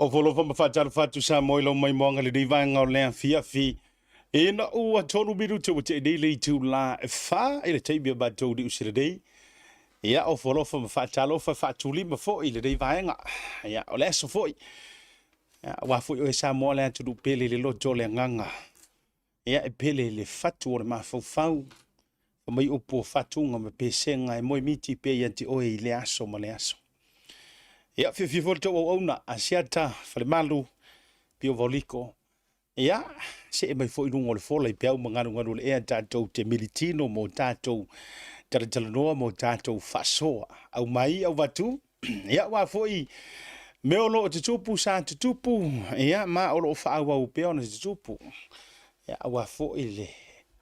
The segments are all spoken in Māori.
O volofa mafata fatu sa moilo mai moanga le diva ngau le fia fi. E na ua tonu biru te te dei tu la fa ile te bia ba to di usire dei. Ya o volofa mafata lo fa fatu li mafo ile dei vaenga. Ya o le so foi. Ya wa foi o sa mo le tu du pele le lo jole nganga. Ya e pele le fatu o le mafo fau. Mai upo fatu nga me pesenga e moi miti pe ya ti o ile aso mo le aso. Ya fi volto o ona asiata fale malu pio voliko. Ya se e mai foi lungo le fola i pia ngaru le e tatou te militino mo tatou taratalonoa mo tatou fasoa au mai au watu. Ya wa foi me olo te tupu sa te tupu. Ya ma olo fa au pe ona te tupu. Ya wa foi le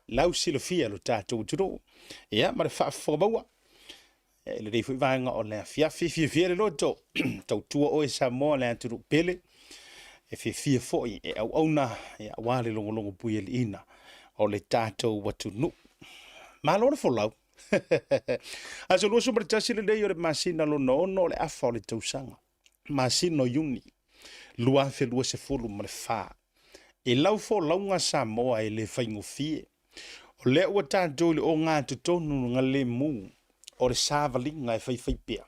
lau silofia lo tatou tudo. Ya ma fa fo bawa. Le dei foi vanga o le fia le loto. Tau tua o e sa mo le tu pele. E fia foi e au auna e wale longo pui le ina o le tatou watu nu. Ma lona fo lau. Aso lo so bertasi le dei o le masina lo no le afa o le tausanga. Masino yuni. Lua fe lua se fulu ma le fa. E lau fo launga sa moa e le faingo fie. O le ua tatou le o ngā tutonu ngā le mu. O le sāvalinga e fai pia.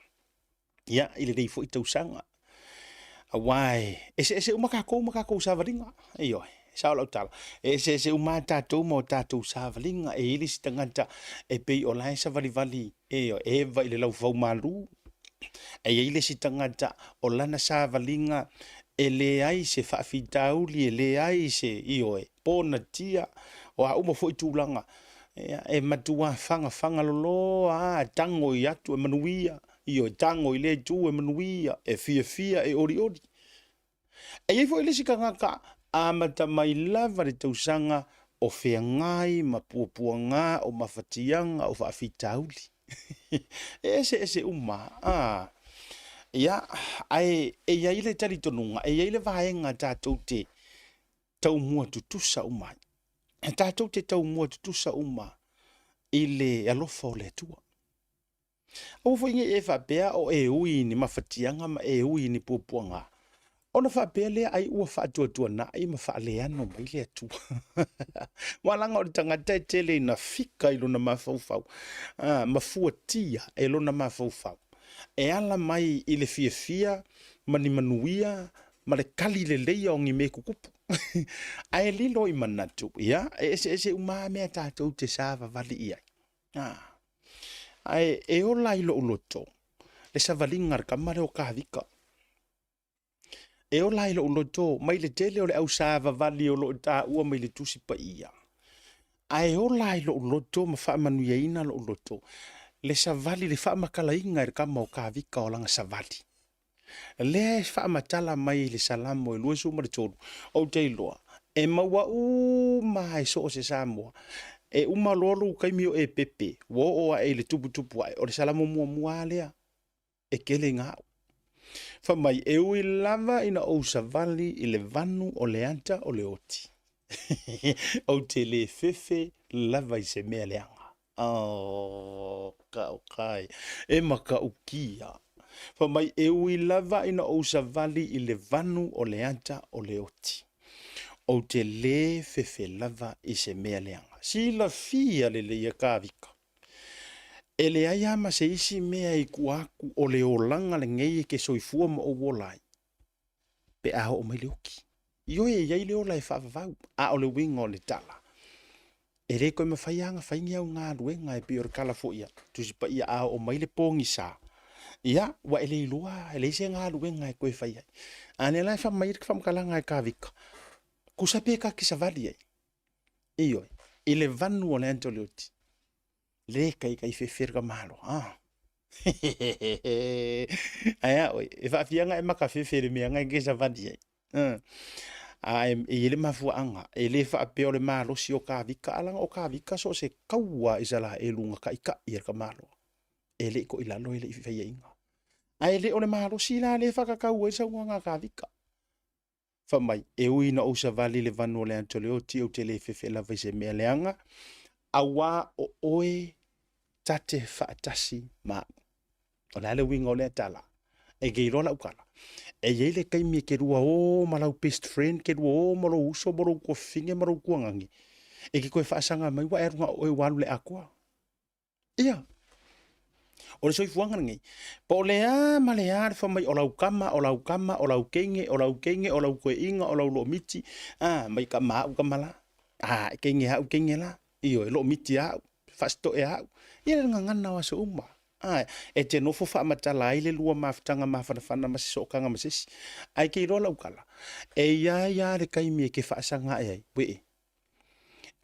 Ia, ile dei fo i tausanga. Awai, ese umaka savalinga. Iyo, sao lau tala. Ese umata tau mo tatou savalinga e ili sitangata e pei o lai savali. Iyo, eva ile lau fau malu. E ili sitangata o lana savalinga e le ai se faafitauli e le ai se iyo e pona tia o a uma foi tūlanga. E matua fanga lolo a tango i atu e manuia. Iyo tango i le tu e manuia e fia e ori. E iei foi lesi ka ngaka amata mai lava le tausanga o whengai, ma puapuanga, o mawhatianga, o whaafitauli. Ese uma. Ia, e iei le tari tonunga, e iei le vaenga tātou te tau mua tutusa umai. Tātou te tau mua tutusa uma i le alofa o le tua. Au fo inge e whapea o e ui ni mawhatianga ma e ui ni puapuanga. Ona whapea lea ai ua whaatua na ai ma whaale ano mai lea tua. Walanga o tangata e tele na fika ilo na mawhauwhau. Mafua tia ilo na mawhauwhau. E ala mai i le fia, mani manuia, ma le kali le leia o ngi me kukupu. Ai lilo i manatu, ia? Ese umamea tātou te sāva vali iai. Ai e o lai lo uloto. Le savalingar kamare o kahvika. E o lai lo uloto, mai le tele o le au sāva vali o lo ta ua mai le tusi pa ia. Ai o lai lo uloto, ma wha manuia ina lo uloto. Le savali le wha makala inga e kama o kahvika o langa savali. Le wha matala mai le salamo e lua suma le tonu. O te iloa. E maua mai so o se Samoa. E uma lolo kaimio e pepe. Wo o a e le tupu ai. O le salamo mua lea. E kele ngau. Fa mai e ui lava ina o savali i le vanu o le anta o le oti. O te le fefe lava i se mea leanga. Oh, kai. E maka ukia. Fa mai e ui lava ina o savali i le vanu o le anta o le oti. O te le fefe lava i se mea leanga. Si la fia le ia kāwika. E le aiama se isi mea i kuaku o le olanga le ngei ke soifua ma o wolai. Pe aho o mai le oki. Io e iai le olai whaafavau. A o le winga o le tala. E re koe mawhaianga whaingi au ngā ruenga e pior kala fo ia. Tusi pa ia aho o mai le pongi sa. Ia, wa ele ilua, ele se ngā ruenga e koe whaiai. Ane lai whamairika whamkalanga e kāwika. Kusape ka kisavali ai. Iyo, ile vanu o le anto le oti. Le kai whewherga malo. Aya, oi, e whaafianga e maka whewhere mea ngai kesa vadi ai. E le mafua anga, e le whaapeo le malo si o kāwika, alanga o kāwika so se kaua i sala e lunga ka ika i erka malo. E le ko ilalo e le i whiwhia inga. Ai le o le malo si la le whakakaua i sa unga kāwika. Whamai, e ui na o sa vali le vanu o le anto le oti o te le whewhela vai se mea leanga. Awa o oe tate whaatasi maa. O le ale winga o le tala. e ke rola ukala e yele kai mi ke rua o malau best friend ke rua o malo uso malo ko finge malo ko ngangi e ke koe whaasanga mai wa erunga o e walu le akua ia o le soifuanga ngai po le a ma le a fa mai o lau kama o lau kama o lau kenge o lau kenge o lau koe inga o lau lo miti mai ka ma u kamala kenge ha u kenge la io lo miti a fasto e a ia nga ngana wa so uma e te nofo fa matala ile lua mafutanga mafana masiso kanga masisi ai ke rola ukala e ia le kai mi ke fa sanga ai we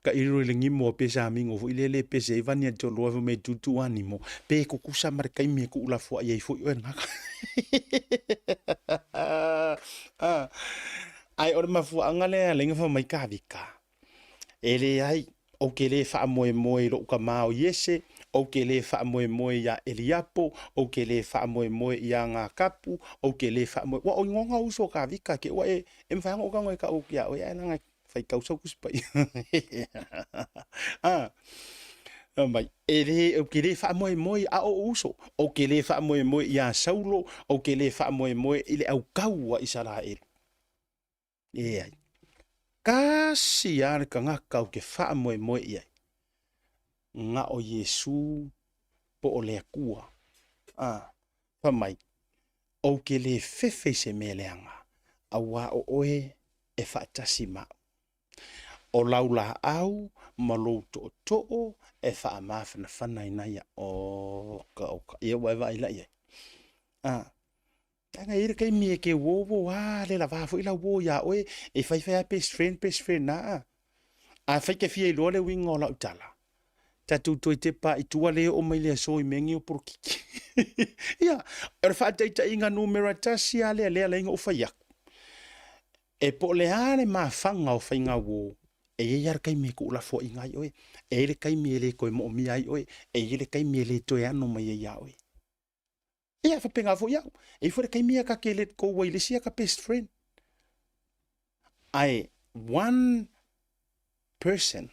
ka iro le ngimo pe sa mingo fo ile le pe se vania to lo me tutu animo pe ko kusa mar kai mi ko la fo ai fo yo nga ai or ma fo angale le nga fo mai ka vika ele ai o ke le fa moe moe lo ka mau yese o ke le fa moe moe ya eliapo o ke le fa moe moe ya nga kapu o ke le fa moe wa o ngonga uso ka vika ke wa em fa ngo ka ngo ka o ya o ya nga fai kausa kuspai mai ele o ke le fa moe moe a o uso o ke le fa moe moe ya saulo o ke le fa moe moe ile au kaua Israel ai kasi ar ka nga kau ke fa moe moe ia nga o Yesu po o le kua pa mai o ke le fefe se meleanga awa o oe e fa tasima o laula au malo to e fa amafna fana ina ya o ka ia wa ila ia tanga ira kai mi ke wo le la va fo ila wo ya oe e fai best friend na a fai ke fie lo le wingo la utala tatu to te pa i tua le o mai le so i mengi o por kiki ia er fa te inga numero tasi ale le inga o fai e po le ale ma fanga o fai nga wo e yar kai mi ko la fo inga oe e le kai mi le ko mo mi ai oe e le kai mi le to ya no mai ya oe ia fa penga fo ya e fo kai mi ka ke le ko wa ile sia ka best friend I one person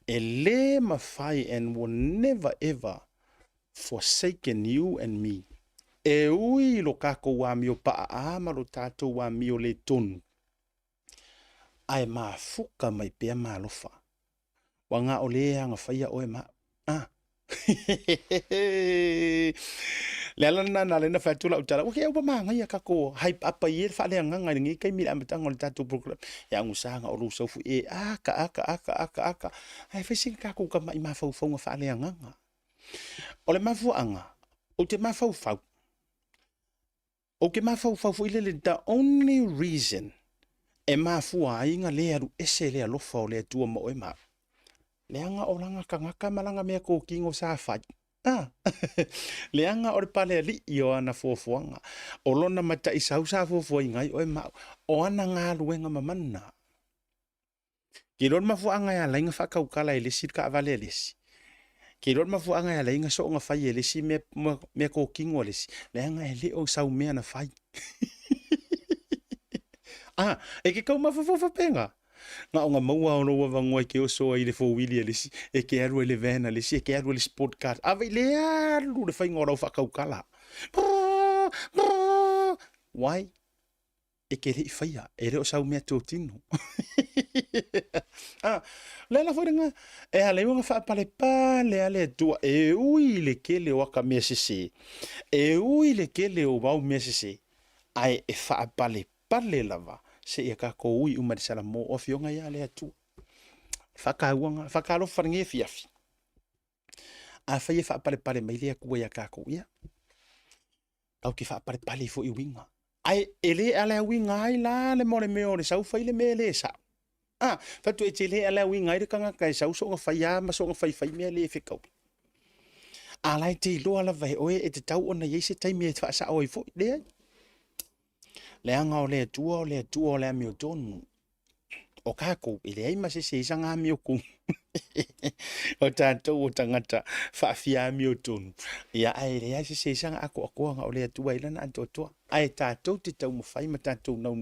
ele mafai and will never ever forsaken you and me e ui lo kako wa mi o pa a ma lo tato wa mi o le tonu ai ma fuka mai pe ma lo fa wa nga o le nga fa ia o e ma le na le na fa tu la utala o ke o ma nga ia kako hype apa ye fa le nga ngi kai mi am tanga le tato program ya ngusa nga o lo so fu e aka ai fa sing kako ka mai ma fa fa le nga o le ma fu anga o te ma fa o ke ma fa ile le the only reason e ma fu ai nga le aru ese le lo fa o le tu mo e ma le anga o langa ka ngaka malanga me ko kingo sa fa le anga o le pale li io ana fofoanga o lona mata i sausa fofo ingai o e ma o ana nga luenga mamana ki lon ma fu anga ya lainga fa ka ukala ile sit ka vale le si ki lon ma fu anga ya lainga so nga fa ile si me ko kingo le si le anga ele o sau me na fai e ke kau ma fofo penga nga nga maua o lo wa ngoi ke o so ile fo wili le si e ke aru ele vena le si e ke aru le sport car ave le aru le fai ngora fa kaukala why e ke ri faia e re o sau me to tino le la fo nga e ale nga fa pale ale tu e ui le ke le wa ka me se e ui le ke le o wa me se ai e fa pale lava se ia ka ko ui uma sala mo o fionga ia le atu fakalo fange fiafi a fa ia fa pale mai le ku ia ka ko ia au ki fa pale fo i winga ai ele ala winga ai la le mo le me o le sau fa ile me le sa fa tu e tele ala winga ai ka nga kai sau so nga fa ia ma so nga fa me le fe kau ala te lo ala vai oe e te tau ona ye se tai me fa sa oi fo le le anga o le tua o le mi o tonu o kako ile ai ma se sanga mi o ku o tanto o tangata fa fia mi o tonu ia ai le ai se sanga ako nga o le tua ile na to ai tato te tau mo fai ma tato no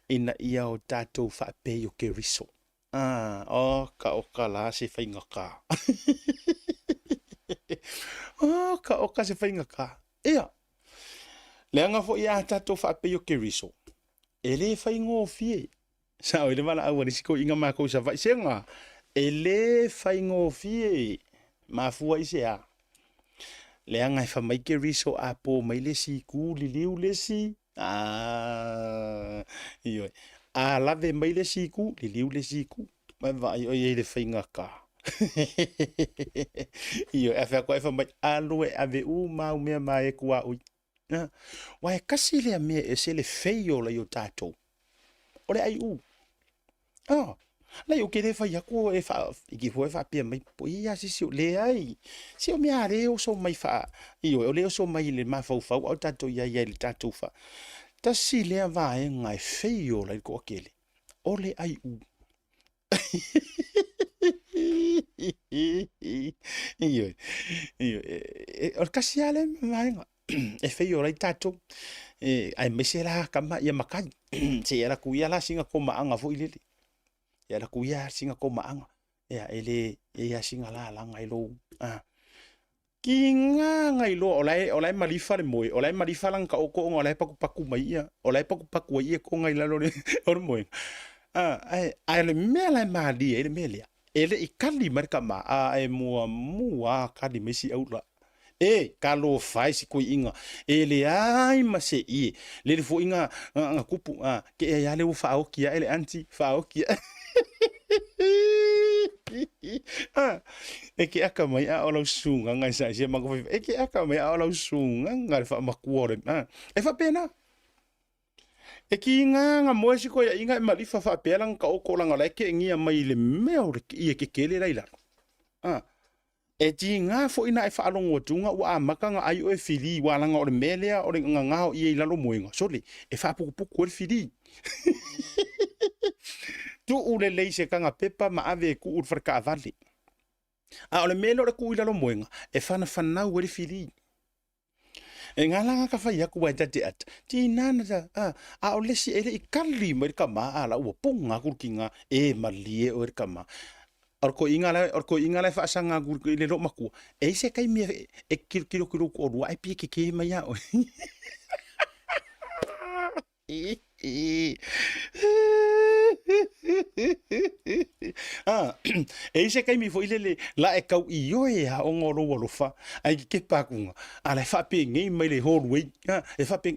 ina ia o tato fa pe o ke riso o ka la se fai ngaka o ka se fai ngaka Ia. Le anga fo ia tato fa pe yo keriso. Ele fa ingo fie. Sa o le mala au ni siko inga ma ko sa vai senga. Ele fa ingo fie. Ma fua ise a. Le anga fa mai keriso a po mai le si ku li liu le si. Ah. Iyo. A lave mai le si ku li liu le si ku. Mai vai o ye le fa inga ka. Iyo e fa ko e fa mai alu e ave u ma u me mai ku a u. Wa e kasi le me e se le feio la yo tato. O le ai u. Ah. La yo ke le fa ya ko e fa ki fo e fa pe mai po ia si le ai. Si o me are o so mai fa. Iyo o le o so mai le ma fa fa o tato ia ia le tato fa. Ta si le va e ngai feio la ko kele. O le ai u. Iyo. Iyo. O kasi ale mai e feio la tato. Ai mesela kama ia makan se era kuia la singa ko maanga fo ilele era kuia singa ko maanga ya ele ia singa la ngai lo kinga ngai lo olai malifa le moi olai malifa lang ka o ko olai paku mai ia olai paku ia ko ngai la lo or moi ai le mela mali ele melia ele ikali marka ma e mua kali mesi aula kalo fai si ko inga ele ai ma se I le fo inga nga kupu ke ya le fa o kia ele anti fa o kia ke aka mai a ola sunga nga sa se ma ko ke aka mai a ola sunga nga fa ma kuore e fa pena ki nga mo si ko ya inga ma li fa pela ka o ko langa le ke ngia mai le meo ke kele lai la e ti nga fo ina e whaalongo tunga ua makanga ai o e whiri walanga o le melea o le ngangao i e lalo moenga. Sole, e whaapukupuku o le whiri. Tu ule leise kanga pepa ma ave ku ur wharka avale. A o le mele o le ku i lalo moenga, e whanau o le whiri. E ngā langa ka whai aku wai tate ata. Ti nana ta, a o lesi ele I kali mo i kama ala ua punga kurkinga e malie o i kama. Orko inga la fa sanga gur le ro maku e se kai mi e kilo ko ru ai pi ke mai ya e se kai mi fo ile la e kau I yo e ha o ngoro wo fa ai ke pa ku ala fa pe ngai mai le ho ru e fa pe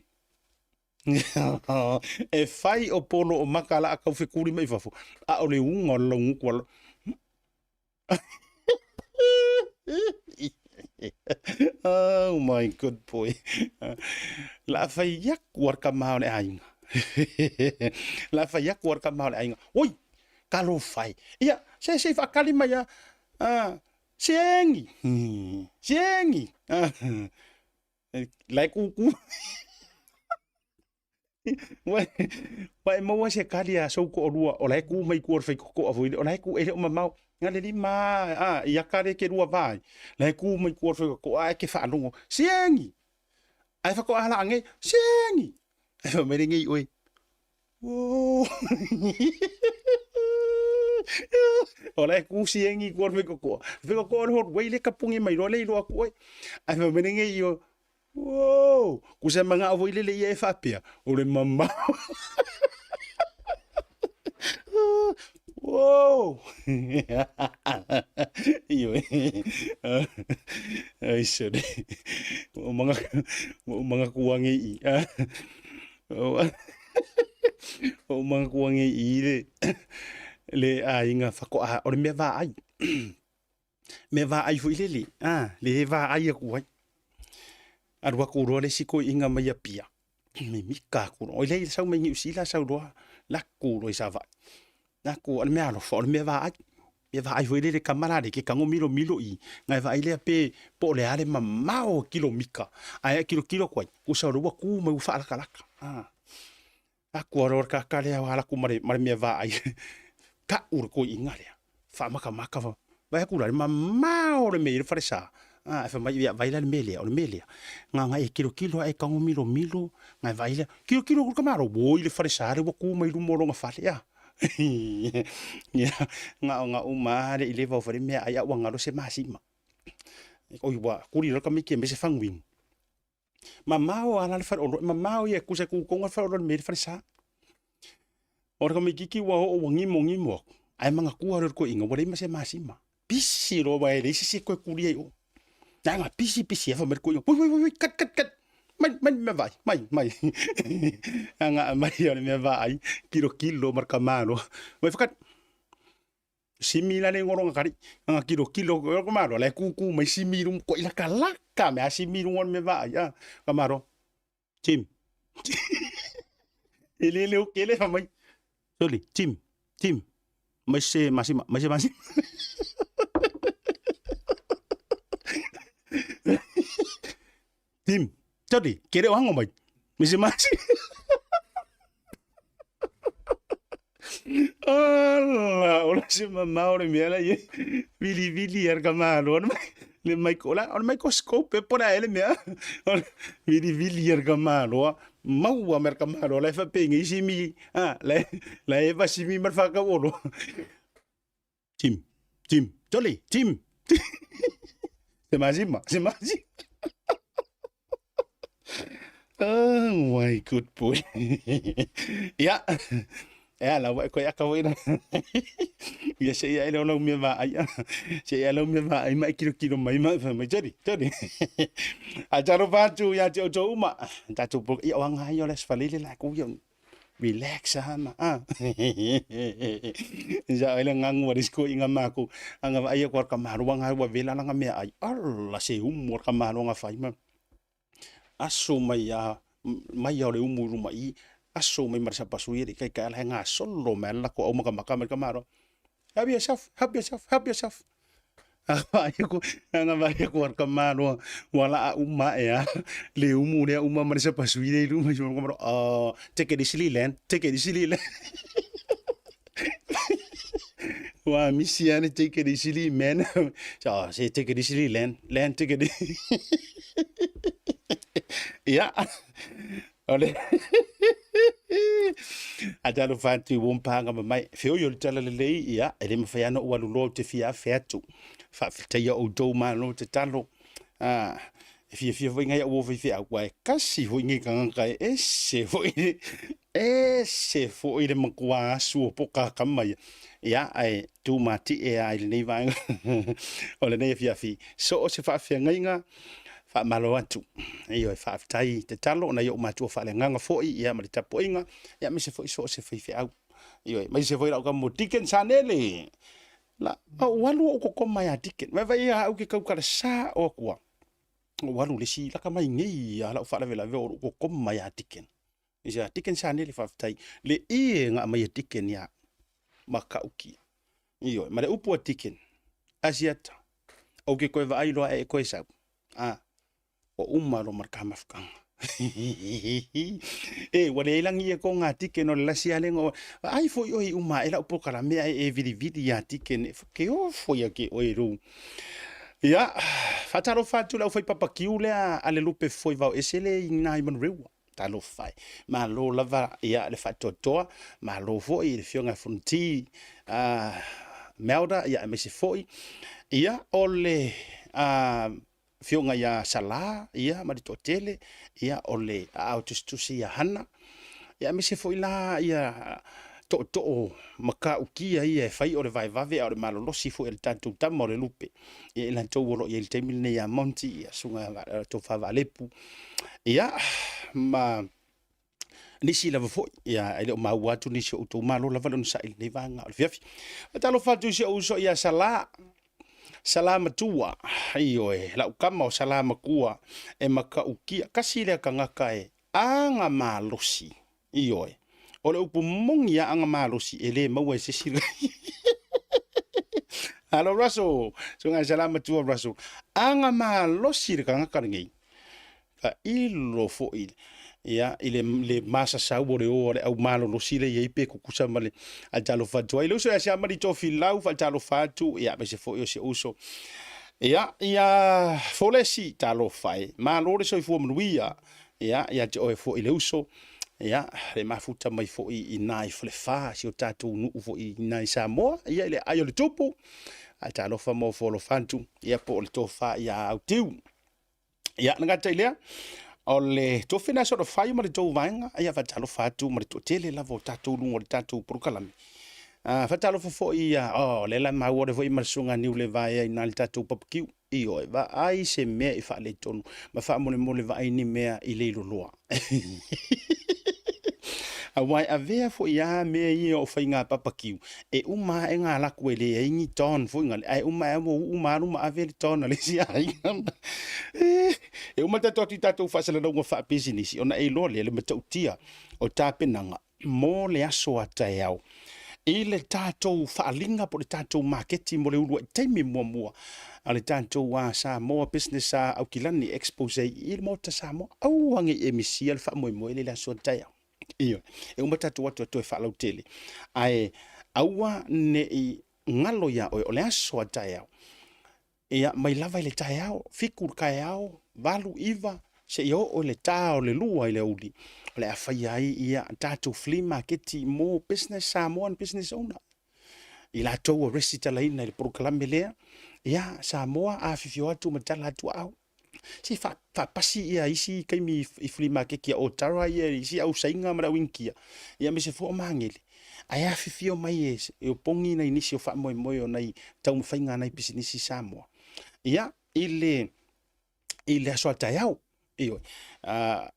e fai o polo o makala a kau fe kuri mai fa fo a o le unga lo ngu oh my good boy. La fai yak war ka mau le ainga. La fai yak war ka mau le ainga. Oi, kalo fai. Ia, se fa kalima ya. Siengi. Siengi. Lai kuku. Wai mo se kalia so ko rua o lai ku mai ku fai ko avo o lai ku ele o mamau ngale li ma ia kare ke rua vai lai ku mai ku fai ko ai ke fa lungo siengi ai fa ko ala nge siengi ai fa mere ngi oi oh o lai ku siengi ku fai ko ho wei le kapungi mai ro le ro ku ai fa mere ngi io wow, ku se manga avo ile le ia e fapea. O le mama. Wow. Iyo. Ai sore. O mga kuwangi I. O mga kuwangi I le inga fako o le me va ai. Me va ai fo ile le. Le va ai ku ai. Arua ko ro le siko inga mai pia me mika ko o le sa me ni sila sa ro la ko ro sa va na ko al me alo fo me va ai foi le kamera de ke kango milo I ngai va ile pe po le ale mama o kilo mika ai kilo ko ku sa ro ku me fa la kala a ko ro ka ka le ala ku mare me va ai ka ur ko inga le fa maka va ku la mama o le me fa sa fa mai vai la melia o melia nga kilo ai kango milo nga vai la kilo ko kamaro bo ile farisare wo ku mai lu moro nga fale ya nga uma le ile va fare me ai wa nga lo se masima o iwa ku ri ka mi ke me se fangwing Mamao ala le faro mamao ia kusa ku konga faro me le farisa ora kami kiki wa o ngimo ngimo ai manga ku aro ko inga wale mase masima pisi ro ba ele si ko kulia o nga pisi fa mer ko oi kat mai me vai mai nga mai ole me vai kilo marka malo mai fakat simila le ngorong kari nga kilo ko malo le ku mai simirum ko ila kalaka me asimirum on me vai ya kamaro tim ele o kele fa mai soli tim masih tim jadi kere wango mai masih Allah ola si mamma ora miela ye vili argamalo le mai cola on microscope por ele mia vili argamalo mau merkamalo le fa pengi simi le eva simi marfaka olo tim jolly tim se mazima oh my good boy ya la wa ko ya ka wena ya se ya lo me va ya se ya lo me va ai mai kilo mai jadi a jaro batu ya jo uma ta tu bu ya wang hai yo les falile la ku yo relax ha ma ja ele ngang wa disko inga maku anga ai ko ka maru wang hai wa vela nga me ai alla se umur ka maru nga fai ma asu mai ya le umuru mai aso mai marsa pasuiri kai kai nga solo mela ko o maka maro help yourself aku nga ba ko ka maro wala umma ya le umu le umma marsa pasuiri lu mai maro take it easy land wa misiane take it easy man so say take it easy land take it ya ole aja lo fatu wompanga mai feo yo tala le ia ele mfayano walu lo te fia fetu fa fitaya o do ma lo te talo if you vinga ya wo fi akwa kasi vinga kanga ese foi le makwa su poka kamai ya ai tu mati e ai le vai ole ne fia fi so se fa fia nga fa malo atu iyo fa tai te talo na yo matu fa le nganga foi ia ma tapo inga ya me se foi so se fi au iyo mai se foi la ka mo tiken sanele la walu ko ko mai tiken me vai au ki ka sa o kwa walu le si la ka mai ngi ya la fa la vela ve ko mai tiken ia tiken sanele fa tai le i nga mai tiken ya maka uki iyo ma le upo tiken asiata o ki ko vai lo e ko sa o umaro marka mafkang wale ilang ia ko nga tiken o la sia lengo ai foi oi uma ela upo kala me e vidi ya tiken ke o foi ke o ru ya fatalo fatu la foi papa kiule ale lupe foi va esele ina iman rewa talo fai ma lo lava ya le fatoto ma lo foi le fionga fonti melda ya me se foi ya ole fionga ya sala ia ma di totele ia ole autostusi ya hana ya me se foi la ia to maka ukia ia fai ole vai vave ole malolo si foi el tanto tamo le lupe ia la to wolo ia el temil ne ya monti ia sunga to fa valepu ia ma nisi lava foi ia ele ma watu nisi o to malo lava no sa il ne vanga ole fiafi talo fatu si o so ia salama tua iyo la ukama o salama kua e maka ukia kasi le kangaka anga malosi iyo ole upu mongi ya anga malosi ele mawe se sira alo raso sunga salama tua raso anga malosi le kangaka ngai ka ilo fo il ya ile le masa sa bore ore au malo lo sile ye pe ku kusa male a jalo fatu ile so ya sa mali to filau fa jalo fatu ya be se fo yo se uso ya folesi talo fai malo le so fo mluia ya jo fo ile uso ya le mafuta mai fo i nai fle fa si o tatu nu fo i nai sa mo ya ile ayo le topo a jalo fa mo fo lo fantu ya po le to fa ya au tiu ya nga tailea ole to fina so fai ma to vanga ia fa talo fatu ma to tele la vo tatu lungo tatu prokalami fa talo fo ia le la ma wo vo ma sunga ni le vai na le tatu papkiu io va ai se me fa le tonu ma fa mo le vai ni me i le loa a wai a vea fo ia me ia o fainga papakiu e uma e nga la kwele e ni ton fo nga ai uma e mo uma no ma ave ton le si ai e uma tato tato fa sala no fa business ona e lo le matautia o tapenanga mo le aso ataiao i le tato fa linga po le tato marketing mo le ulu taimi mo ale tato wa sa mo business sa au kilani expose il mo ta sa mo au wangi emisi al fa mo le aso ataiao iyo e uma tatu watu to fa lautele ai aua ne i ngalo ya o le aso ataiao ia mai lava i le taiao fiku kaiao valu iva se yo o le tao le lua i le uli o le afai ai ia tatu flea market mo business Samoan business owner i la tau o resita la ina i le proklame lea ia Samoa a fifio atu matala atu au si fa pasi ia isi kaimi i flea market kia o tara ia isi au sainga mara winkia ia me se fo mangele ai a fifio mai e o pongi na inisi o fa moi moi o nai tau mawhainga nai business Samoa ia ile aso ataiao iyo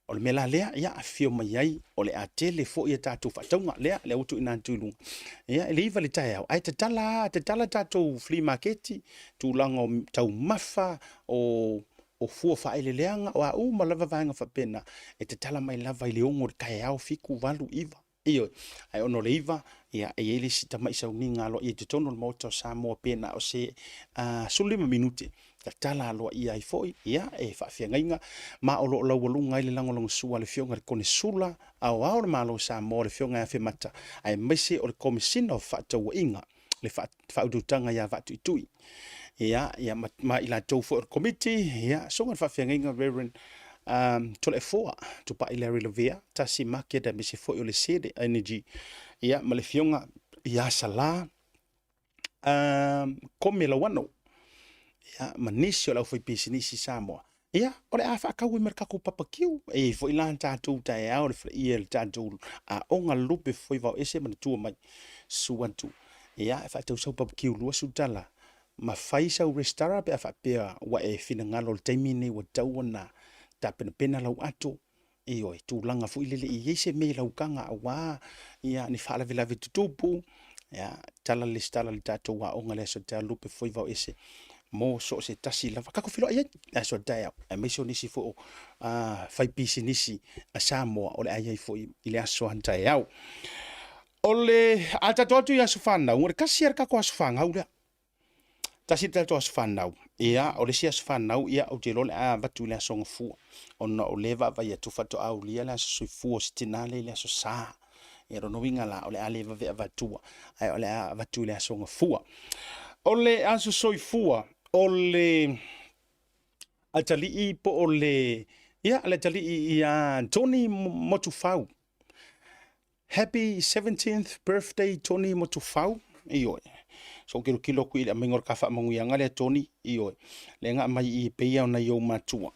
o le mela lea ia afio mai ai o le atele fo ia tatu fataunga lea le utu ina tulung ia le iva le taiao ai te tala tatu flea market tu lango tau mafa o fua fa ele leanga o a uma lava vanga fa pena e te tala mai lava ile ongo kaiao fiku valu iva iyo ai ono le iva ia e ele sita mai sa uninga lo i te tono le moto Samoa pena o se sulima minute tala lo ia i foi ia e fa fiangainga ma o lo walunga ile lango longo sua le fionga kone sula au le malo Samoa le fionga fe mata ai mese o le komisina fa tau inga le fa udutanga ia va tuitui ia ma ila tau fo committee ia so ngal fa fiangainga Reverend tole foa tu pa Larry Lavia tasi market me se foi o le sede energy ia ma le fionga ia sala come la wano ia manisi o lau foi pisinisi Samoa ia o le a whaakau i merkako papakiu e foi lan tātou tae au le ia le tātou a onga lupe foi vau ese mana tua mai suantu ia e whaatau sau papakiu lua sutala ma fai sau restara pe a whapea wa e fina ngalo le taimine wa tau na tapena pena lau ato e oi tūlanga fu ilele i eise me lau kanga a wā ia ni whaala vila vi tutupu ia tala le stala le tātou wa onga le aso tea lupe foi vau ese mo so se tasi lava kako filo ia aso tea e meso nisi fo fai pisi nisi a Samoa o le ai fo i le aso hanta e au o le atatoatu i aso whanau o le kasi ar kako aso whanau lea tasi tato aso whanau ia o le si aso whanau ia o te lole a vatu le aso ngafua ona o leva vai atu fato au lia le aso sui fua si tinale le aso saa ia rono winga la o le a leva vea vatua ai o le a vatu le aso ngafua o le aso sui fua o le atali po o le ia le atali ia Tony Motufau happy 17th birthday Tony Motufau iyo so kilo ku ile mengor kafa manguianga le Tony iyo le nga mai i peia ona yo matua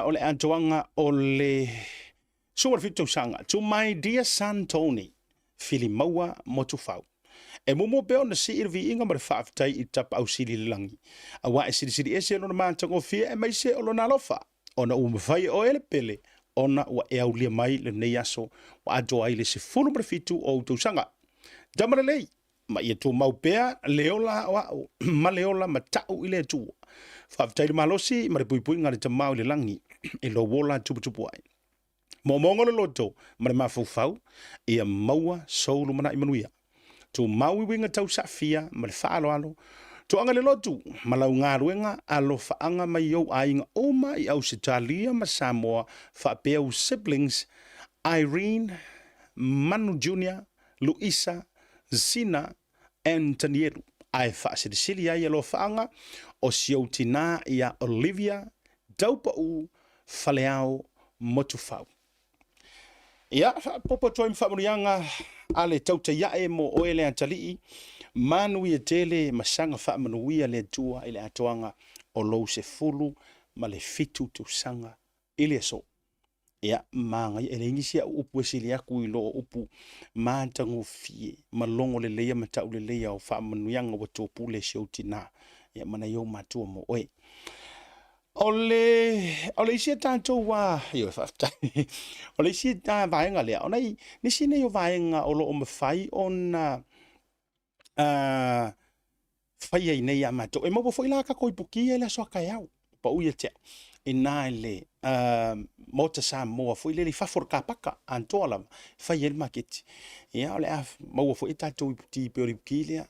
o le antoanga o le so fito sanga to my dear son Tony Filimaua Motufau e momo pe ona si irvi inga mar faftai i tapa au sili langi a wa sili ese no ma tango fie e mai se o na lofa ona u mfai o ele pele ona wa e au lia mai le nei aso wa ajo ai le se fulu mar fitu o to sanga jamara lei ma ia tu mau pea leola wa ma leola ma tau ile tu faftai malosi mar pui pui ngale tamau le langi e lo wola tupu ai mo mongo le loto mar ma fufau ia maua solo mana imanuia tu maui winga tau safia ma le faalo alo tu anga le lotu ma lau ngā ruenga alo faanga mai yau ainga oma i Ausitalia ma Samoa whapea siblings Irene, Manu Jr., Luisa, Zina, and Tanielu ai whaasirisiri ai alo faanga o siautina ia Olivia Daupa u Faleao Motufau ia popo toi mfamurianga ale tauta yae mo oele antalii manu ia tele masanga wha manuia le tua ile atoanga o lou se fulu ma le fitu tu sanga ile so ia manga e le ngisia upu silia ku i lo upu mantango fie malongo le leia mata le leia o fa manuanga wa topu le shoutina ia mana yo matua mo oi ole isi tanto wa yo fa ole isi ta vaenga le ona ni sine yo vaenga o lo o mafai ona fai ai nei amato e mo foi la ka koi puki ele so ka yau pa u ye ina le mota sa mo foi le fa for ka paka antola fai el market ia ole af mo foi tato ti pe ki le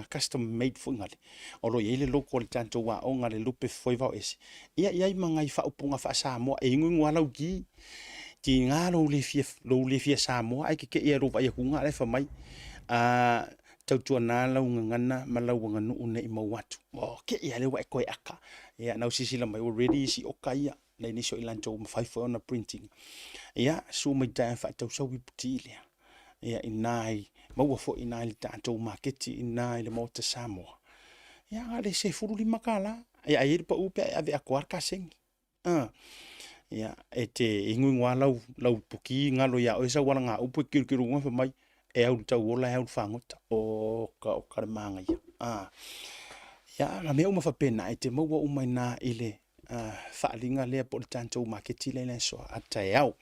custom made foi ngale o lo ye le local tanto wa o ngale lupe foi va ese ia manga i fa upunga fa sa mo e ngu ngala uki ti ngalo le fie sa mo ai ke e ro va ye kunga le fa mai tau tua nā lau ngana ma lau nganu une i mau watu. O, ke ia lewa e koe aka. Ia, nau sisila mai already si oka ia. Nei niso ilanto mawhaifo ona printing. Ia, su mai tae wha tau sau i puti lea. Ia, inai, maua fo inai li tātou marketi, inai le mota Samoa. Ia, ngale se furu li makala. Ia, e pa upe ave a kuarka sengi. Ia, e te ingu ngua lau puki ngalo ia, o esa wala ngā upe kiru ngā mai. E au tau ola e au whangota o ka manga ia. Ia, nga mea uma whapena e te maua umai nā ile whaalinga lea po le tātou maketi le le so a tai au.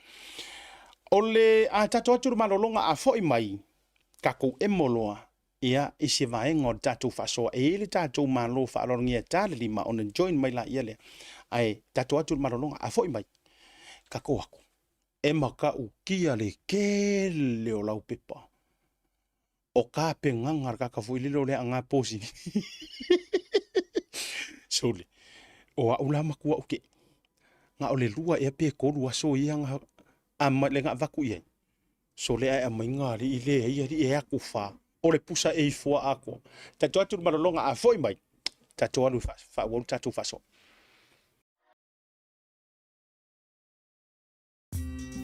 O le tātou atu malolonga a fo mai kako e moloa ia isi vaenga o tātou whasoa e le tātou malo whaalongia tāle lima on join mai la ia le. Ai tātou atu malolonga a fo mai kako aku. E maka u kia le ke leo lau pepa. O ka pe ngangar ka fu lilo le anga posi sole o a ula makua uke nga ole lua e pe ko lua so yang amma le nga vaku ye sole ai amma nga ri ile e aku fa o le pusa e fo ako ta to malolonga a foi mai ta to alu fa wo ta to fa so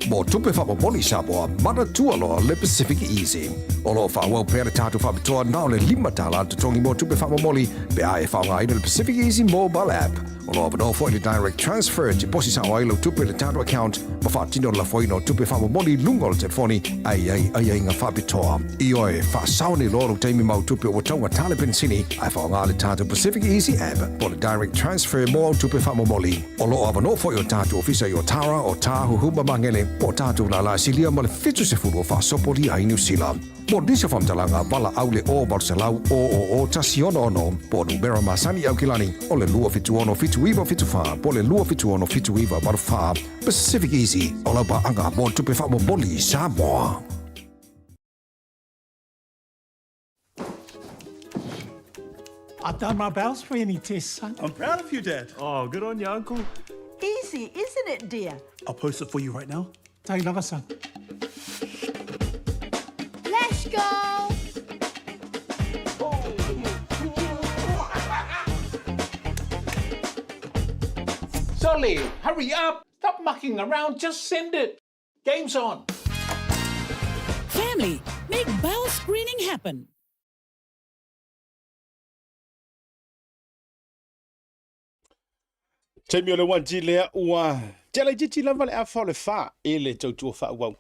Mo tupe whapaponi Samoa, mana tualoa le Pacific Easy. O lo whawau pere tātu whapatoa nao le 5 tala te tongi mo tupe whapamoli pe ae whaunga ina le Pacific Easy mobile app. O lo avano fo le direct transfer te posi sa wailo tupe le tātu account ma whatino la foino tupe whapamoli lungo le telefoni ai ngā whapitoa. I oe whasauni loro teimi mau tupe o taunga tale pensini ai whaunga le tātu Pacific Easy app po le direct transfer mo tupe whapamoli. O lo avano fo o tātu ofisa i o Tara o Tahu Huma Mangele po tātou la silia ma le fitu se furu fa sopoli ai New Zealand. Mo disa famtalanga wala aule o Barcelau o tasiono ono po numera masani au kilani o le lua fitu ono fitu iwa fitu fa po le lua fitu ono fitu iwa barfa Pacific Easy o la ba anga mo tupe fa mo boli Samoa. I've done my bowels screening test, son. I'm proud of you, Dad. Oh, good on you, Uncle. Easy, isn't it, dear? I'll post it for you right now. Take another, son. Let's go! Solly, hurry up! Stop mucking around, just send it! Game's on! Family, make bowel screening happen. Taimi o le wanti lea ua tela jiti lava le afa o le fa e le tautua fa wau.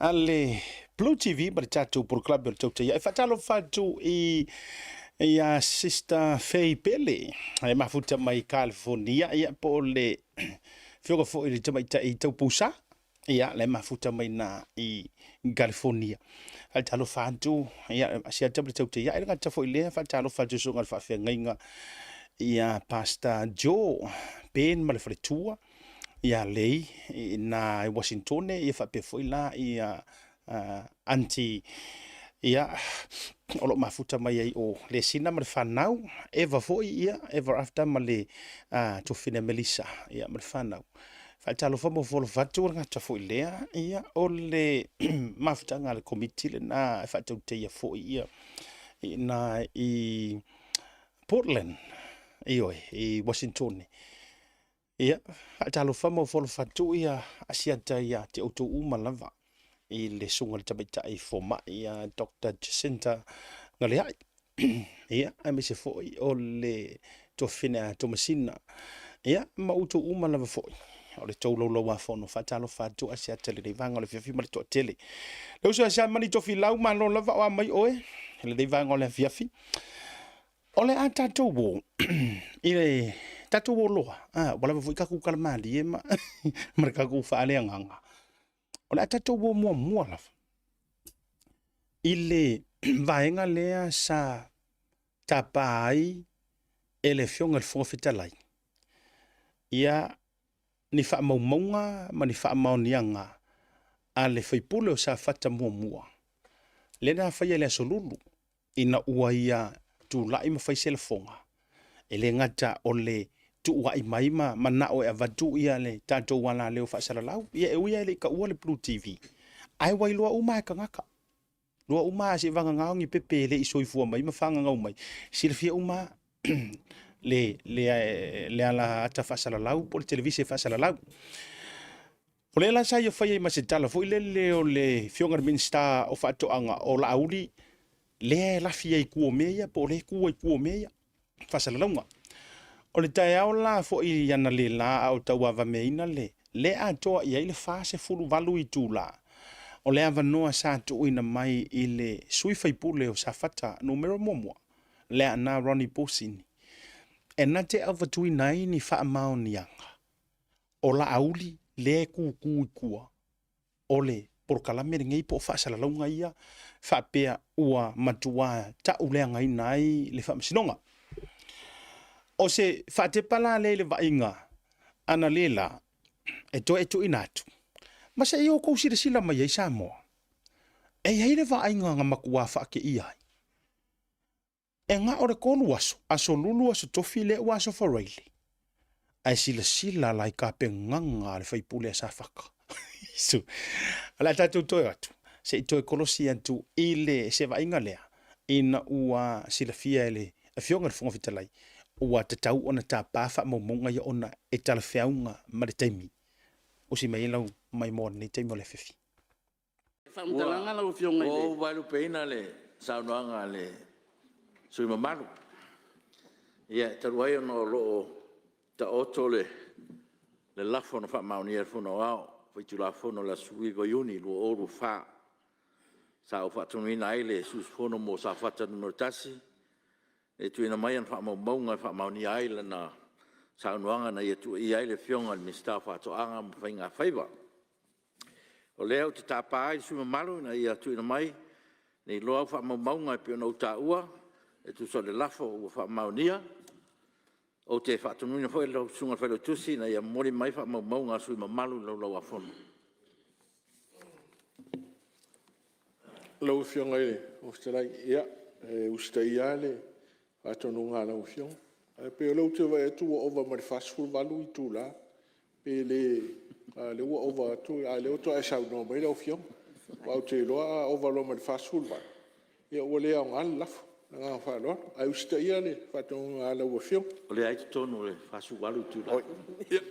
A le Blue TV ma le tatou por club o le tauta ia. E fatalo fatu i a Sister Faye Pele. E mafuta mai California ia po le fioga fo i le tamaita i taupusa. Ia le mafuta mai na i California. Fatalo fatu ia sia tabu le tauta ia. E le ngata fo i lea fatalo fatu so ngal fafia ngainga. Ia Pastor Joe Ben ma le faletua ia lei na Washington ia fape foi la ia anti ia o lo mafuta mai ai o le sina ma le fanau eva foi ia ever after ma le to fina Melissa ia ma le fanau faltalo famo volo vatu nga ta foi lea ia o le mafuta nga le committee le na fatu te ia foi ia na i Portland i Washington. Ia, talo famo folo fatu ia asiata ia te auto umalava i le sunga le tabaita i foma ia Dr. Jacinta Ngaleai. Ia, ai me se foi o le tofina Tomasina. ia mautu uma lava foi o le taulo lo wa fono fatalo fatu asia tele de vanga le fiafi mali to tele le usa sia mali to filau ma lo lava wa mai oe le de vanga le fiafi ole ata to wo ile tatu wo lo wala foi ka ku kalmali ma marka ku fa ale nganga ole ata to wo mo la ile vaenga lea sa tapai ele fionga le fonga ia ni fa maumonga ma ni fa maunianga a le faipule o sa fata mua le na fa le solulu ina ua ia tu lai ma fai telefonga ele ngata o le tu wa imaima mana o avatu ia le tato wala le fa sala lau ia e ia le ka ua le Blue TV ai wai loa uma ka ngaka loa uma se vanga ngaongi pepe le isoifua mai ma fanga ngau mai silfia uma le ala ata fasala lau por televisi fasala lau o le la sa ia fai ma se tala foi le o le fionga minsta o fato anga o la auli le la fia ku meia po le ku meia fasala lau o le tai au la fo i ana le la au taua va meina le ato ia ile fase fulu valu i tula o le ava noa sa tu ina mai ile sui fai pule o sa fata numero momo le ana Ronnie Posini e na te ava tui nai ni wha amao nianga. O la auli le kua. O le porkalame ngei po wha salalaunga ia wha pea ua matua ta ulea ngai nai le wha masinonga. O se wha te pala le vainga ana lela e to inatu. Ma se i o kou sila mai ei Samoa. E hei le vainga nga makua wha ke iai. E ngā ore kolu aso lulu aso tofi le ua aso whareili. Ai sila lai ka pe nganga le whaipule a sa whaka. Isu. Ala tātou toi atu. Se i toi kolosi atu i le se vainga lea. Ina ua sila fia ele a fionga le whonga fitalai. Ua tatau ona tā pāwha maumonga ia ona e tala whiaunga ma le taimi. Usi mai lau mai mōna ni taimi o le whiwhi. Whamtalanga lau fionga i le. O wailu peina le saunoanga le sui mamaru. Ia, taruai ono loo ta oto le lafo no wha mauni e whuna wao. Whaitu la whono la sui go yuni lua oru wha. Sa o whatunu ina aile sus whono mo sa whatanu no tasi. E tu ina mai an wha maunga wha mauni aile na saunoanga na ia tu i aile fionga ni sta whatoanga mo whainga whaiva. O leo te tāpā ai sui mamaru na ia tu ina mai. Nei loa wha maunga e pio no ta ua. E tu so le lafo ua wha maunia. O te whatununa fo e lau sunga whailo tusi na ia mori mai wha maunga sui mamalu lau afono. Lau fionga ele, o starai ia, usta ia le, whatununga lau fiong. Pe lau te wa e tu wa ova mari whasful walu i tu la. Pe le wa ova tu, le oto e sau no mai lau fiong. Wau te loa ova lo mari whasful walu. Ia ua lea o ngāle lafo. Nga whāloa, ai usta ia le, whatonga ngā lau a whiong. O le ai tonu le whasu walu tu la. Ia.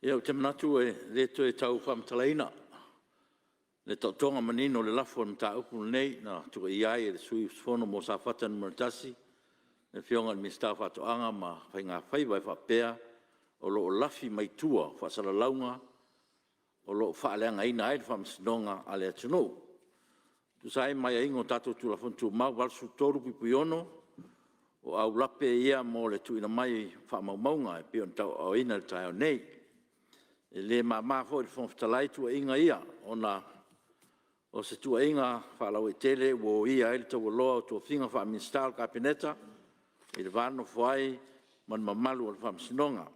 Ia o te manatu e leto e tau whamtalaina. Le tautonga manino le lafo na ta upu nei na tuka iai e le sui sfono mo sa whatan maratasi. Le fionga ni mista whatoanga ma whainga whaiva e whapea o lo o lafi mai tua whasala launga o lo o whaaleanga ina aile whamsinonga ale atunou. Tu sai mai a ingo tato tu la fontu mau walsu toru pipiono o au lape ia mo le tu ina mai whamaumaunga e pion tau o ina le tai o nei. Le mama fo il fontalai tu inga ia ona o se tu inga fala o tele wo ia il to lo to finga fa install kabineta il vano foi man mamalu al fam sinonga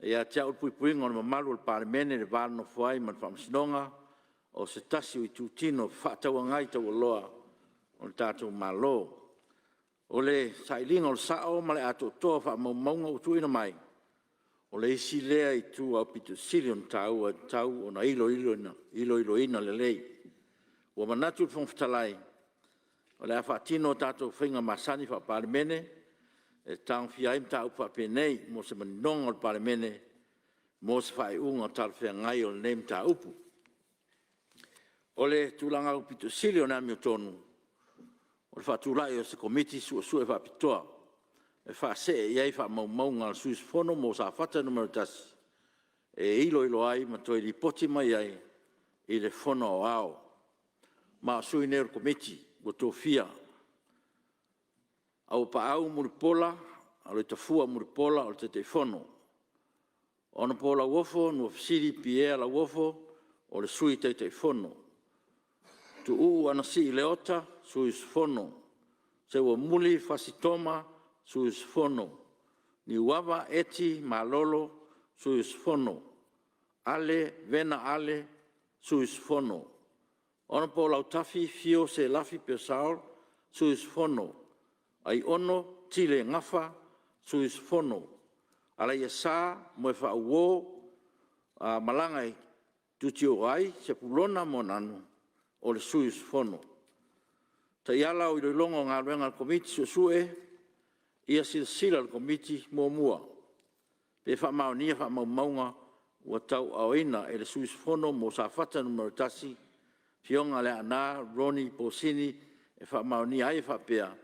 Ia tia o pui ngor mamalu le palemene le val no fuai man whamsinonga o se tasi o i tūtino whaataua ngai tau loa o le tātou malo. O le sailinga o le sao ma le ato toa whaamaunga o tuina mai. O le isi lea i tū au pitu silion tau o na ilo ina le lei. Ua manatu le whongwhitalai. O le awhaatino o tātou whinga masani wha palemene e tang fiaim ta upa penei mo se manong o palemene mo se fai unga tal fea ngai o nem ta upu. O le tulanga o pito sili o nami o tonu. O le whaatulai o se komiti su e whapitoa. E wha se e iei wha maunga al suis fono mo sa whata numero tasi. E ilo ai ma toi li poti mai ai i le fono o ao. Ma sui nero komiti o tō fia. Au pa au muripola, au le tafua muripola, au le te fono. Ona pola wofo, no fisiri pie la wofo, o le sui te fono. Tu anasi i leota, sui fono. Se ua muli fasitoma, sui fono. Ni wawa eti malolo, sui fono. Ale, vena ale, sui fono. Ona pola utafi, fio se lafi pe saol, sui fono. Ai ono tile ngafa suis fono. Ala ia sa mo e wha uo malangai tutio ai se pulona mo nanu o le suis fono. Ta iala o ilolongo ngā ruenga al komiti susue ia sila al komiti mua. Pe wha maonia wha maunga ua tau awina e le suis fono mo sa whata numero tasi fionga le ana Roni Posini e wha maonia ai wha pea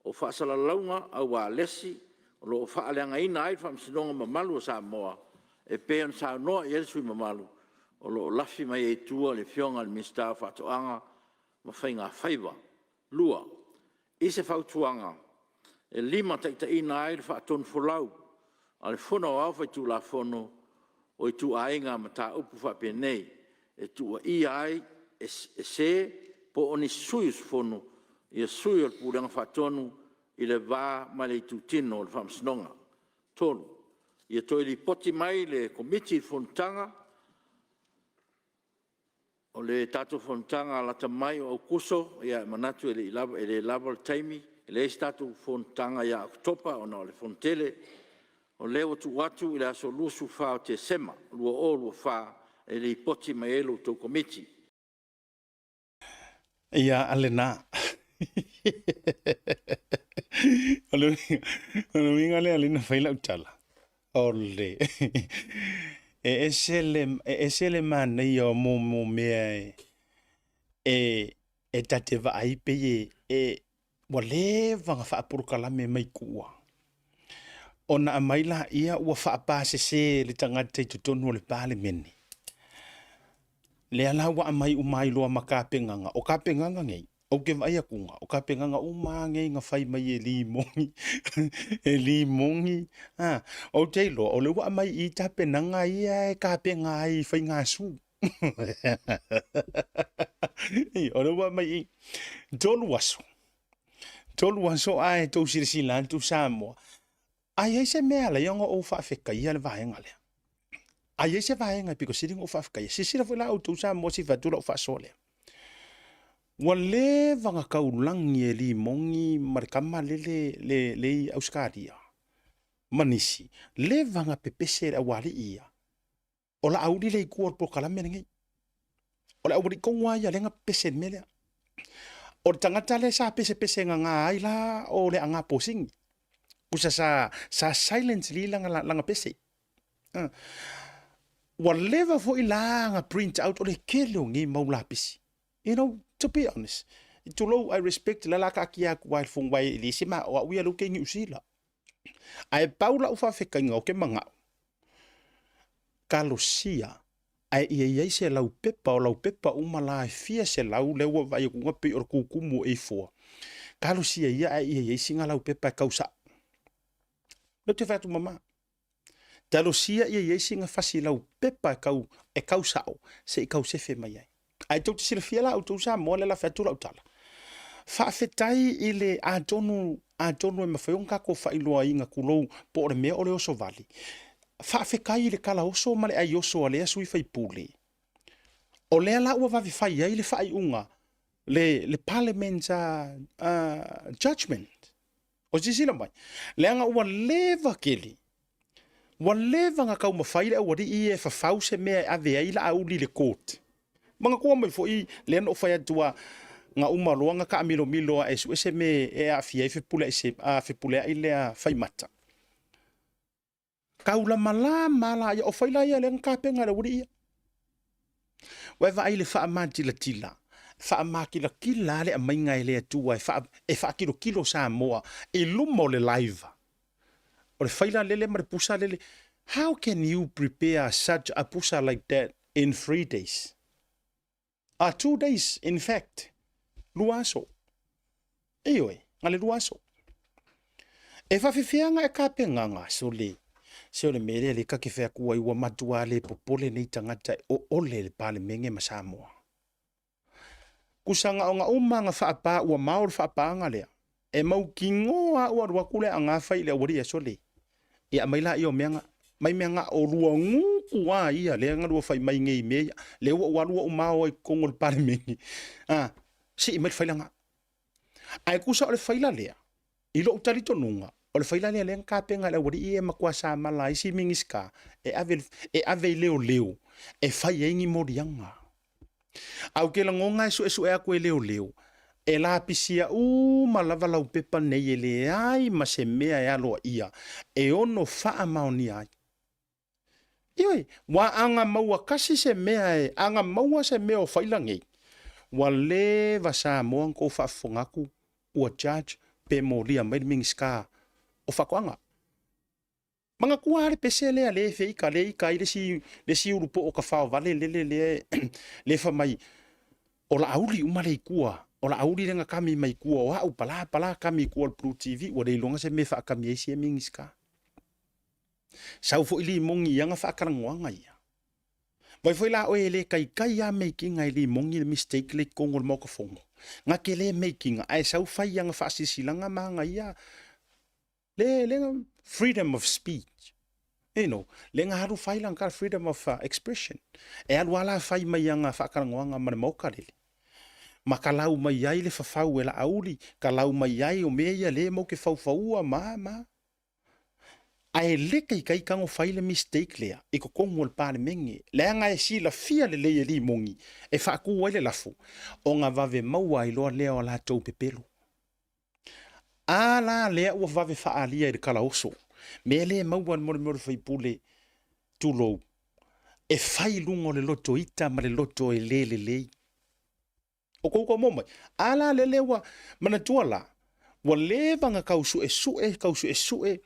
o whaasala launga au wa lesi, o lo whaaleanga ina ai whamsinonga mamalu o sa moa, e peon sa noa i elsui mamalu, o lo lafi mai e tua le fionga le mista whatoanga, ma whainga whaiva, lua, i se whautuanga, e lima taita ina ai le whaatonu folau, a le whona o au whaitu la whono, o i tu ainga ma ta upu whapenei, e tua i ai, e se, po oni suius whono, ia sui o le pūrenga whatonu i le wā ma le tūtino o le whamsinonga. Tonu, ia toi li poti mai le komiti whontanga o le tātou whontanga lata mai o kuso ia manatu e le lava le taimi e le esi tātou whontanga ia oktopa o na le whontele o leo tu watu i le aso lusu wha o te sema lua o lua wha e le poti mai elu tau komiti. Ia alena. Ono minga le alina faila utala. Ole. Esele mana yo mo me e tate va ai pe e wale vanga fa apurukala me mai kuwa. Ona amaila ia ua fa apase se le tangata i tutonu le pale meni. Le ala wa amai umai loa makapenganga o kapenganga ngei. O ke vai akunga, o ka penganga umange nga whai mai e limongi, e limongi. O teilo, o lewa mai i ta penanga ia e ka penga ai whai ngā su. O lewa mai i tolu waso. Tolu waso ai tau sirisilan tu Samoa. Ai se mea la yonga o whawheka ia le vahenga lea. Ai se vahenga piko siringo o whawheka ia. Sisira wila o tu Samoa si vatura o whasole. Wale vanga kaulangi e li mongi marikama le auskaria. Manisi. Le vanga pepese a wali ia. Ola audi le kuor po kalame ngai. Ola audi kongwa ia lenga pese melea. O tangata le sa pese nga ai la o le anga posing. Usa sa silence li langa pese. Wale va fo ilanga print out o le kelo ngi maulapisi. You know, to be honest, to low I respect la kakia while from why lisima or we are looking usila. I paula ufa feking okay manga. Kalosia, I ye se lau pepa umala fia se lau lewa vai kungapi or kukumu e4. Kalosia ya ye singa lau pepa kausa. Lo te fatu mama. Talosia ye singa fasi lau pepa kau e kausao se kausefe mai. Ai tau te sirafia la au tau sa mo le la fatura utala. Whaafetai i le a tonu e mawhaiong kako whailoa inga kulou po ore mea o le oso vali. whaafekai le kala oso ma le ai oso a lea sui whaipule. O lea la ua wavi whai ai le whai unga le parliament judgment. O sisila mai. Leanga ua leva keli. Ua leva nga kau mawhaile ua ri i e whawhau se mea ave ai la auli le court. Mga kua mai fo i leana o whai atua nga umaloa nga ka milo milo a esu ese me e a fia i whipule a whipule ai lea whaimata. Kaula mala ia o whaila ia le ngakapenga le uri ia. Wewa ai le wha amantila tila. Wha amakila kila le a mainga e le atua e wha kilo sa moa e lumo le laiva. O le whaila lele ma le pusa lele. How can you prepare such a pusa like that in 3 days? 2 days, in fact. Luaso. Eoi, ngale luaso. E whawhiwhianga e kapenga ngā so le. Se o le mere le kake whea kua iwa matua le popole nei tangata o ole le pale menge ma Samoa. Kusanga o ngā uma ngā whaapa ua maor whaapanga lea. E mau ki ngoa ua ruakule a ngā whai le awari e so le. E a maila i o meanga, mai meanga o rua nguku a ia le ngā rua whai mai ngei mea. Le ua rua umao i kongo le pale menge. Si i mai whailanga. Ai kusa o le whaila lea. I lo utarito nunga. O le whaila lea leang kāpenga le wari i e makua sa mala i si mingiska. E ave leo. E whai eingi morianga. Au ke la ngonga esu e aku e leo. E la pisia malava lau pepa nei e le ai ma se mea e aloa ia. E ono wha maoni ai. Ioi, wa anga maua kasi se mea e, anga maua se mea o whaila ngei. Wa le vasa moang ko whaafongaku ua judge pe mo lia mai mingiska o whakoanga. Mga kuare pese lea le feika le ika i le si urupo o ka whao vale le wha mai o la auli umare kua o la auli renga kami mai kua o hau pala kami kua le Blue TV o le ilonga se me wha kami eisi e mingiska. Sau fo ili mongi yanga wha akarangoanga ia. Vai foi la oele kai a making ai li mongi le mistake le kongo le moko fongo. Nga ke le making ai sau fai yanga fa sisilanga manga ia. Le freedom of speech. You know, le nga haru fai lang ka freedom of expression. E alu ala fai mai yanga fa karangoanga mane moka le. Ma kalau mai ai le fafau e la auli, kalau mai ai o mea le mo ke faufaua ma. Ai leka i kai kango faile mistake lea, i ko kongo le pāne menge, lea nga e si la fia le leia li mongi, e whaaku waile lafu, o ngā vave maua i loa lea o la tau pepelu. A la lea ua vave whaalia i le kala oso, me lea maua ni mori whaipule tūlou, e whai lungo le loto ita ma le loto e le lei. O kouko momai, a la le lewa manatua la, wa levanga kausu e sue,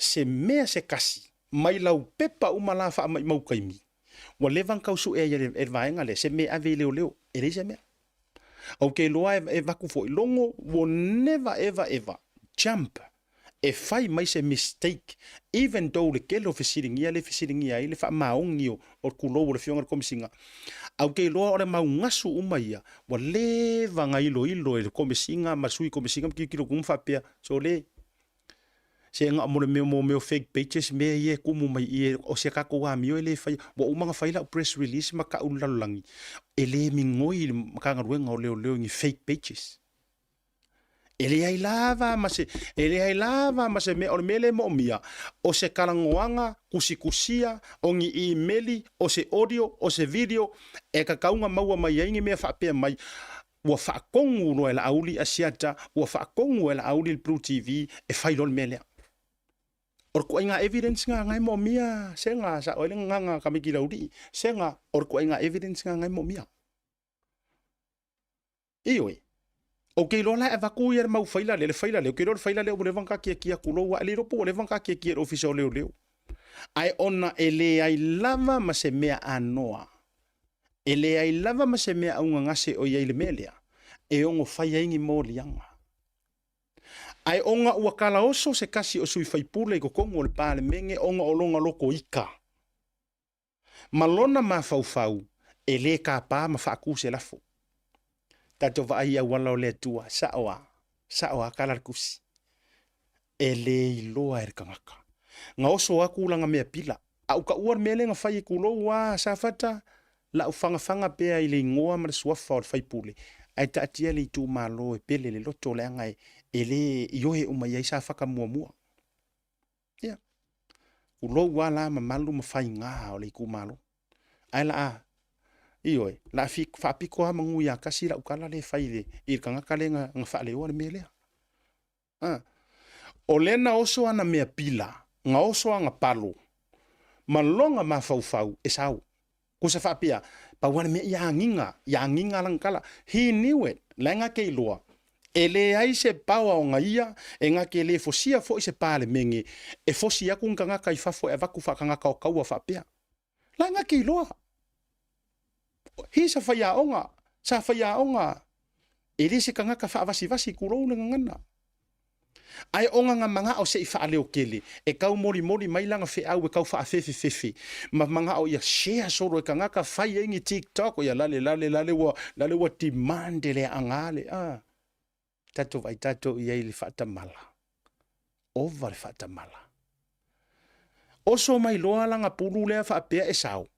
se mea se kasi mai lau pepa umala fa mai mau kaimi wa levan kausu e vaenga le se me ave leo e reise mea okay loa e vaku fo longo will never ever jump e fai mai se mistake even though le kelo fisiringia le fa maongi o kulo le fionga komisinga okay loa ore mau ngasu umaia wa levanga ilo e komisinga masui komisinga kilo kumfa pea so le se nga mo me fake pages me ye kumu mai e o se ka ko wa mi ele fai wo umanga fai la press release ma ka ulalangi ele mi ngoi ka nga ruenga o leo ngi fake pages ele ai lava ma se me o mele mo mia o se kalangoanga kusikusia o ngi emaili o se audio o se video e ka kaunga maua mai ngi me fa pe mai wa fa kongu no ela auli asiata wa fa kongu ela auli el Blue TV e fai lol mele or ko inga evidence nga ngai mo mia senga sa ole nga kami kilaudi senga or ko inga evidence nga ngai mo mia ioi okay lola evaku yer mau faila le okay lol faila le o levanka kia kulo wa le ropo levanka kia official leo ai ona ele ai lava ma se mea anoa ele ai lava ma se mea unga ngase o ye le melea e ongo fai ingi mo lianga ai onga ua kala oso se kasi o sui faipule ko kongo le pale menge onga olonga loko ika. Malona ma fau e le ka pa ma faku se lafo. Tato va ia wala o le tua saoa kala kusi. E le iloa er kangaka. Nga oso aku langa mea pila au ka ua mele nga fai ku lo wa sa fata la u fanga pe ai le ngoa ma sua fa fai pule ai ta tia le tu malo e pele le loto le ngai ele yo he uma ia sa faka mua ya u lo wa la ma malu ma fai nga o le ku malo ai la io la fi fa piko ha mangu ya kasi la u kala le fai le i kanga kale nga fa le o le mele o lena oso ana mea pila nga oso anga palo malonga ma fau e sau ko sa fa pia pa wana me ya nginga lang kala he knew it langa ke loa ele ai se pawa o ngaia e nga ke le fosia fo se pale mengi e fosia ku nga kai fa fo e vaku fa kanga ka ka fa pia langa ke loa hi sa fa ya onga ele se kanga ka fa vasi ku ro ngana ai onga nga manga o se i fa leo kele e kau mori mai langa fe au e kau fa fefe ma manga o ia share soro e kanga ka fai ingi TikTok o ia lale wa demande le angale tato ia ili fata mala over fata mala oso mai loa langa pulu le fa pe e sau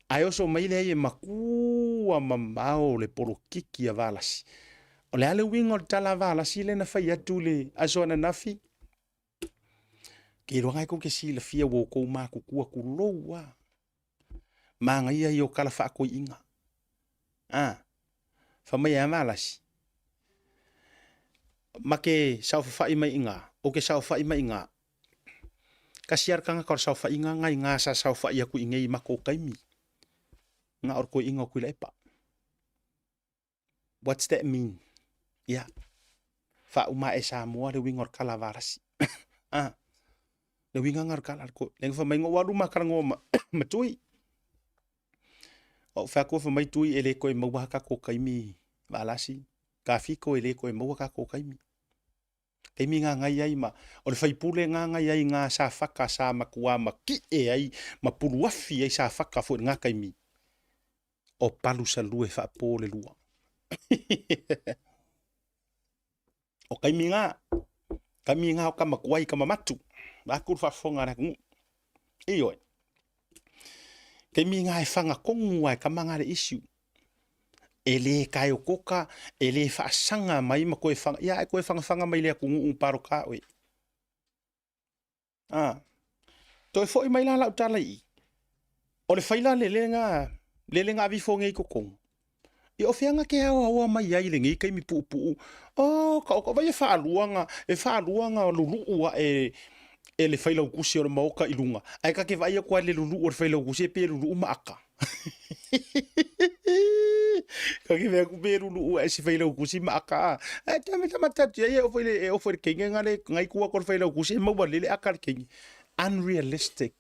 ai oso mai le e makua mamao le polo kiki a valasi o le ale wingo tala vala sile na fai atu le aso na nafi ke rongai ko ke sile fia wo ko ma ku ku loa manga ia yo kala fa ko inga fa mai amalas make sa fa mai inga o ke sa fa mai inga kasiar kanga ko sa fa inga ngai nga sa fa ia ku ingei mako kaimi nga or ko inga ku lepa what's that mean ya fa uma e sa mo le wingor kala varasi le wingar kala ko leng fa mai ngo walu makarango matui o fa ko fa mai tui ele ko mo wa ka ko kaimi valasi ka fi ko ele ko mo ka ko kaimi nga ngai ai ma o le fai pule nga ngai ai nga sa faka sa makua maki e ai ma pulu afi ai sa faka fo nga kaimi o palu sa lue fa po le lua o kami nga o kamakuai kamamatu ba ku fa fonga na ku iyo kami nga e fanga kongu ai kamanga le issue ele kai o koka ele fa sanga mai ma ko e fanga ya ko e fanga mai le ku un paro ka we to fo mai la utala i o le faila le nga vi fonga i ko kong e o fianga ke o mai ai le ngi kai mi pu ka vai fa luanga lulu ua e le faila kusi o mauka ilunga ai ka ke vai ko le lulu o faila kusi pe lulu maaka ka ke ve ku pe lulu e si faila kusi maaka e tamata e o foi ke ngale ngai ku ko faila kusi mo ba le akal ke unrealistic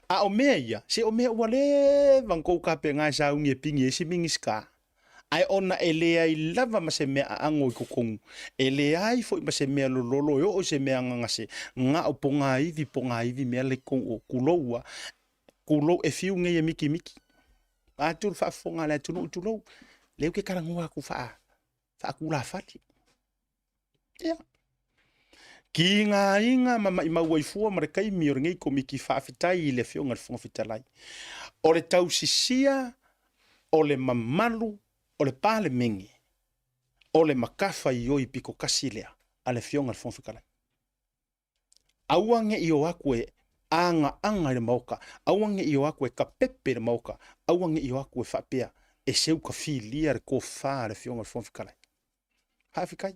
o mea se o mea wale vanko ka pe nga sa unge pingi si mingiska ai ona ele ai lava ma se mea ango ko kong ele ai foi ma se mea lolo yo o se mea nga se nga o ponga ivi mea le kong o kulo e fiu nge miki a tu fa fonga le tu lo le ke kala ngwa ku fa kula fati ya ki nga inga mama ima waifua marekai mior ngai ko miki fa fitai le fionga fonga fitalai o le tausisia o le mamalu o le pale mengi o le makafa i piko kasilea ale fionga fonga fitalai awange i o akwe anga le mauka awange i o akwe ka pepe le mauka awange i o akwe fa pea e seu ka filia re ko fa le fionga fonga fitalai ha fikai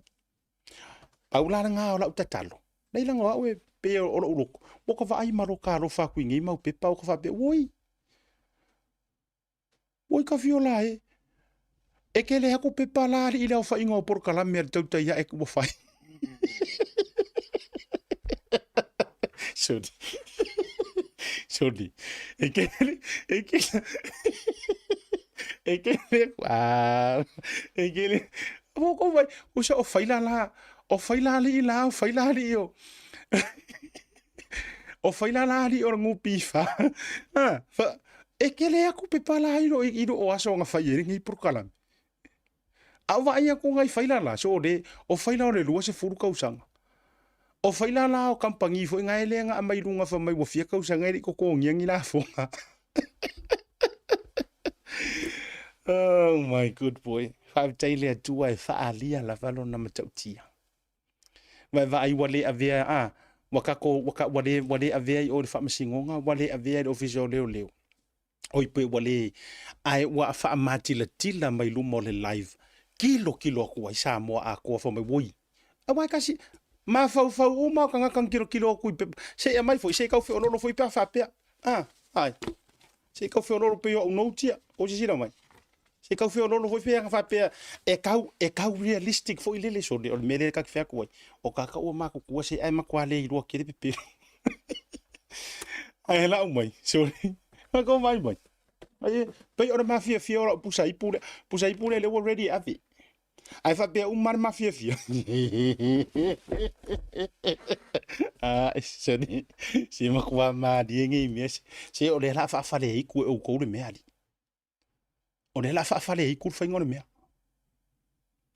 Paula nga ola utatalo. Nei langa wa we pe ola uloko. Woko va ai maro ka ro fa kuingi mau pe pa ko fa pe woi. Woi ka viola e. E ke le haku pe pa la i le fa ingo por kala mer tauta ya e ko fa. Sorry. E ke woko vai usa o faila la o faila li la o faila li o o faila la li o ngu pifa fa e ke le aku pe pala i do o aso nga fairi ngi por kala a va ia ko ngai faila la so de o faila o le lua se furu ka usanga O faila la o kampangi fo ngai lenga a mai lunga fa mai wo fia kau sa ngai ko ko ngiangi la fonga. Oh my good boy. Five daily a tu ai fa alia la valo na matautia. Va ai wale avea a waka wale avea o fa masingonga wale avea o official leo. Oi pe wale ai wa fa mati la tila mai lumo le live. Kilo ko ai sa mo a ko fa mai woi. A wa kasi ma fa o ma kan kilo ku se e mai foi se ka fe ono foi pa fa pe. Ah, ai. Se ka fe ono pe o no tia o si mai. Se kau feo lolo foi fea fa pe e kau realistic foi lele so de o mele ka fea ko o ka o ma ko se ai ma kwale i ro ke pe ai la mai sorry ma ko mai ai pe o ma fia o pusa i pule le already avi ai fa pe mar ma fia ah sorry si ma kwa ma di ngi mes se o le la fa le i ku o ko le me ali o le la fa'afale i kul fainga o le mea.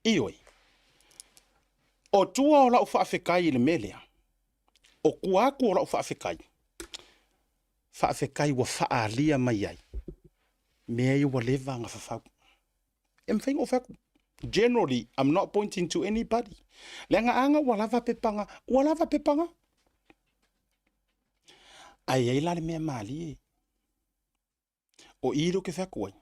Ioi. O tua o lau fa'afekai i le melea. O kuaku o lau fa'afekai. Fa'afekai wa fa'alia mai ai. Mea i wa leva nga fafau. Em fainga o faku. Generally, I'm not pointing to anybody. Lenga anga wa lava pepanga. Ai la le mea mali e. O iro ke faku ai.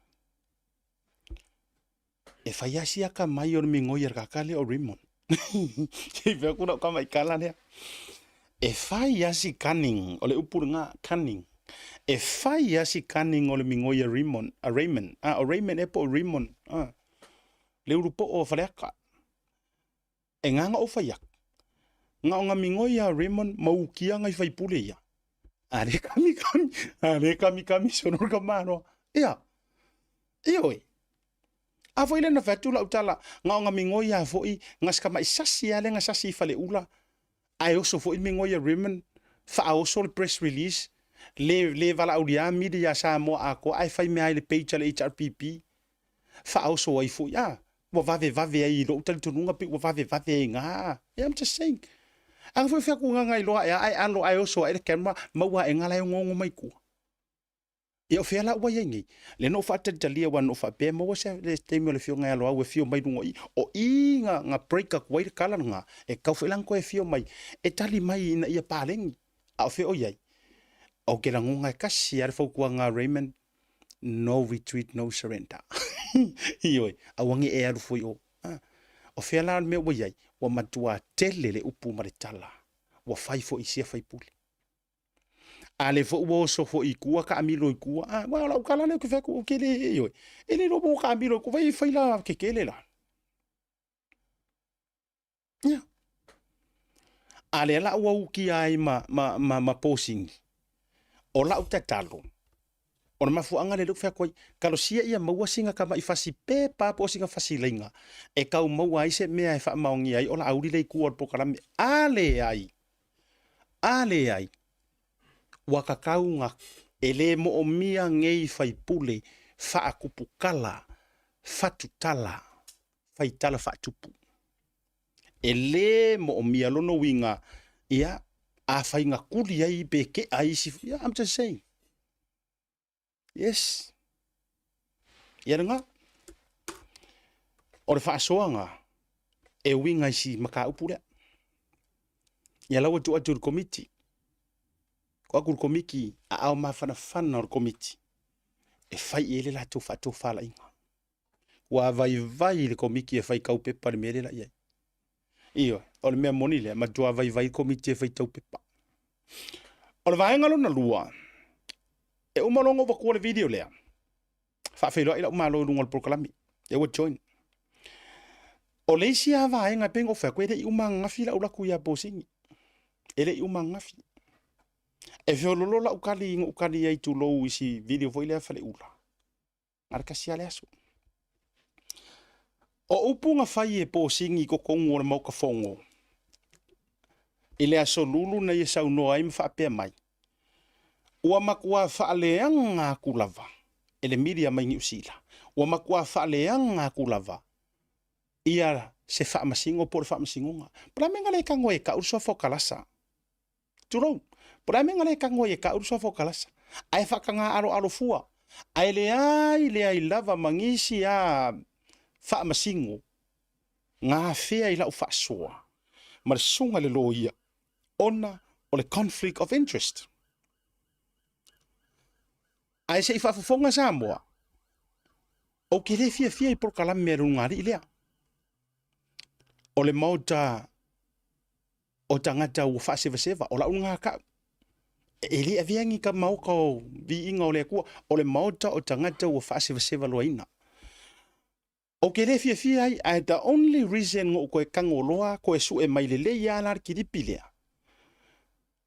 E fai asi aka mai o mingo i kakale o Raymond. Kei vea kuna kama i kala lea. E fai asi cunning, o le upuru ngā cunning. E fai asi cunning o le mingo i Raymond. O Raymond e po o Raymond. Le urupo o whareaka. E nganga o fai ak. Ngā o ngā mingo i Raymond mau kia ngai fai pule ia. Are kami, sonor ka mano. Ia. Ioi. A foi le na fatu la utala nga mingoi a foi nga ska mai sasi ale nga sasi fale ula ai oso foi mingoi a Raymond fa oso le press release le vala audia media sa mo a ko ai fai me ai le page le HRPP fa oso ai foi wa vave ai lo tal tununga pe wa vave nga I'm just saying ang foi fa ku nga lo ai alo ai oso ai camera maua e ngala ngongo mai ku e o fela wa yengi le no fa talia wan o fa pe mo se le temi le fio nga lo au fio mai dungo o nga break up wait kala nga e ka felang ko e fio mai e tali mai na ia paleng a fio yai o ke langunga ka si ar fo ku nga Raymond no retreat no surrender ioi a wangi e ar fo o fela me wa yai wa matua tele le upu maritala wa fai fo isia fai puli ale fo wo so fo ikua ka amilo ikua wa la kala le ke ku ke le yo ele no bo ka amilo ku vai fai la ke le la ya ale la wa ki ai ma posing o la utatalo o ma fu anga le lu fa ko kalo sia ia ma wa singa ka mai fasi pe pa posinga fasi lenga e ka ma wa ise me ai fa maungi ai o la auri le ku o po kala ale ai wakakaunga ele mo o mia ngei fai pule fa akupukala fatutala fai tala fatupu ele mo o mia lono winga ia a fai nga kuli ai beke ai si I'm just saying yes ia nga o fa soanga e winga si maka upule ia lawa tu atu committee ko komiki a au mafana o komiti e fai ele la tu fatu fala inga wa vai le komiki e fai kau pepa le mele la ia io o le mea moni le ma tu vai komiti e fai tau pepa o le vaenga lo na lua e umalongo wa le video lea fa felo ila umalo lungo le proklami e wo join o le sia vaenga pengo fa kwede i umanga fila ula ku ya bosingi ele i umanga fi e fiololo la ukali ai tu lo isi video foi le fale ula marka sia le aso o upunga fai e po singi ko kongo le mau ka fongo ile aso lulu na ye sau no ai mfa pe mai ua makua fa le anga kulava ele media mai ni usila ua makua fa le anga kulava ia se whaamasingo po le whaamasingonga. Pura menga le kango e ka urusua whokalasa. Turou, pura menga le kango e ka urusua whokalasa. Ai whakanga aro fua. Ai le ai lava mangisi a whaamasingo. Ngā whea i lau whaasoa. Ma le sunga le lo ia. Ona o le conflict of interest. Ai se i whaafafonga sa moa. O ke le fia i porkalame mea rungari i lea. O le mauta o tangata ua whaaseva o la unga ka. E le aviangi ka mauka o vi inga o le kua. O le mauta o tangata ua whaaseva loa ina. O ke le fia ai the only reason ngo koe kango loa koe su e mai le ia la kiripi lea.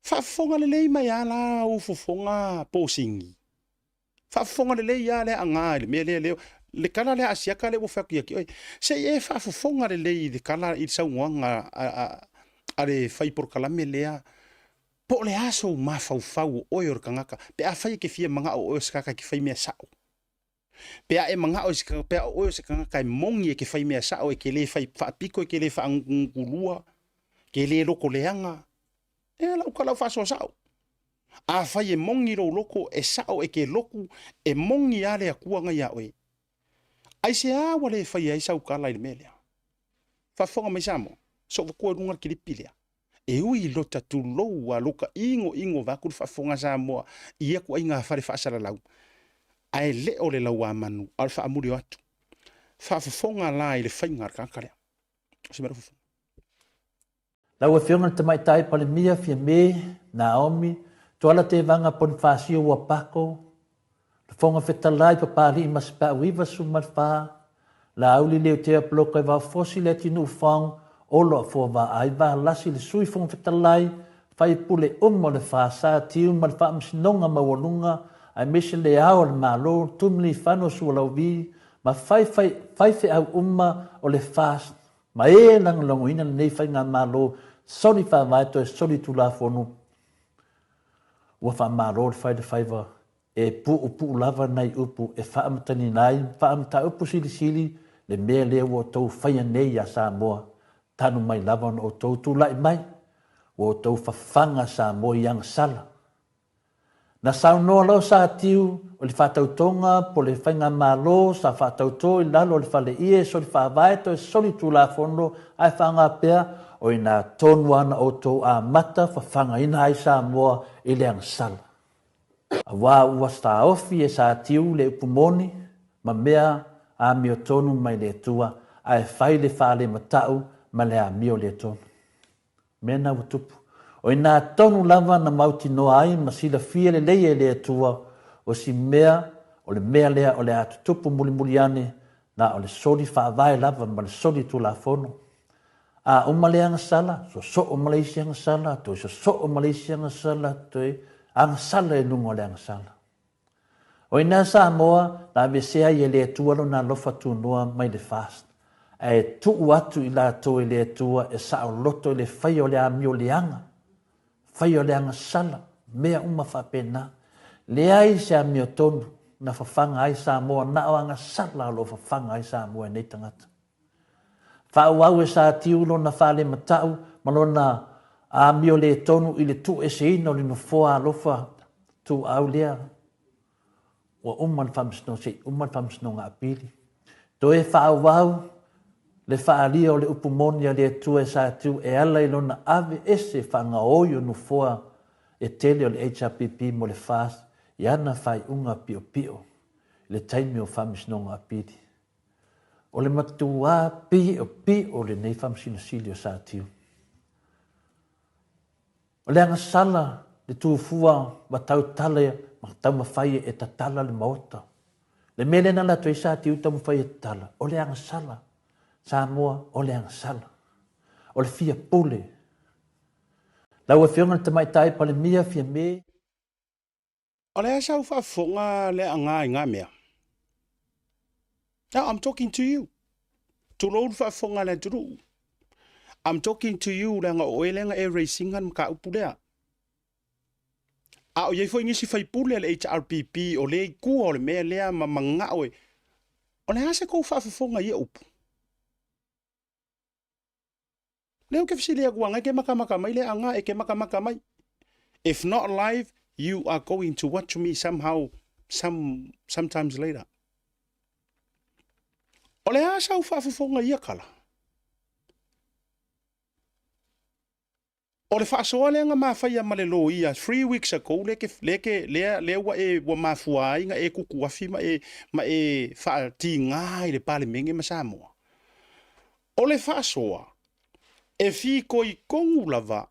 Whaafonga le mai ala ufofonga posingi. Whaafonga le ia le anga le me leo. Le kala le asiaka le wafaki aki. Se e whaafonga le kala i sauanga a le whai por kalame lea. Po le aso mafau oi or kangaka. Pe a whai ke fia manga o skaka ki whai mea sao. Pe a e manga o skaka pe a oi skaka mongi e ke whai mea sao e ke le whai whaapiko e ke le whaangulua. Ke le loko leanga. E lau ka lau whaso sao. A whai e mongi ro loko e sao e ke loku e mongi ale a kuanga ia oe. Ai se awa le whai ai sau kala i melea. Whafonga mai samo. So wakua rungar ki ripilea. E ui lota tu lou a loka ingo vakuru whafonga sa moa. Ia kua inga whare whaasara lau. Ai leo le lau a manu. Al wha amuri o atu. Whafonga la i le whaingar kakarea. Se mera whafonga. Lau e whionga te mai tai pale mia fia me, Naomi, tuala te vanga pon whaasio ua pako, le whonga whetalai pa pari i maspa uiva sumarwha, la auli leo te aploka i wā fosi le tinu whang, olo a fua wā ai wā lasi le sui whonga whetalai, whai pule umo le whaasa tiu ma le wha amsinonga mawalunga, ai mese le ao le malo, tumli whano sua lau vi, ma whai au umma o le whaas, ma e lang longo ina nei whai ngā malo, sori wha vai to e sori tu la fonu. Ua wha malo le whai de whaiva, e pu lava nei upu, e wha amatani nai, wha amata upu sili, le mea lea ua tau whaia nei a Samoa, tanu mai lava o tau tu lai mai, ua tau whawhanga Samoa i ang sala. Na sao noa lau sa tiu, o le whatautonga, po le whainga malo, sa whatauto i lalo le whale ie, so le whaavae to e soli tu la fono, ai whanga pea, o ina tonu ana o tau a mata, whawhanga ina ai Samoa i le ang sala. A wā ua sta ofi e sa tiu le upumoni, ma mea a mio tonu mai le tua, ai whai le whale matau, ma le a mio le tonu. Mena utupu. O ina tonu lava na mauti noa ai ma sila fia le leia le atua o si mea o le mea lea o le atutupu muli ane na o le soli whaavae lava ma le soli tu la fono. A umale anga sala, so o Malaysia anga sala, to so o Malaysia anga sala, to anga sala e nungo le anga sala. O ina Samoa na vesea i le atua lo na lofa tu noa mai le fast. E tu atu i la to i le atua e sa o loto i le whai o le amio le anga. Whai o le anga sala, mea uma whapena. Le ai se a mio tonu na whawhanga ai Samoa, na o anga sala lo whawhanga ai Samoa nei tangata. Whau au e sa tiulo na whale matau, malona a mio le tonu i le tu e se ino le no foa alofa tu au lea. Wa uman whamsno ngā pili. To e whau au, le whaalia o le upumonia le tu e sa tu e ala i lona ave ese whanga oio no foa e tele o le HRPP mo le fast i ana whai unga pio le taimi o whamisno ngā pili. O le matua pio le nei whamsino sili o sa tiu. O le anga sala le tūfua ma tau tala ma tau mawhai e tatala le maota. Le mele na la toi sa tiu tau mawhai e tatala. O le anga sala. Samoa o le anga sala. O le fia pule. Lau e whionga te mai tai pale mia fia me. O le asau whafonga le anga i ngā mea. Now I'm talking to you. Tu rou whafonga le turu. I'm talking to you le anga oelenga e racingan mka upulea. A o iei fo ingisi whai pule le HRPP o le kua o le mea lea ma manga oe. O le asa kou whafonga ia upu. Leo ke fisilia kuanga ke makamaka mai le anga e ke makamaka mai. If not live, you are going to watch me somehow, sometimes later. Ole asa u whaafufonga ia kala. Ole whaasoa le nga mawhaia malelo ia 3 weeks ago lea wa e wa mawhua inga e kukuafi ma e whaati ngā i le pale menge ma Samoa. Ole whaasoa e fi koi kongu lava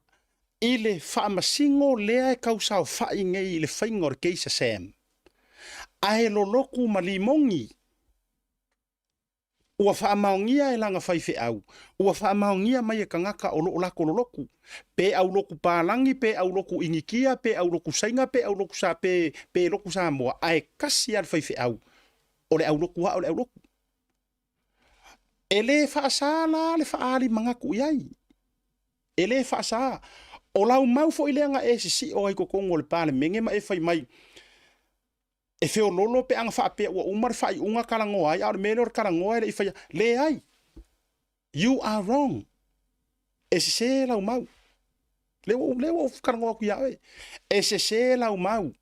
i le whaamasingo lea e kausau whainge i le whaingor keisa Sam. Ae loloku ma limongi. Ua whaamaongia e langa whaife au. Ua whaamaongia mai e kangaka o loko loloku. Pe au loku pālangi, pe au loku ingikia, pe au loku sainga, pe au loku sa, pe loku Samoa. Ae kasi al whaife au. O le au loku wa, o le au loku. E le whaasala le whaali mangaku iai. E le whaasa. O lau mau fo ileanga e si o ai kokongo le pāle menge ma e whai mai. E feo lolo pe anga whaapea ua umar whai unga karangoa ai. Aore mele or karangoa le i whai. Le ai. You are wrong. E se lau mau. Lewa karangoa ku iawe. E se lau mau.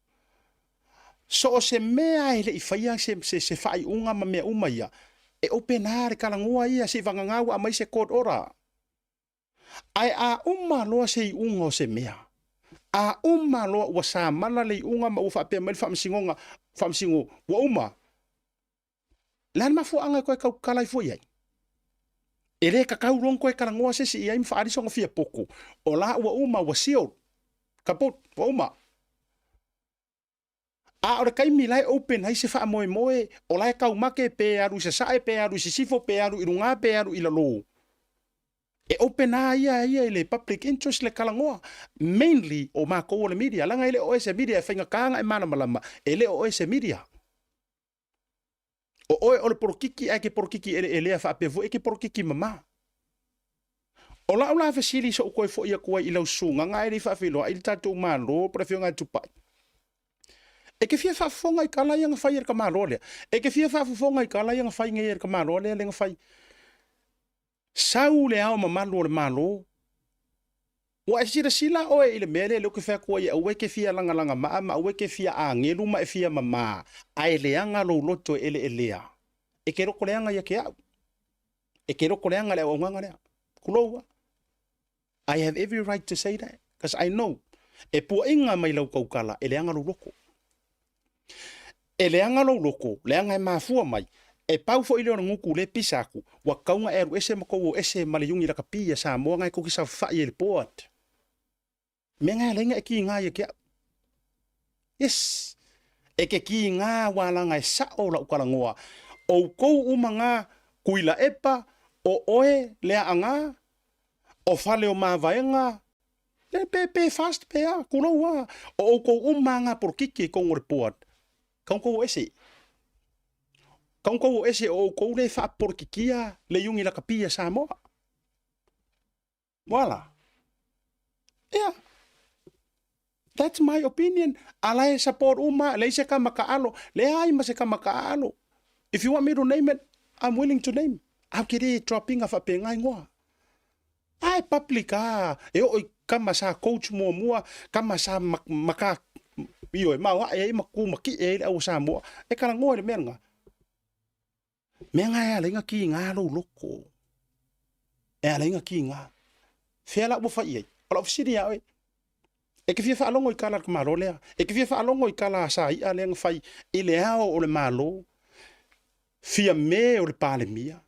So o se mea ele i whaia se whai unga ma mea umaia. E openare karangoa ia se vangangau a mai se kod ora. Ai a umma loa se i unga o se mea. A umma loa ua sa mana le i unga ma ufa apea mai whamsingo ua umma. Lan mafu anga koe kau kalai fo iai. E le kakau rong koe karangoa se si iai mwhaarisonga fia poko. O la ua umma ua siol. Kapot, ua umma. A ora kai milai open hai se wha moe moe. O la e kau make pe aru se sae pe aru se sifo pe aru irunga pe aru ilalo. E open ia le public interest le kalangoa. Mainly o mako o le media. Langa ele o ese media e whainga kaanga e mana malama. Ele o ese media. O oe o le porokiki ake porokiki ele a whaapevo eke porokiki mama. O la ula fesili so koe fo ia kua ilau sunga. Nga ere whaafilo. Ili tatou malo. Prefio ngai tupai. E ke fia whaafonga i kala ia nga whai er ka malo lea. E ke fia whaafonga i kala ia nga whai ngai er ka malo lea le nga whai. Sau le au mamalo le malo. Wa e sila o e ile mele le ke fa ko e o ke fia langa ma o ke fia a ngelu ma e fia mama. Ai le anga lo loto ele elea. E ke roko le anga ia ke au. E ke roko le anga le o nganga le. Kuloa. I have every right to say that because I know e po inga mai lau kaukala e le anga lo loko. E le anga lo loko, le anga e mafua mai. E pau fo ile o nguku le pisaku wa kaunga eru ese mako ese maliungi la kapia sa mo ngai ko ki sa fa ye le port me nga lenga ki nga ye ke yes e ke ki nga wala ngai sa o la ukala ngoa o ko umanga kuila epa o oe le anga o fale o mavaenga le pe fast pe a kuloa o ko umanga por kiki ko report kan ko ese Kau kau ese o kou le wha porkikia le yungi la kapia Samoa. Voila. Yeah. That's my opinion. Alai support uma, le se ka makaalo. Le ai ma se ka makaalo. If you want me to name it, I'm willing to name. Au kiri dropping a whapengai ngoa. Ai publica. E o kama sa coach mua, kama sa maka iyo e maua e maku maki e au Samoa. E kala ngoa le menga. Menga lenga ki nga lo loko. E lenga ki nga. Fela bo fa ye. Ola ofsidi ya we. E ke fia fa longo I kala ka malo lea. E ke fia fa longo I kala sa I lenga fai ile hao o le malo. Fia me o le pale mia.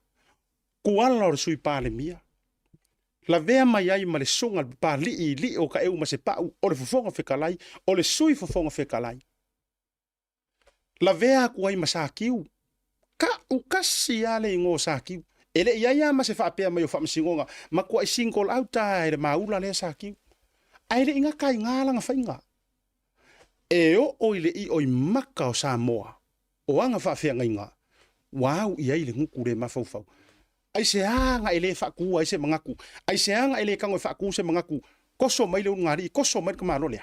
Kuala o le sui pale mia. La vea mai ai ma le songa le pa li o ka eu ma se pau o le fofonga fekalai o le sui fofonga fekalai. La vea ku ai ma sa kiu. Ka ukasi ale ngo saki ele ia ma se fa pe ma yo fa msingonga ma ko I single out ai ma ula le saki ai le inga kai ngala nga fainga e o ile I o maka o Samoa o anga fa fe nga wow ia ile ngukure ma fau ai se anga ele fa ku ai se mangaku ai se anga ele kango fa ku se mangaku koso mai le ngari koso mai ka malo le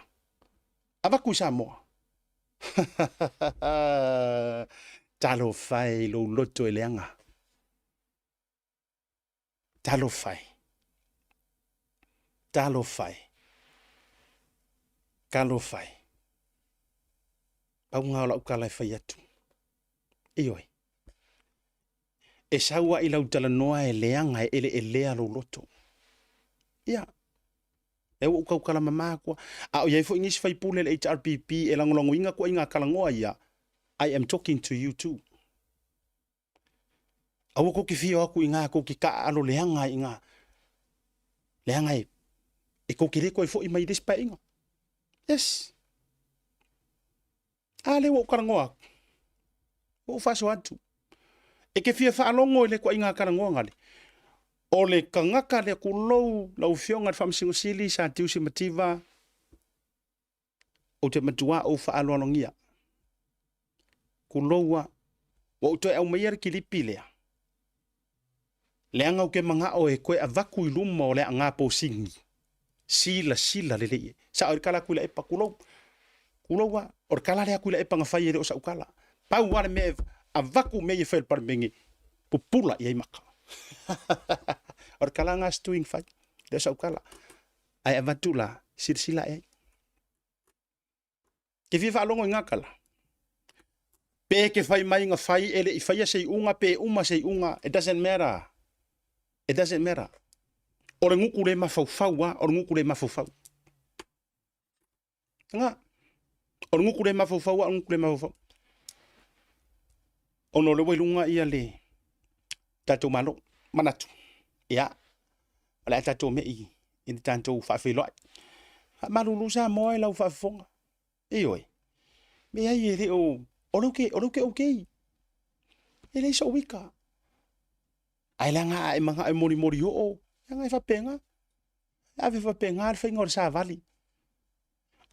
ava ku Samoa Talo fai lo loto eleanga. Talo fai. talo fai. Kalo fai. Pau ngā ola ukalai fai atu. Ioi. E saua I lau tala noa e leanga e lea lo loto. Ia. E o ukala mama kwa. A o iai fo ingisi fai pule le HRPP e langolongo inga kwa inga kalangoa ia. I am talking to you too. Awa ko ki fio aku inga ko ki ka alo leanga inga. Leanga e ko ki reko e fo I mai despa inga. Yes. Ale wo karangoa. Wo faso atu. E ke fia fa alongo le kwa inga karangoa ngale. O le kangaka le kulou lau fionga le whamsingo sili sa tiusi mativa o te matua o fa alongia. Kuloua wa utoe au maiere ki lipi lea. Leanga o ke manga o e koe a vaku I luma o lea ngā po singi. Sila le lee. Sa o kala kuila epa kulou. Kuloua o kala lea kuila epa ngawhai ere o sa ukala. Pau wale me a vaku me e whail parmengi. Pupula I ai maka. O kala ngā stuing whai. Le sa ukala. Ai avatula sila e. Ke fifa alongo I ngā kala. Pe ke fai mai nga fai ele I fai sei unga pe uma sei unga. It doesn't matter. It doesn't matter. Ore nguku le mafau wa, ore nguku le mafau. Nga. Ore nguku le mafau wa, ore nguku le mafau. Ono le wailunga ia le tatou malo manatu. Ia. Ala tatou mei I tatou whawheloi. Malulu sa moe lau whafonga. Ioi. Me ai ele o Oroke. Ele so wika. Ai langa e manga e mori o. Nga fa penga. Ave fa penga al fingor sa vali.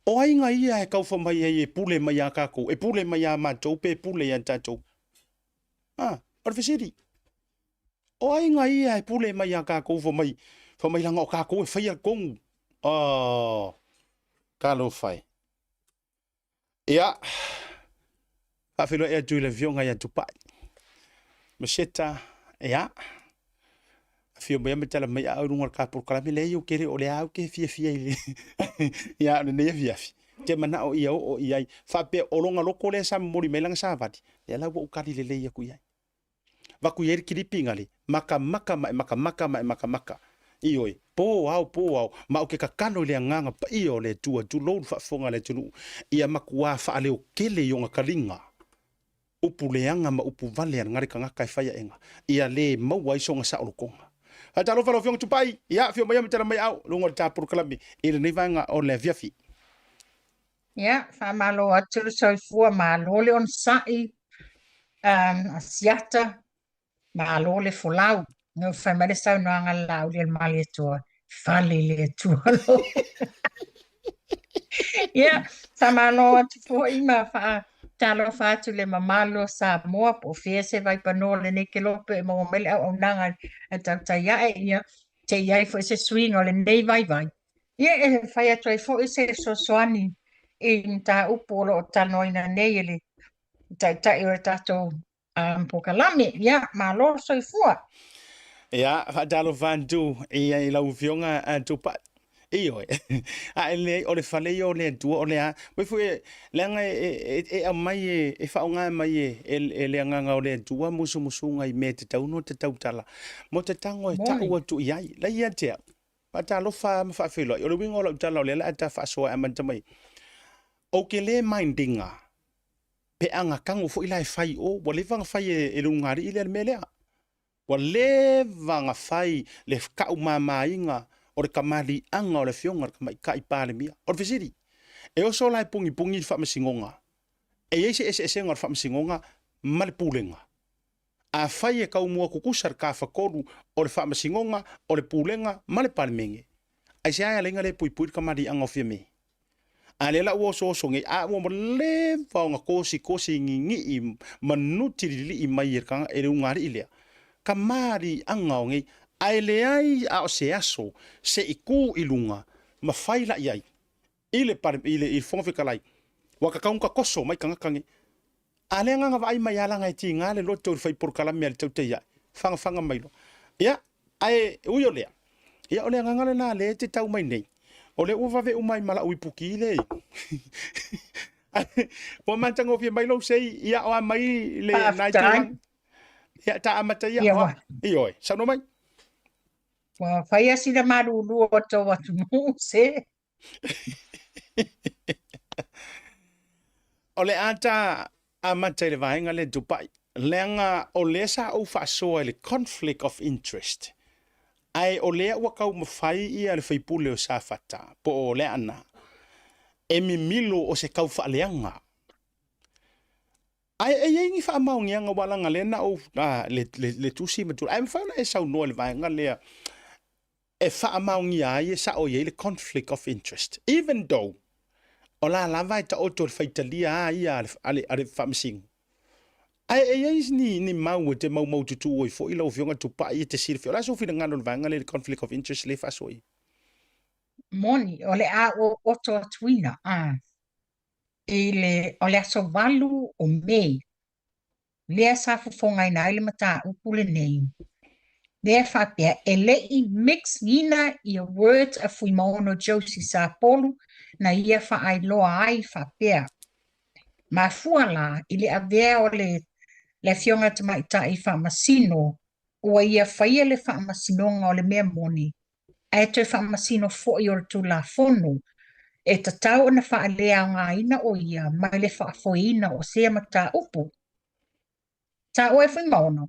O ai nga ia e kau fa mai e pule mai a kako. E pule mai a matou pe pule ya tatou. Orfisiri. O ai nga ia e pule mai a kako fa mai langa o kako e fai kong. Kalo fai. Ia. Afilo e tu le vionga ya tupai. Macheta ya. Fio me metala mai a runga ka por kala me le yo kere o le au ke fia ile. Ya ne fia. Ke mana o ia o ia fa pe o longa loko le sa mori melang sa vati. Le la wo kali le ya ku ia. Va ku yer kilipinga le. Maka. Ioi. Po au. Ma o ke kakano le nganga pa io le tua tu lo fa fonga le tunu. Ia makua fa ale o kele yo ngakalinga. Upu leanga ma upu vale ngari ka ngaka faya enga ia le mau ai songa sa olokonga ata lo falo fiong tupai ia fio mai metara mai au lo ngor ta por kalami ele nei vanga o le viafi ia fa malo atu so fu malo le on sai asiata malo le fulau no fa male sa no anga lau le mali tu fali le tu lo ia fa malo atu fo ima fa talo fatu le mamalo sa moa po fiese vai panole ne ke lope mo mele au nanga ta ia ia te ia fo se swing ole nei vai ia e fai atu fo se soani in ta upolo tanoina nei ele ta e tato po kalame ia malo so fua ia fa talo vantu ia I lau fionga tupai Iyo. A ele o le fale o le tu o le a. We fu langa e mai e fa nga mai e le nga o le tu musu nga I me te tau no te tau tala. Mo te tango e tau tu iai. La ia te. Pa ta lo fa felo. O le wingo lo tala o le la ta fa so a man tamai. O ke le mindinga. Pe anga kango fu ila e fai o. Wa le vanga fai e lungari ile me le. Wa le vanga fai le ka mama inga. O le kamali anga o le fionga o kamai kai pale mia. O le fisiri. E o so lai pungi fa masingonga. E ese ngor fa masingonga male pulenga. A fai e kau mua kukusar ka fakoru o le fa masingonga o le pulenga male pale menge. Ai se ai lenga le pui kamali anga o fia me. A le la uo so nge a uo le vaonga kosi ngi I manuti li I mai e kanga e le ungari ilea. Kamari anga o nge ai le ai a o se aso se iku ilunga ma faila iai ile par ile fonga fikalai wa ka kaunga koso mai kanga kangi ale nga vai mai ala ngai ti ngale lo to fai por kala mel te ia fanga mai lo ia ai uyo le Ia ole ngangale na le te tau mai nei. Ole ua vave umai mala ui puki le. Po mantango fia mai lo sei ia o mai le nai tulang. Ia ta amata ia. Ioi, sano mai. Wa fai asi na marulu o to watu mo se. Ole ata amata le vaenga le Dubai. Lenga o lesa o fa so le conflict of interest. Ai o lea ua kau mawhai ia le whaipule o sa fata. Po o lea ana. E mi milo o se kau whaaleanga. Ai ingi wha maungi anga walanga le na o le tusi matura. Ai mwhauna e sau noa le vaenga lea. E wha maungi ai e sa o ye le conflict of interest. Even though o la lava e ta oto le whaitalia ai ale whamasingu. Ai ni mau te mau tutu oi fo ila o fionga tupa i te sirfi. Ola so fina ngano le vaenga le conflict of interest le fasoi. Moni, ole a o oto atuina. O le aso walu o mei. Lea sa fufonga ina ele mata upule nei. Lea whapea e lei mix ngina i a words a fui maono Josie sa polu na ia wha ai loa ai whapea. Ma fua la ili a vea o le fionga te maita i whamasino ua ia whaia le whamasinonga o le mea moni. A e toi whamasino fo i ora tu la fono. E ta tau na wha lea ngā ina o ia mai le wha foina o sea mata upu. Ta o e whi maono.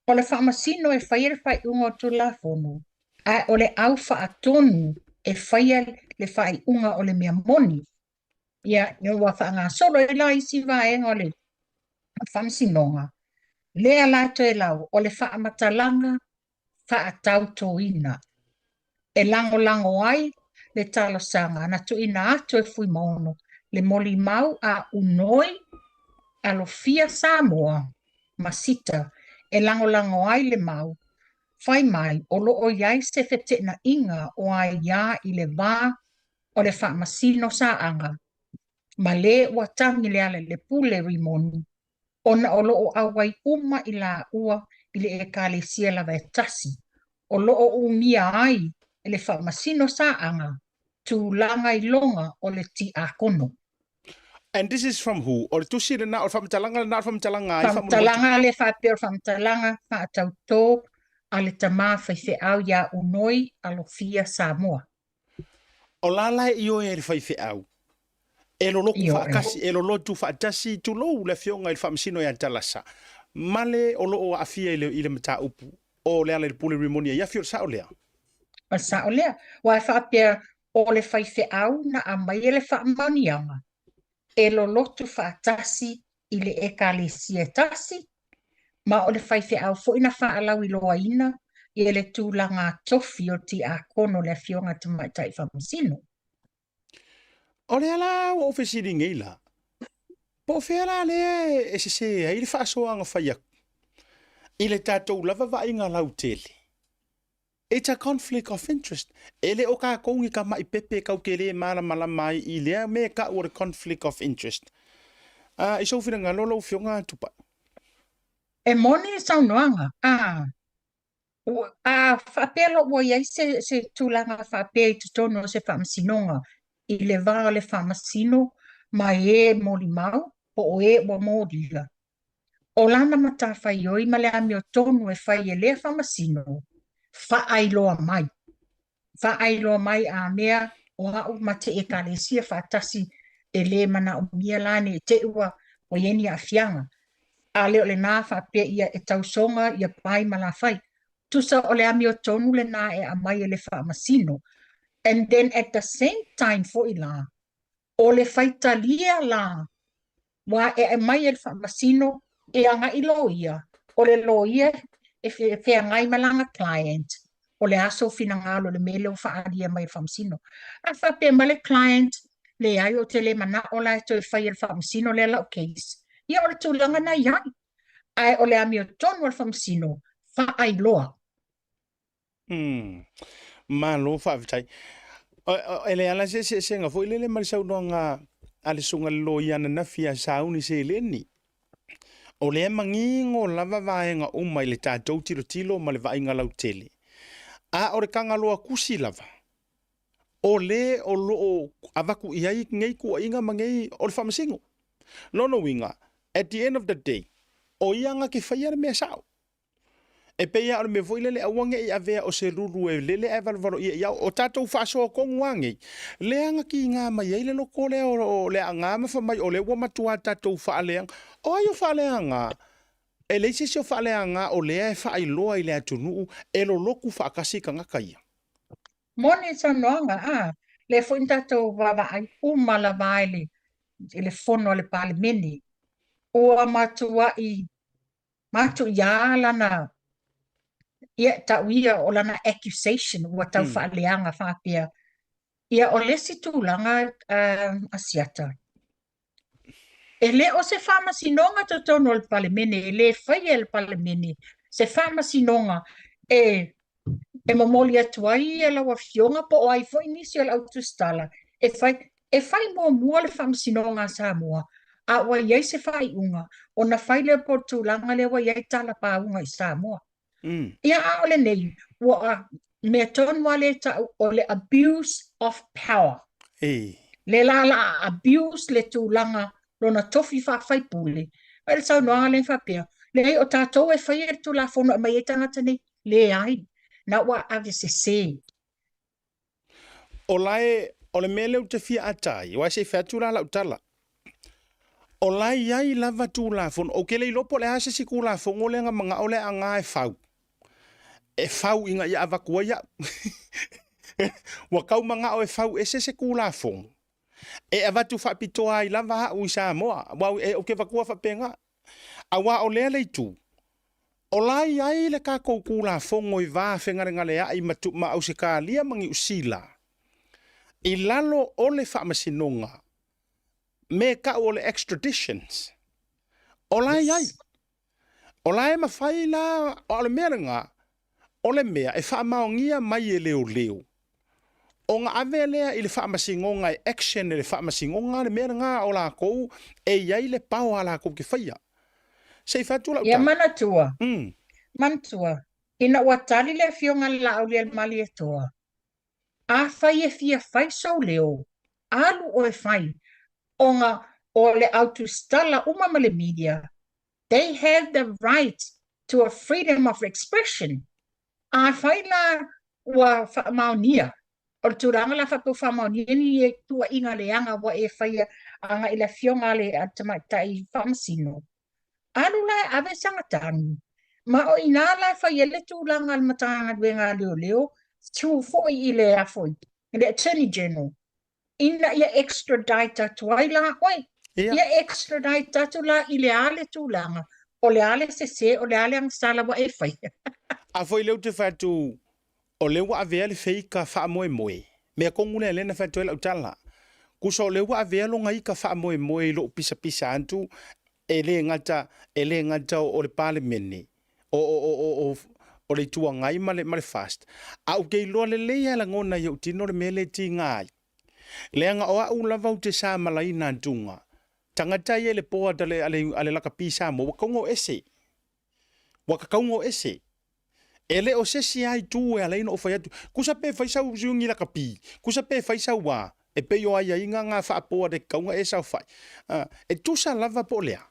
O le whamasino e whaia le whai unga o tu la fono. A o le au wha atonu e whaia le whai unga o le mea moni. Ia, ua wha ngā solo e la isi vaenga o le whamasinonga. Lea lato e lau o le wha matalanga wha atau toina. E lango ai le talo sanga na tu ina atu e fui maono le moli mau a unoi a lo fia Samoa masita e lango ai le mau fai mai o lo o iai se fete na inga o ai ia i le vā o le wha masino sa anga ma le ua tangi le ale le pule rimoni ona o lo o awai uma i la ua i le e kale sia la ve tasi o lo o umia ai e le wha masino sa anga tu langa i longa o le ti a kono. And this is from who? O le tusi le na o whamatalanga na o whamatalanga ai? Whamatalanga le whapea o whamatalanga whaatau tō a le tamā whaife au ia unoi a lo fia Samoa. O lala i o e le whaife au? E lo loku whaakasi, e lo lotu whaatasi tu lou le fionga i le whamasino i antalasa. Male o lo o afia i le mata upu o lea le pule rimonia. Ia fio sa o lea? O sa o lea. Wa whapea o le whaife au na a mai e le whaamanianga. E lo lotu whaatasi i le eka le sietasi. Ma o le whaife au fo ina whaalau i loa ina i le tūlanga tofi o ti a kono le fionga te maitai whamasino. O le ala o ofesiri ngeila. Po whera le e se e le whaasoanga whaiak. I le tātou lava wa inga lau tele. It's a conflict of interest. Ele o ka kongi ka mai pepe kau kele mala mai i lea me ka o conflict of interest. I so fina ngalolo fionga tupa. E moni sau noanga. Whapelo o iai se tūlanga whapea i tutono se whamasinonga. I le vā le whamasino mai e mori mau o e wa mōrila. O lana mata whai oi ma le ami o tonu e whai e lea whamasino. Whaailoa mai. Whaailoa mai a mea o hau mate e kalesia whaatasi e le mana o mia lane e te ua o ieni a fianga. A leo le nā whapea ia e tausonga ia pai ma la whai. Tusa o le ami o tonu le nā e a mai e le whaamasino. And then at the same time for ila, o le whaitalia la, wa e mai e le whaamasino e anga i loia. O le loia e whea ngai malanga client, o le aso fina ngalo le mele o whaaria mai whamasino. A whapea ma le client, le ai o te le mana o la e toi whai e whamasino le lau case. Ia o le tūlanga na iai. Ai o le ami o tonu al whamasino, whaai loa. Ma lo whaavitai. Ele ala se nga fo ile le marisau no nga ale sunga lo iana na fia sauni se leni. O le mangingo lava vaenga o mai le tātou tiro tilo ma le vainga lau tele. A o le kangaloa kusi lava. O le o loo avaku iai ngei kua inga mangei o le whamasingo. Nono winga, at the end of the day, o ianga ki whaia le mea sao. E peia o le me voi lele awange i avea o se ruru e lele e valvaro i iau. O tatou whaasoa kongu wange. Leanga ki ngā mai ei le loko le o le anga ma whamai o le ua matua tatou whaaleang. O ai o whaaleanga. E leise se o whaaleanga o lea e whaailoa i le atunu e lo loku whaakasi ka ngakaia. Mone sa noanga le fo tatou wawa ai umala vaile le fono le palemeni. O matua i matu ia lana ia tauia o lana accusation ua tau whaaleanga whapia. Ia o lesi tūlanga asiata. E le o se whamasinonga to tono le palemene, e le whaia le palemene, se whamasinonga e mamoli atuai e lawa fionga po o ai fo inisi o l'autostala. E whai mua le whamasinonga sa mua. A wa iei se whai unga, o na whai le po tūlanga le wa iei tala pa unga i sa mua. Ia a ole nei, wa me tonu ale o le abuse of power. Le la abuse le tūlanga lona tofi whawhai pule. Ele sau noa le whapea. Le o tātou e whai e tūla whono mai e tangata nei, le ai. Na wa ave se. O lai, o le mele u te fia atai, wa se whatura la utala. O lai ai lava tūla whono, o ke le ilopo le ase si kūla whono le mga ole a ngā e whau. E whau inga ia avakua ia. Wa kau mga o e whau e se kūla whono. E avatu whapitoa i lava hau i Samoa. Wau e o ke wakua whapenga. A wa o lea leitu. O lai ai le ka kūla whongo i vā whengarenga lea i matu ma au se ka lia mangi usila. I lalo o le whamasinonga. Me ka o le extraditions. O lai ai. O lai ma whai la o le merenga. O le mea e whamaongia mai e leo leo. O ngā ave lea i le whaamasingonga e action e le whaamasingonga le merenga o la kou e iai le pao a la kou ke whaia. Sei whatua lau ia manatua. Manatua. Ina watali le fionga la au le mali e toa. A whai e fia whai sau leo. Alu o e whai. O ngā o le autostala umama le media. They have the right to a freedom of expression. A whai la ua whaamaunia. O le tūranga la whapau whaamaunia ni e tua inga leanga wa e whaia anga i la fionga le atamaitai whamasino. Anu la ave sangatani. Ma o ina la whaia le tūranga al matanga duenga leo leo. True foi i le a foi. Le Attorney General. Ina ia extradite tuai la oi. Ia extradite tu la i le ale tūlanga. O le ale se o le ale angsala wa e whaia. A foi leu te whatu o lewa avea le feika wha moe moe. Mea kongule elena whatu e lau tala. Kusa o lewa avea lo ngai ka wha moe moe lo pisa pisa antu e le ngata o le palemene. O le tua ngai ma le fast. Au kei loa le leia la ngona iau tino le mele ti ngai. Leanga o au lava u te sa malai na tunga. Tangata ye le poa dale ale laka pisa mo wakaungo ese. Wakaungo ese. Ele o sesi ai tu e alaina o fai atu. Kusa pe fai sau ziungi la kapi. Kusa pe fai sau wa. E pe yo ai inga ngā whaapoa de kaunga e sau fai. E tusa lava po lea.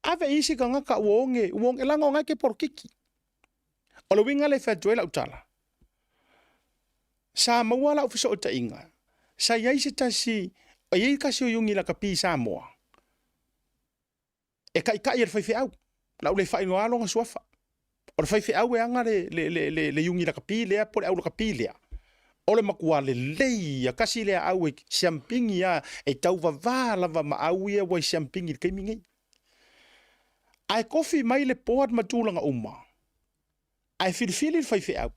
Ave isi ka ngaka uonge langa o ngake porkiki. O le winga le whatuela utala. Sa maua la ufisa o ta inga. Sa iai se tasi, o iai kasi o yungi la kapi Samoa. E kai kai e whaiwhi au. La ule whai no alonga suafa. O le whaiwhi au e anga le yungi la kapi lea, po le au la kapi lea. O le makua le leia, kasi lea au e siampingi a, e tau vava lava ma au ia wai siampingi le keimingi. Ai kofi mai le poad matulanga uma. Ai filifili le whaiwhi au.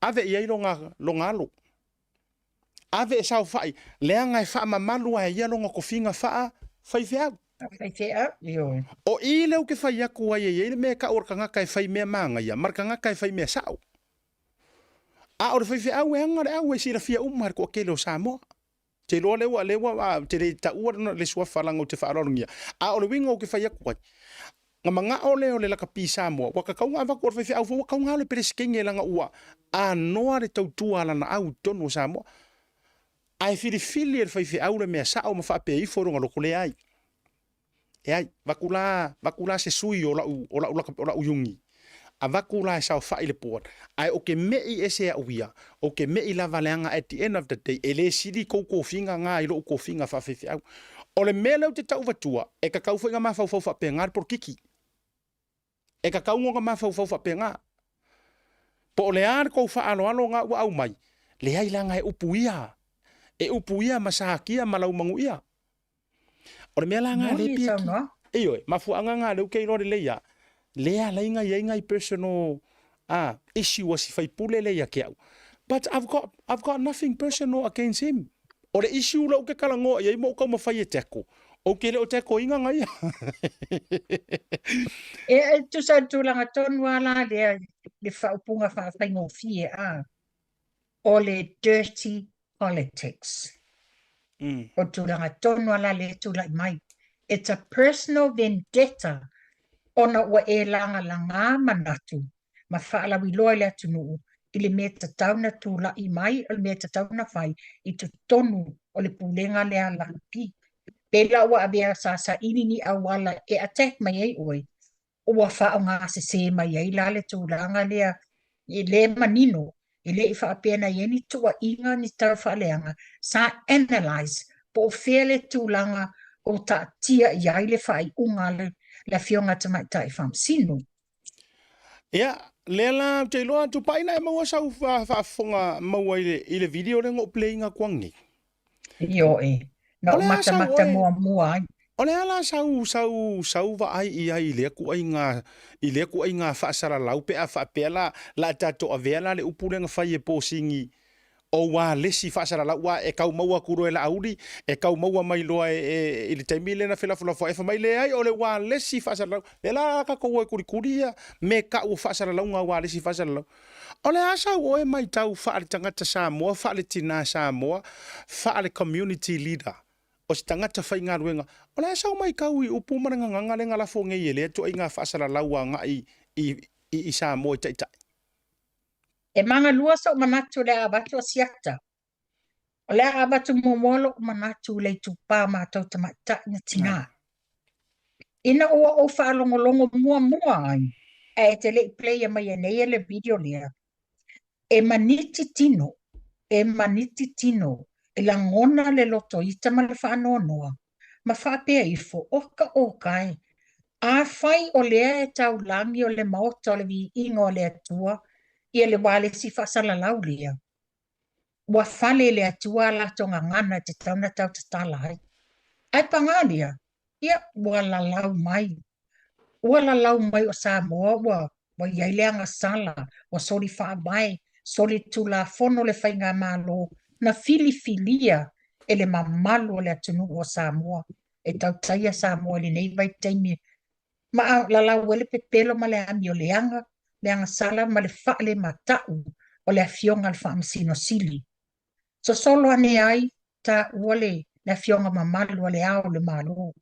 Ave iai longa alo. Ave e sao whai, lea ngai wha mamalu a ia longa kofinga wha whaiwhi au. O i leu ke whai aku ai e me ka orka ngaka e whai mea maanga ia, marka ngaka e whai mea sao. A ore whaiwhi au e angare au e sira fia umar ko kele o Samoa. Te loa lewa, te le ta ua le sua whalanga o te whaarorungia. A ore winga o ke whai aku ai. nga manga ole la ka pisa mo wa ka kaunga va ko fe au fo kaunga le preskinge la nga ua a noa le tautua la na au tonu sa mo ai fili e fe au le me sa o ma fa pe i fo ronga lo kule ai e ai vakula se sui ola uyungi a vakula sa fa ile pot ai o ke me i ese a uia o ke me i la valanga at the end of the day ele sidi ko finga nga ilo ko finga fa fe au o le mele te tau vatua e ka kau finga ma fa pe ngar por kiki e ka kau nga ma fa pe nga po le ar ko fa alo nga wa au mai le ai la nga e upuia masakia malau manguia o le mele nga le pi iyo mafu anga nga le ke ro le ya lea la inga i personal issue was if I pule le ya ke au but I've got nothing personal against him o le issue lo ke kala ngo ia mo ko mo fai teko o ke le o teko inga nga ia e tu sa tu langa ton wala le fa upunga fa ngo fie o le dirty politics o tu langa ton wala le tu like mai it's a personal vendetta ona ua e langa manatu ma faala wiloa le atunu i le mea tatauna tula i mai o le mea tatauna fai i tu tonu o le pulenga le alapi pela ua abea sa ini ni awala e attack mai ai oi ua faa ngā se mai ai la le tūlanga lea i le manino i le i faa pena yeni tua inga ni tau faa leanga sa analyze po o fea le tūlanga o ta tia i ai le faa i unga le fionga tamaitai fam sino. Ia, lela te loa tu paina e maua sau whaafonga maua i le video le ngō playinga kwangi. Io na mata mua ai. O le ala sau wa ai i ai le ku ai ngā whaasara lau pe a whaapea la tato a vea la le upurenga whai e pōsingi o wā lesi whaasara lau wā e kau maua kuro e la auri e kau maua mai loa i le taimi le na whelafulafa e whamai le ai o le wā lesi whaasara lau le la ka koua e kurikuria me ka ua whaasara lau ngā wā lesi whaasara lau o le asa o e mai tau whaale tangata Samoa whaale tina Samoa whaale community leader o si tangata whai ngā ruenga o le asa o mai kau i upu maranga nganga le ngā lafo ngei e le tu ai ngā whaasara lau wā ngā i Samoa i taitai. E manga lua sa o manatu le abatu o siata. O le abatu momolo o manatu le tupa mātou tamata na tina. Ina ua o whaalongolongo mua ai. E te le play mai nei le video lea. E maniti tino. E la ngona le loto i tama le whaanonoa. Ma whaapea ifo oka e. A whai o lea e tau langi o le maota o le vi ingo o le atua. Ia le wale si whasala lau lea. Wa whale le atua la tonga ngana te tauna tau te talai. Ai pangalia, ia wala lau mai. Wala lau mai o Samoa wa iai leanga sala, wa sori wha mai, sori tula fono le whainga malo, na filia e le mamalu o le atunu o Samoa. E tau taia Samoa le nei vai taimi. Ma la lau wele pe pelo ma le ami o leanga sala ma le whaale matau o le afionga le whaamsino sili. So solo ane ai ta uale le afionga mamalu o le ao le malo.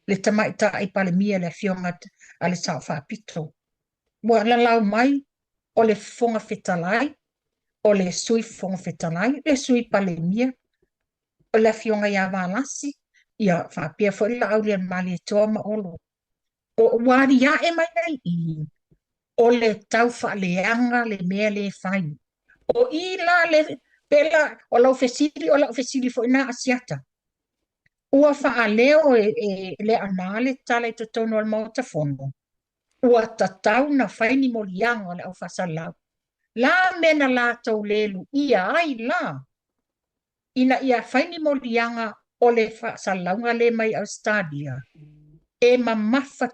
Le tamaita ai pale mia le afionga ale sao whaapito. Mua la lau mai o le fonga fetalai, o le sui fonga fetalai, le sui pale mia, o le afionga ia valasi, ia whaapia fo ila au le mali e toa ma olo. O wari ia e mai nei i. O le tau whaaleanga le mea le whai. O i la le pela o lau fesili fo ina asiata. Ua whaaleo le anale tala i totono al mauta fono. Ua tatau na whaini molianga o le au whasalau. La mena la tau lelu ia ai la. Ina ia whaini molianga o le whasalaunga le mai au stadia. E mamafa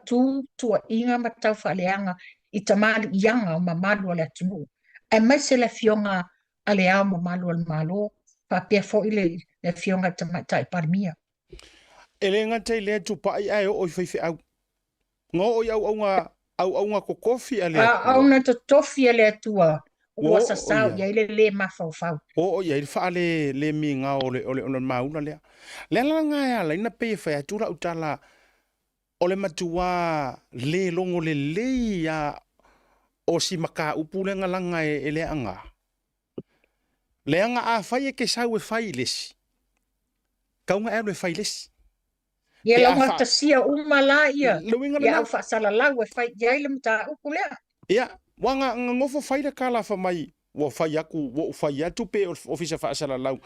tua inga matau whaaleanga i tamali ianga o mamalu ale atunu. E mai se le fionga ale ao mamalu al malo, pa pia fo ile le fionga tamatai parmia. Ele ngatai le tupai ai o i au. Ngo o au nga kokofi ale atua. Au na to tofi ale atua. Ua sasau, ia ile le mafau. Ia ile wha le minga o le mauna lea. Lea la ngā ea la ina pei whai atura utala o le matua le longo le ia o si maka upu le ngalanga e le anga. Le anga a fai e ke sau e fai lesi. Kaunga e fai lesi. Ia Pe a longa fa- ta sia umala ia. Luinga le Ia na. au whaasala lau e whai ia ile mta upu lea. Ia, wanga ngofo fai le kala fa mai. Wa fai aku, wa fai atu pe ofisa fa asala lau.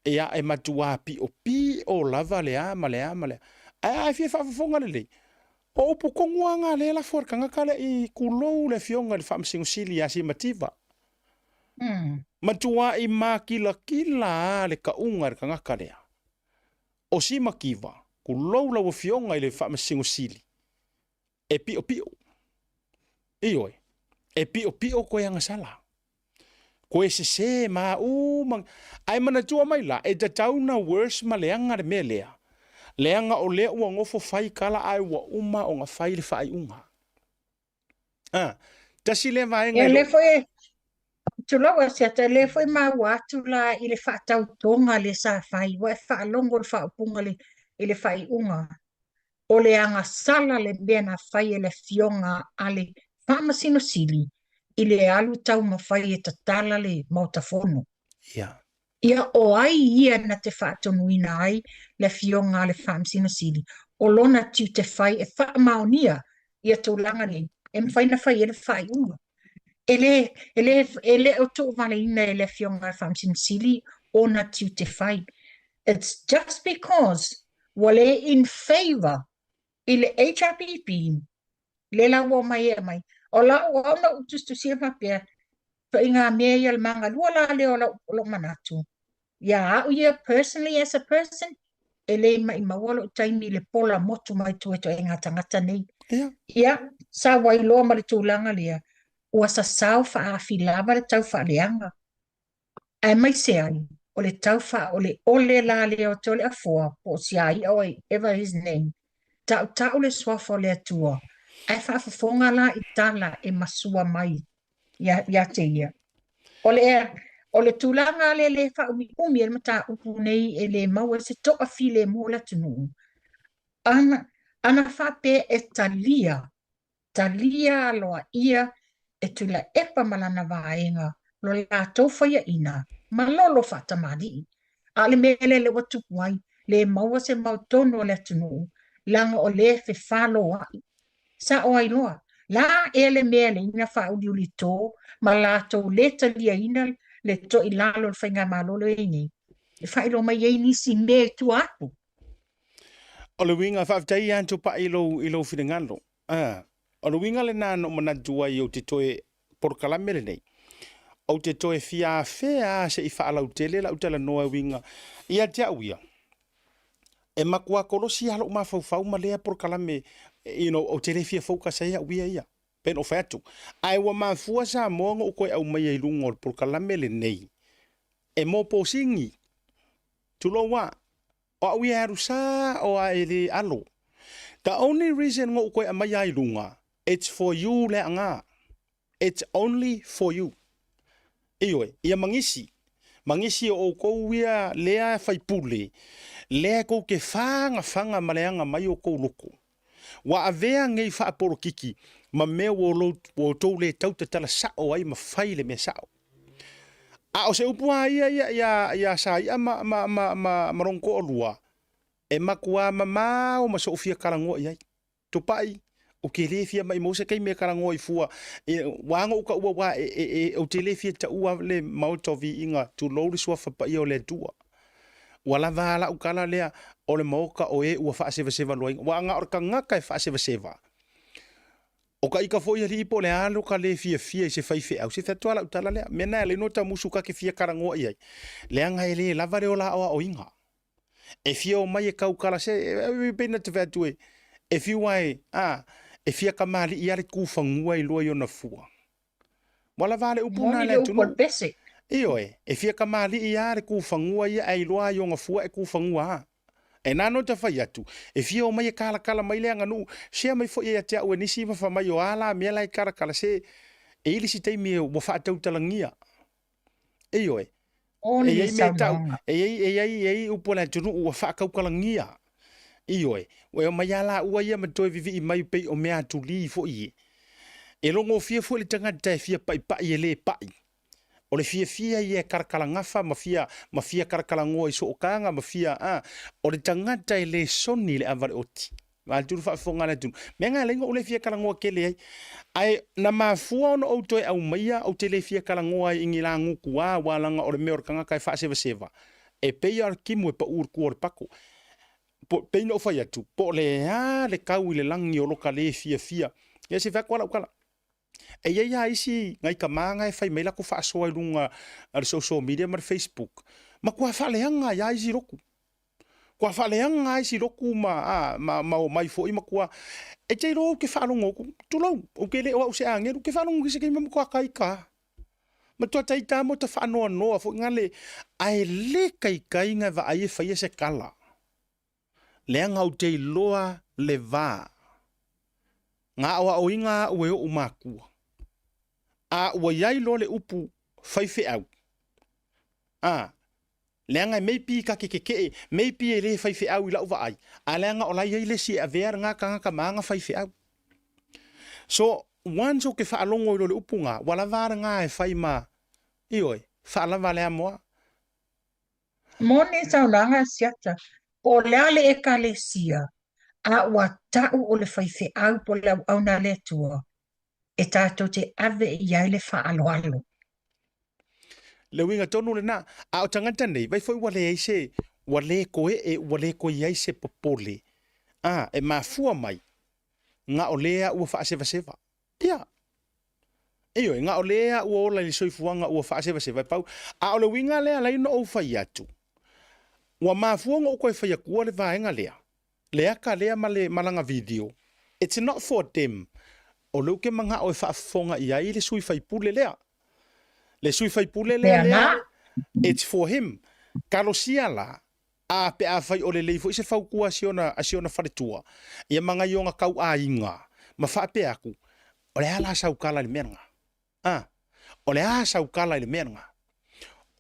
Ia e matua pi o lava le a ma le a ma le. Ai fia fa fonga le. O upu konguanga le la for kanga kale I kulou le fionga le famsingo sili ya si mativa. Matua I makila kila le kaunga le kanga kale. O si makiva, kulou la fionga I le famsingo sili. E pio. Ioi. E pio ko yang sala. Ko se ma mang ai mana tua mai la e tauna worse ma leanga de melea. Leanga o lea ua ngofo fai kala ai ua uma o nga fai le fai unga. Tasi le vaenga Ia le foi tulawa se te le foi ma watu la ile fa tau tonga le sa fai wa fa longo le fa punga le ile fai unga. O le anga sala le bena fai ele fionga ale fa masino sili ile alu tau ma fai e tatala le mautafono. Yeah. Ia o ai ia na te whaatonuina ai le fionga le whaamsina sili. O lona tiu te whai e whaamaonia ia tōlanga ni. E mwhaina whai e le whai unga. Ele o tō wale ina e le fionga le whaamsina sili o na tiu te whai. It's just because wale in favor i le HRPP le la wo mai e mai. O la o ona utustu sia mapea pa inga mea ia le manga lua la le o lo manatu. Ya, ia personally as a person, ele mai mawalo taimi le pola motu mai tu eto enga tangata nei. Ia, sa wai loa ma le tūlanga lea, ua sa sau wha a filava le tau wha leanga. Ai mai se ai, o le tau wha o le ole la leo te ole afoa, po si ai oi, ever his name. Tau le swafo le atua. Ai wha fafonga la I tala e masua mai. Ia te ia. O le tūlanga le wha umi e mata upu nei e le maua se toa file mo la tunu. Ana whape e talia aloa ia e tula epa malana vaenga lo la tauwhaia ina ma lolo whatamari. A le mele le watupu ai le maua se mautono le tunu langa o le fe whalo ai. Sa o ai loa. La ele mele ina wha uli tō ma la tau le talia ina le to I lalo le whainga malolo e ni. E whailo mai e nisi me tu atu. O le winga whaftai anto pa ilo whiringalo. O le winga le nāno manatua I o te toe porkalamere nei. O te toe fia whea se I whaalau tele la utala noa winga. Ia te auia. E makua kolosi halo mawhau ma lea porkalame. O tele fia fauka ia uia ia. Pen o fatu. Ai wa mafua sa moanga o koe au mai ai lungo o porkalame le nei. E mo po singi. Tulo wa. O au ia haru sa o a ele alo. The only reason ngo koe a mai ai lunga. It's for you le anga. It's only for you. Ioi, ia mangisi. Mangisi o kou ia lea whaipule. Lea kou ke whanga maleanga mai o kou loko. Wa avea ngei whaaporo kiki. Ma mea wo tau le tau te tala sao ai ma whaile me sao. A o se upua ia sa ia marongko o lua. E makua mamao ma sofia karango iai. Tupai. O ke le fia mai mo se kai me karango I fua. Wanga uka ua wa o te le fia ta ua le mautovi inga tu lori sua whapai o le tua. Wala vala ukala lea o le mauka o ua wha seva loing. Wanga orka ngaka wha seva. O ka ika foi ali po le alo ka le fia I se fai au se tatuala utala lea. Mena le nota musuka ke fia karango iai. Leanga ele lavare o la o inga. E fia o mai e kau kala se pena te vetue. E fia wai e fia ka mali I ale kufangua I loa I ona fua. Wala vale upuna le tunu. Ioi, e fia ka mali I ale kufangua I ai loa I ona fua e kufangua. E nano te whai atu. E fia o mai e kala mai lea nganu. Sea mai fo I a tea ue nisi ma mai o ala mea lai kala se. E ili si teimi e wafa atau talangia. Ioi. E iei me tau. E iei upo le tunu ua wha akau kalangia. Ioi, we o mai ala ua ia matoi vivi I mai pei o mea tu li fo I. E longo fia fo le tangata e fia pai e le pai. O le fia ia karakala ngafa, ma fia karakala ngoa I so okanga, ma fia o le tangata e le soni le avare oti. Ma turu fa fonga na tunu. Menga lengo o le fia kala ngoa kele ai. Ai na mafua ono o toi au maia o te le fia kala ngoa I ngila nguku walanga o le mea o kanga kai fa seva. E pei ar kimu e pa ur kuor pako. Pei no fai atu. Po le le kau I le langi o loka le fia. Ia se vea kala. E ia isi ngai ka manga e fai meila ko fa soa lunga al social media mar Facebook. Ma kua fa leanga ia isi roku. Kua fa leanga isi roku ma mai fo I ma kua e te ro ke fa longo ku tulo o ke le o se angeru ke fa longo se ke me ko kai ka. Ma to tai ta mo ta fa no fo ngale ai le kai nga va ai fa se kala. Leanga o te loa le va. Nga awa o inga ue o makua. A ua iai lo le upu faife au. Leanga meipi ka ke meipi e le faife au I lau va ai. A leanga o lai iai le si a vea nga ka maanga faife au. So, once o ke whaalongo I lo le upu nga, wala vara nga e fai ma, ioi, whaalawa lea moa. Mone saunanga siata. O lea le e ka le sia. A ua tau o le whaife au po le au na le tua. E tātou te ave I ai le whaaloalo. Le winga tonu le na, a o tangata nei, vai foi wale eise, wale koe ai se popole. E mafua mai, nga o lea ua wha seva. Ia. Iyo, nga o lea ua ola li soifuanga ua wha seva pau. A o le winga lea lai no au fai atu. Ua mafua nga o koe fai akua le vaenga lea. Lea ka lea malanga video. It's not for them. O leu ke manga o e whaafonga I ai le sui fai pule lea. Le sui fai pule lea. It's for him. Kalo sia la. A pe a fai o le leifo. Ise fau kua asiona wharetua. Ia manga ionga kau a inga. Ma wha pe aku. O le ala saukala le menga. O le ala saukala le menga.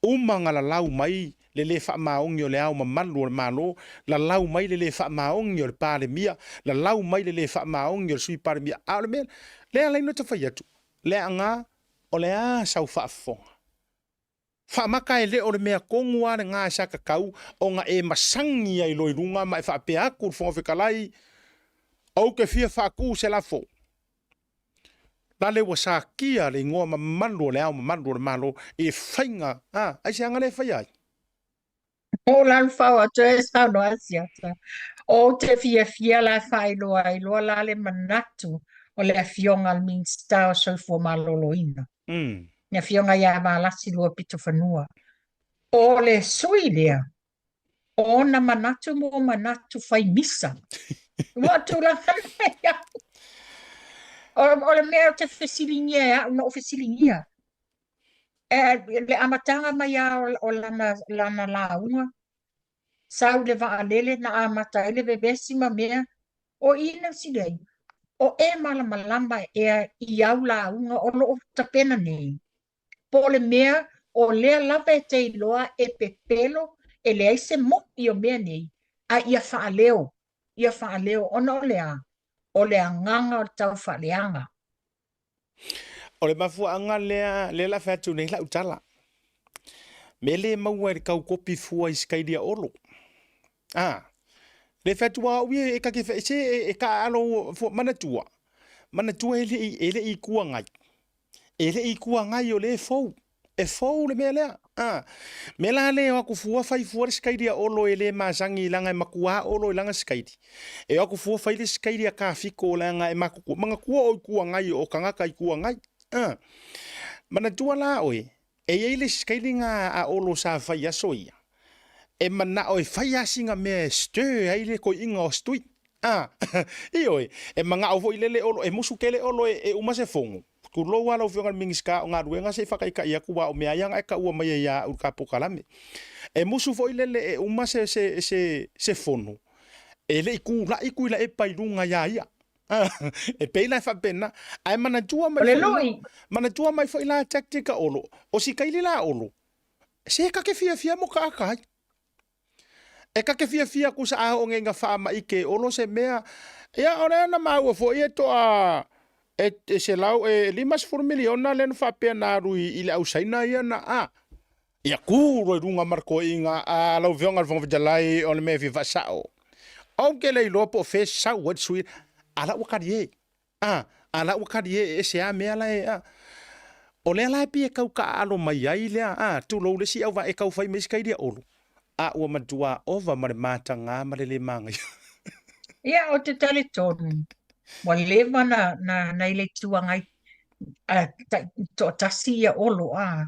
Umanga la lau mai le wha maongi o le au mamalu o le malo. La lau mai le wha maongi o le pāle mia. La lau mai le wha maongi o le sui pāle mia. A le mea. Lea lai no te whai atu. Lea ngā. O le a sau whaafonga. Whaamaka e le o le mea kongua le ngā saka kau. O ngā e masangi ai loi runga. Ma e whaapeaku le whonga whikalai. Au ke fia whaaku se lafo. La le wa sa kia le ngoa mamalu o le au mamalu o le malo. E whainga. Ai se anga le whai ai. O lan whau atu e sauno asiata. O te fia la whailoa I loa la le manatu o le fionga al minsta o soifua maloloina. Nia fionga ia malasi lua pito whanua. O le sui lea. O na manatu mo manatu whai misa. Watu la hanea. O le mea te whesilingia, no whesilingia. Le amatanga mai o lana launga. Sau le vaalele na amata ele bebesi ma mea. O ina silei. O e malama e I au launga o lo tapena nei. Po le mea o lea lava e te iloa e pepelo e le aise mo I o mea nei. A ia whaaleo. Ia whaaleo ona o lea. O lea nganga o tau whaaleanga. O le mafua anga lea la whatu nei la utala. Mele maua e kau kopi fua I skaidia olo. Le whatu a ui e kake whaise e ka alo manatua. Manatua ele I kua ngai. Ele I kua ngai o le fau. E fau le mea lea. Mela le waku fua fai fua skaidia olo ele masangi langa e makua olo I langa skaidi. E waku fua fai le skaidia ka fiko langa e makuku. Manga kua o kua ngai o kangaka I kua ngai. Manatua la oe. E ele skaidi nga a olo sa fai aso ia. E mana o e fai asinga mea stø aile ko inga o stui. Ioi. E manga o fo ilele olo. E musu kele olo e umase fongo. Ku lo wala o whionga mingiska o ngā ruenga se whakaika ia kuwa o mea ianga e ka ua mai ia ur ka pokalame. E musu fo ilele e uma se fono. E le iku la e pairunga ia. E peila e whapena. Ai manatua mai fo ila taktika olo. O si kaili la olo. Se ka ke fia mo ka akai. E ka ke fia ku sa o ngenga fa ma ike o lo se mea. Ia ora na ma o fo e to a e se lau e 5 miliona len fa pe na rui ile au saina ia na a. Ia ku ro runga marko inga a lau vionga von vjalai on me vi va sao. O ke le lo po fe sa wat sui ala o kadie. Ala o kadie e se a mea la e a. O le la pi e kau ka alo mai ai le a tu lo le si au va e kau fai mes kai dia olo. A ua matua ova ma le matanga ma le manga. Ia o te tale tonu. Wa lewa na ile tuangai to tasi ia olo a.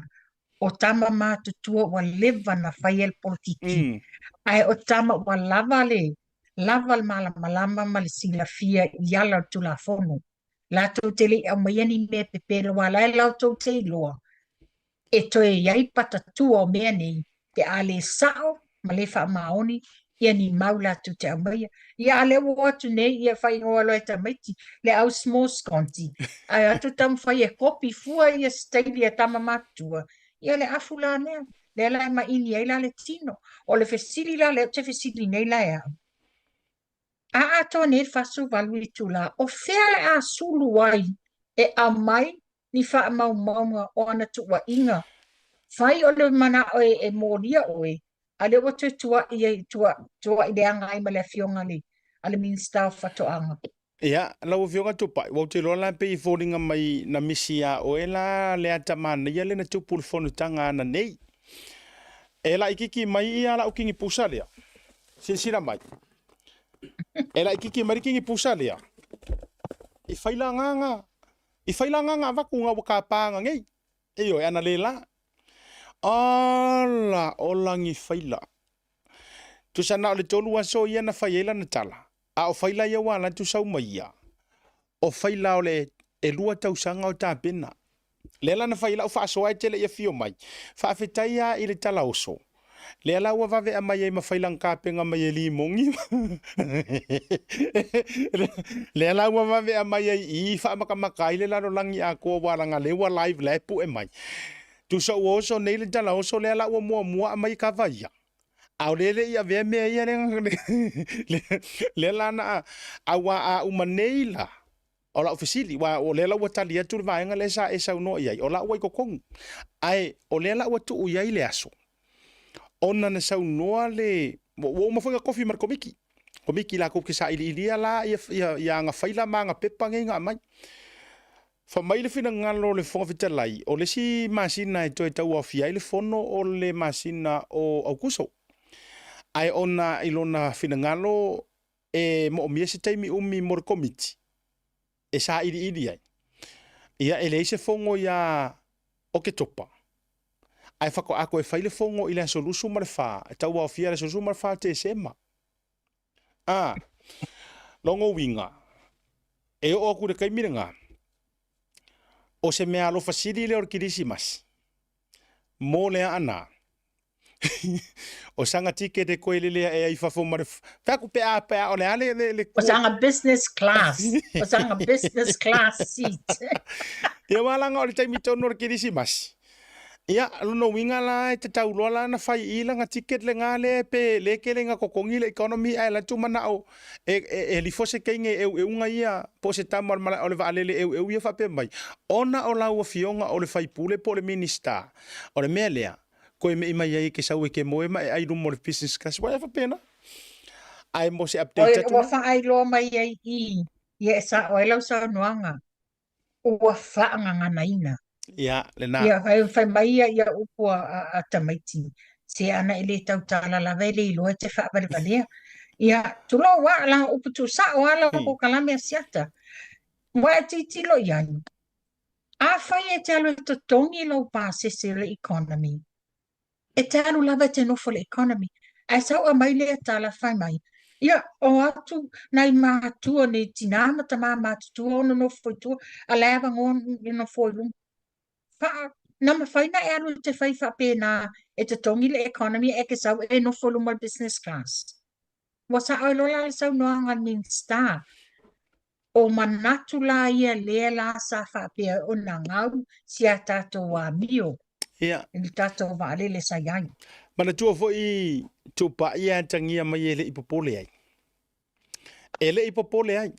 O tama mātutua wa lewa na whaiel politiki. Ai o tama wa lava le malama ma le sila fia iala tu la fono. La tau te le au maiani me pepere wa lai lau tau te loa. E toe iai patatua o mea nei te ale sao ma le wha maoni ia ni maula tu te au maia. Ia ale wo atu nei ia whai ngoa loa ta maiti le au small sconti. Ai atu tam whai e kopi fua ia staili a tama matua. Ia le afu la nea. Le la ma ini ai la le tino. O le fesili la le te fesili nei la ea. A ato ne fasu valu i tu la. O fea le a sulu wai e a mai ni wha mau maunga o ana tu wa inga. Fai o le mana o e moria oe. Ale o te tua i tua i le anga i ma le fionga li. Ale min stau fatoanga. Ia, lau fionga tupa. Wau te lola pe i fōringa mai na misi a o e la le ata mana. Ia le na tupul fonu tanga ana nei. E la ikiki mai i ala ukingi pusa lea. Sinsira mai. E la ikiki mai kingi pusa lea. I whaila nganga. I whaila nganga waku ngā waka pāanga ngei. E o e ana le la. Ala o langi whaila. Tu sana o le tolu aso ia na whaiela na tala. A o whaila ia wala tu sau mai ia. O whaila o le e lua tausanga o tā pena. Lela na whaila o whaasoa e tele ia fio mai. Whaafetai ia i le tala oso. Lela ua vave a mai e ma whailang kāpenga mai e li mongi. Lela ua vave a mai e i whaamaka i le laro langi a kua waranga lewa live lepu e mai. Tu sa oso nei le tala oso lela ua mua a mai ka vaia. Au lele ia vea mea ia lela na awa a umaneila. O la ofisili, o lela ua tali atu le vaenga le sa e sau no iai. O la ua i kokongu. Ai, o lela ua tu iai le aso. Ona na sau noa le... Wo mafunga kofi mar komiki. Komiki la koke sa ilia la ia nga whaila ma nga pepa ngai nga mai. Fa mai le fina ngalo le fonga fitalai. O le si masina e toi tau au fiai le fono o le masina o aukuso. Ai ona ilona fina ngalo e mo mia se taimi umi mor komiti. E sa ili ai. Ia ele se fongo ia o ke topa. Ai whako ako e whaile fongo i le solusu marfa. E tau au fia le solusu marfa te sema. Longo winga. E o aku de kaimirenga. O se mea alo fasili le or kirisimas. Mo le ana. O sanga tike de koe lele e ai fafo marfa. Taku pe a o le ale le. O sanga business class. O sanga business class seat. Ia walanga o le taimito nor kirisimas. Ia, lono winga la e te tau loa na whai ila nga tiket le ngā le pe le ke le nga kokongi le economy ai la tu mana o e li fose keinge e unga ia po se tamar mala o le vaalele e ia whape mai. Ona o lau a fionga o le whai pule po le minister. O le mea lea, koe me ima iai ke sau e ke moe ma e ai rumo le business class. Wai whape na? Ai mo se update atu. Oe wha ai loa mai ai i. Ia sa o e lau sa nuanga. Ua whaanga ngana ina. Ia, le nā. Ia, whai mai ia upua a tamaiti. Se ana ele tau tāla la vele i loa te whaapare valea. Ia, tulo wa la upu tu sa o ala ko kalame asiata. Wa ti lo iai. A whai e te alu to tongi lo pāsese le economy. E te alu lava te nofo le economy. A sau a mai lea tāla whai mai. Ia, o atu nai mātua ne tinama ta mātua ono nofo i tua. A lewa ngon nofo i lumu. Nama whaina e alu te whai whapena e te tongi le economy e ke sau e no folu mal business class. Wasa au lola le sau noanga ning star. O manatu la ia lea la sa whapea o na ngau si a tato wa mio. Ia. Ili tato wa alele sa iai. Mana tua fo I tupa ia tangia mai ele ipopole ai. Ele ipopole ai.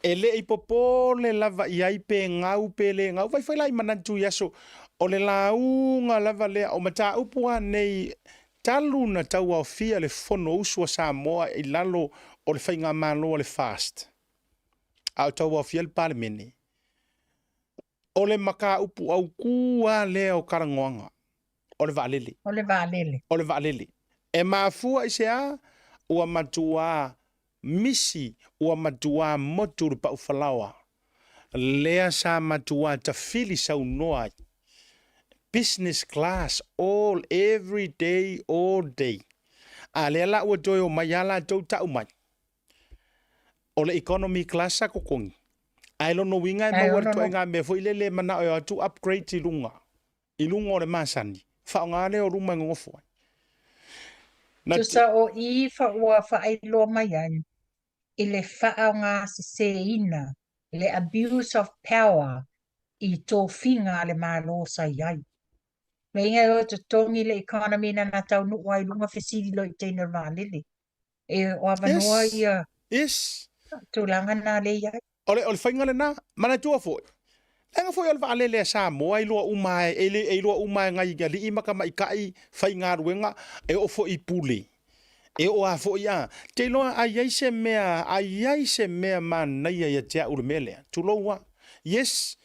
Ele ipopole lava iai pe ngau pele ngau vai lai manantu yaso o le launga lava lea o mata upua nei talu na tau au fia le fono usua Samoa I lalo o le whainga malo o le fast. Au tau au fia le palemene. O le maka upu au kua lea o karangoanga. O le vaalele. O le vaalele. O le vaalele. E mafua I se a ua matua misi ua matua motu le pau falawa. Lea sa matua ta fili sau noa. Business class every day, all day. A lea la ua toi o mai ala tau tau mai. O le economy class sa kokongi. Ai lono winga e mawar toi ngā mea fo ilele mana o atu upgrade I lunga. I lunga o le masani. Whao ngā leo ruma ngofo. Tusa o I ua whaailoa mai ai. I le whao ngā se ina. Le abuse of power. I tō whinga le mālo sa iai. Me inga o te tongi le economy na nā tau nuwa I lunga whesiri lo I teina rālele. E o avanua ia. Yes. Tūlanga nā le iai. Ole whainga le nā. Mana tua fo. Lenga fo alva alele sa mo ai loa umai e loa umai ngai ga li maka mai kai whainga ruenga e o fo I pule. E o a fo ia. Te loa ai se mea man nei ia te ur mele. Tu loa. Yes.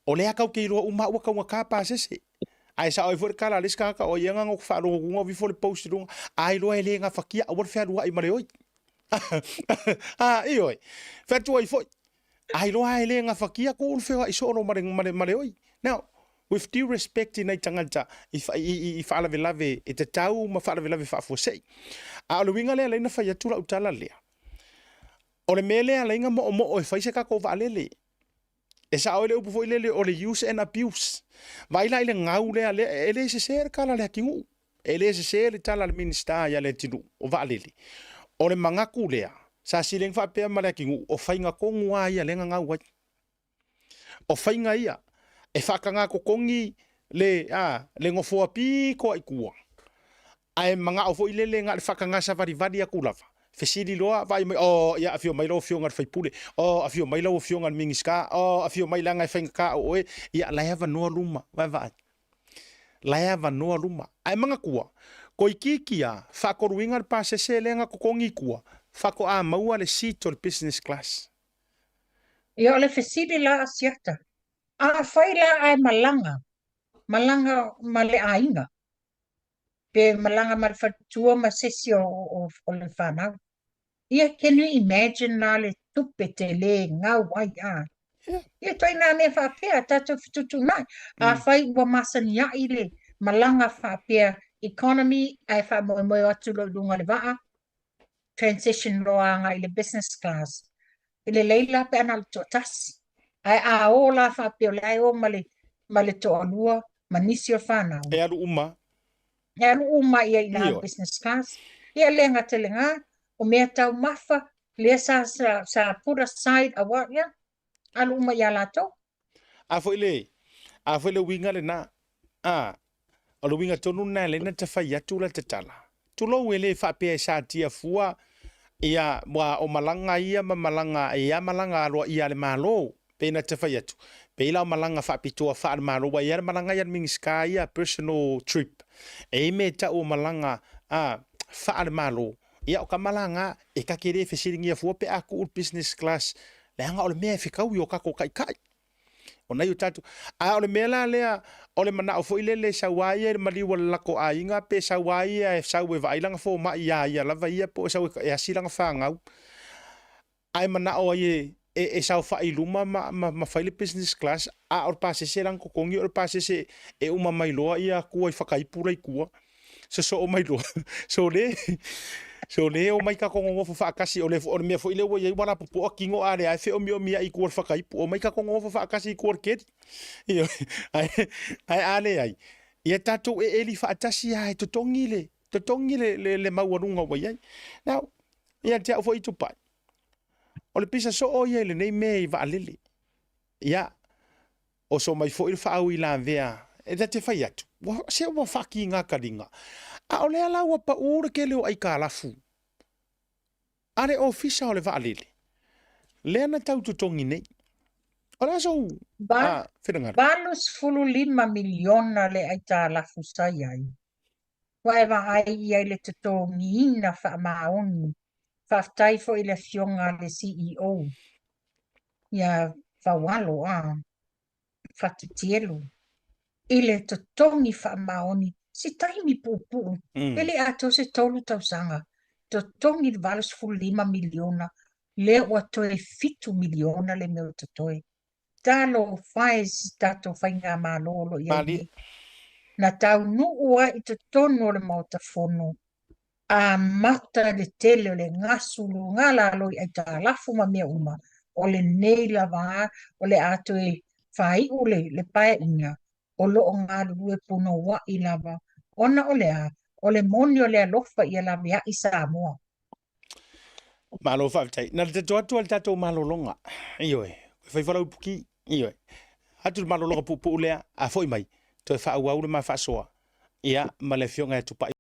Ole akau ke loa uma ua ka ka pa sese. Ai sa oi for kala liska ka o yenga ngok fa ro ngo vi for post ro. Ai loa ele nga fakia o fer wa I mare oi. Oi. Fer tu oi fo. Ai loa ele nga fakia ko fe I so no mare oi. Now, with due respect in tangata if I lave e te tau ma fa lave fa fo sei. A lo winga le na fa ya tura utala le. O le mele a lenga mo o fa se ka ko va lele. E sa ole upu fo lele o le use and abuse. Vai la ile ngau le ele se ser kala le kingu. Ele se ser tala le minister ya le tinu o va lele. O le mangaku lea. Sa sileng fa pe ma le kingu o fainga ko ngua ia lenga ngau wai. O fainga ia e whakanga ko kongi le ngofo api ko ai kua. Ai manga o fo ilele nga le whakanga sa vari a kulava. Fesiri loa vai mai ia afio mai lo fio ngar fai pule. Afio mai lo fio ngar mingiska. Afio mai langa whainga ka o e ia la hava noa luma. Vai. La hava noa luma. Ai manga kua. Ko ikikia whakoruinga le pa sese lenga ko kongi kua. Whako a maua le seat o le business class. Ia le fesiri la asiata. A whaila ai malanga. Malanga ma le ainga. Pe malanga ma le whatua ma sesi o le whanau. Ia, can you imagine na le tupe te le ngau wai a? Ia, toi nā mea whapea, tātou whitutu nai. A whai wa masani a I le malanga whapea economy, ai whamoe atu lo lunga le waa. Transition roanga I le business class. I le leila pe ana le tōtasi. Ai a o la whapeo le ai o male to anua manisi o whanau. E aru uma. E aru uma ia I nā business class. Ia lenga te lenga, o mea tau mafa, lea sa put aside a what, ia. Aru uma ia lato. A fo ile winga le na. O le winga tonu na le na te whai atu la te tala. Tulo ele whapea sa tia fua, ia o malanga ia ma malanga, ia malanga aroa ia le malo. Pena te whai atu. Peila o malanga whapitoa wha ar maroa ia malanga ia mingiska ia personal trip. E me ta o malanga wha ar malo. Ia o ka malanga e ka kere whesiringi a fua pe aku business class. Leanga o le mea whikau I o kako kai. O nei o tatu. A o le mea la lea o le mana o fo ilele sa waia e maliwa lako a inga pe sa waia e sa ue vailanga fo ma ia lava ia po sa ue e asilanga whangau. Ai mana o e sa fa iluma ma faile business class a or pa se serang ko kongi or pa se e uma mai loa ia ku ai fakai pura I kua so o mai loa so le o mai ka ko ngo fa kasi o le me fo ile wo ye wala po kingo are ai fe o mi ai ku fakai o mai ka ko ngo fa kasi ku ket ai ale ai ia tatu e eli fa atasi ai to tongile le mawarunga wa ia now ia te fo I tupai. O le pisa so o ia le nei mea I va alele. Ia, o so mai fo I whaau I la vea, e da te fai atu. Se wa whaki ngā karinga. A o lea lau pa ure ke leo ai ka lafu. Are ofisa o le waalele. Lea na tau tutongi nei. O la so, whirangaru. Balus fulu 5 miliona le ai tā lafu sai ai. Wae wa ai ai le te tōngi ina wha maoni. Whaftai fo i le fionga le CEO. Ia wawalo a. Whatutielu. I le te tongi wha maoni. Si taimi pupu. Ele ato se tolu tau sanga. Te tongi balus fulu 5 miliona. Le ua toe 5 miliona le meo te toe. Talo faz tato whainga mālolo i ai. Na tau nuua i te tono le mautafono. A mata le tele o le ngasulu ngalalo i ta lafu ma mea uma. O le nei lava, o le ato e whai ule le pae inga. O lo o ngā lue puno wa i lava. Ona o lea, o le moni o lea lofa i lava ia i Samoa. Malo whaftai. Na te toatu al tatou malolonga. Ioe. Whai whalau puki. Ioe. Hatu malolonga pupu lea. A foi mai. Toi whaau le mai whasoa. Ia, ma le fionga e tupai.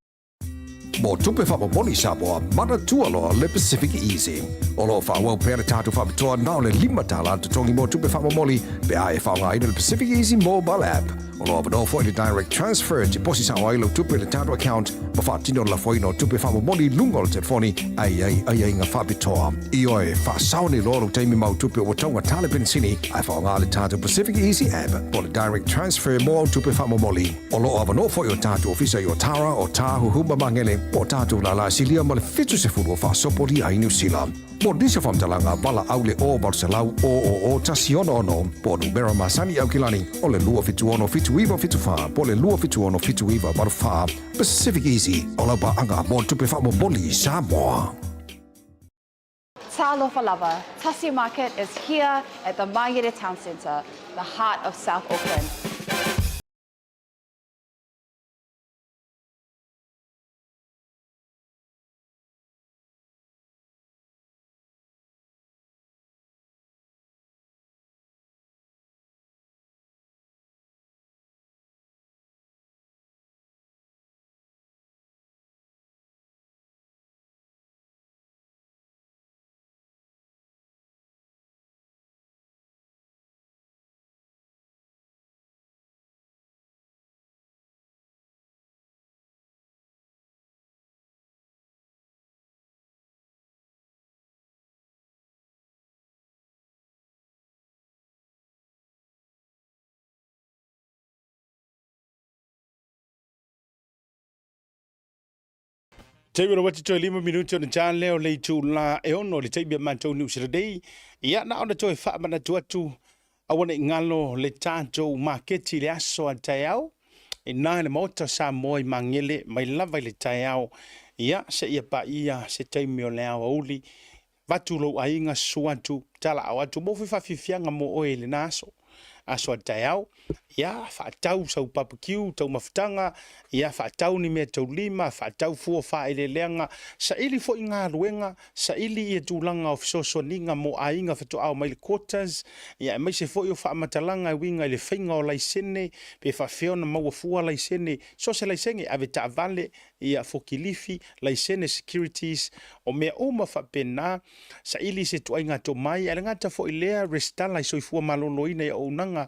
Mo tupe whamaponi Samoa, mana tualoa le Pacific Easy. Olo whaau pere tātu whamatoa nao le 5 tala te tongi mo tupe whamamoli pe ae whaunga ina le Pacific Easy mobile app. Olo avano fo i direct transfer te posi sa wailo tupe le tātu account ma whaatino la fo ino tupe whamamoli lungo le telefoni ai ngā whapitoa. I oe whaasauni loro teimi mau tupe o tonga tale pensini ai whaunga le tātu Pacific Easy app po le direct transfer mo tupe whamamoli. Olo avano fo i o tātu ofisa i o Tara o Tāhu Humba Mangele o tātou la silia ma le fitu se furu wha sopori ai New Zealand. Mo nisa whamtalanga wala aule o Barcelau o tasiono ono po numera masani au kilani o le lua fitu ono fitu iwa fitu wha po le lua fitu ono fitu iwa baru wha Pacific Easy o la ba anga mo tupe wha mo boli Samoa. Talofa Lava. Tasi Market is here at the Mangere Town Centre, the heart of South Auckland. Teiwara wati toi 5 minuti ona jan leo lei tu la e ono le teibia mantou ni usira dei. Ia na ona toi wha mana tuatu awane ngalo le tātou maketi le aso a taiao. E nā le mota sa moi mangele mai lava le taiao. Ia se ia pa ia se teimi o le awa uli. Vatu lo ainga suatu tala awatu mofi whawhiwhianga mo oe le naso. Aso a taiao. Ia whaatau sau papakiu, tau mafutanga, ia whaatau ni mea tau lima, whaatau fua whaele leanga, sa ili fo i ngā ruenga, sa ili i tūlanga o fisoso ninga mo a inga whatu au mai le quarters, ia mai se fo i o whaamatalanga i winga i le whainga o laisene, pe whawhiona maua fua laisene, so se laisenge ave ta vale, ia fokilifi, laisene securities, o mea uma whapena, sa ili se tuainga to mai, ala ngata fo i lea restala i soifua maloloina i o unanga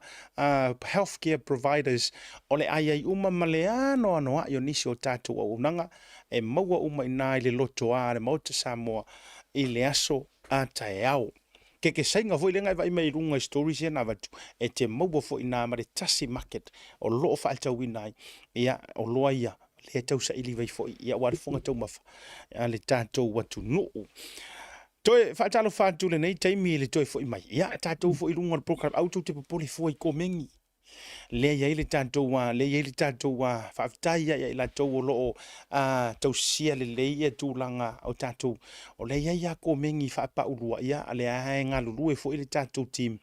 healthcare providers ole ai uma maleano anoa yo nisi o tatu o unanga e maua uma ina le loto a le mauta Samoa i le aso a taeao. Ke sainga foi lenga vai mai runga stories na vatu e te maua fo ina ma le Tasi Market o loo fa alta winai ia o loa ia le tau sa ili vai fo ia wa fonga tau mafa le tatu watu no. Toi whaatalo whaatu le nei taimi le toi fo i mai. Ia tātou fo i runga le program auto te popoli fo i komengi. Le ia le tātou whaafitai ia la tau o loo tau sia le leia tūlanga o tātou. O le ia komengi whaapa urua ia a le ahe ngā lulu e fo i le tātou team.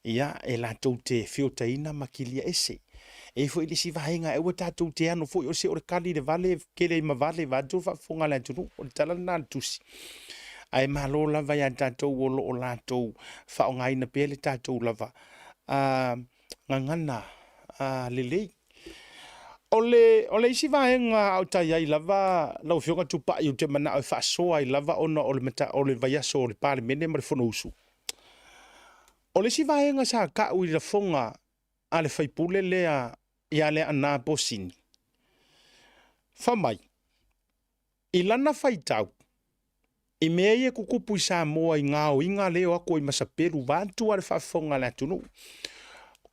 Ia e la tau te whiotaina makilia ese. E fo i le si vahenga e ua tātou te ano fo i o se o le kali le vale kele ma vale vatu whaafonga le atunu o le talana tusi. Ai malo lava ya tātou o lo o lātou whaongaina pēle tātou lava. Ngangana lelei ole isi vaenga au tai ai lava lau fionga tupa i te mana au whaasoa i lava ona ole mata ole vaiaso ole pale mene mare whono usu. Ole si vaenga sa ka ui la fonga ale whaipule lea ia lea ana posini. Whamai, i lana whaitau, i mea ia kukupu i sa moa i ngāo inga leo ako i masaperu vantu ale whafonga la tunu.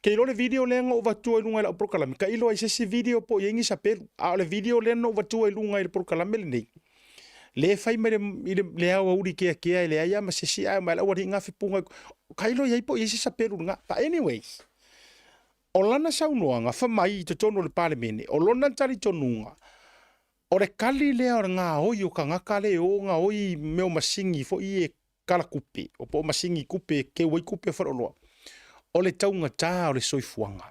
Kei lo le video le nga uvatua i lunga i la prokalame. Ka ilo ai sesi video po i ingi sa peru. A le video le nga uvatua i lunga i la prokalame le nei. Le fai mai le awa uri kea le aia ma sesi aia mai la wari ngā whipunga. Ka ilo i po i esi sa peru nga. But anyways, o lana saunoanga, whamai i te tono le pale mene. O lona tari tonunga. O le kali lea o ngā oi o ka ngaka le o ngā oi meo masingi fo i e kala kupe. O po masingi kupe ke wai kupe wharoloa. O le taunga tā o le soifuanga.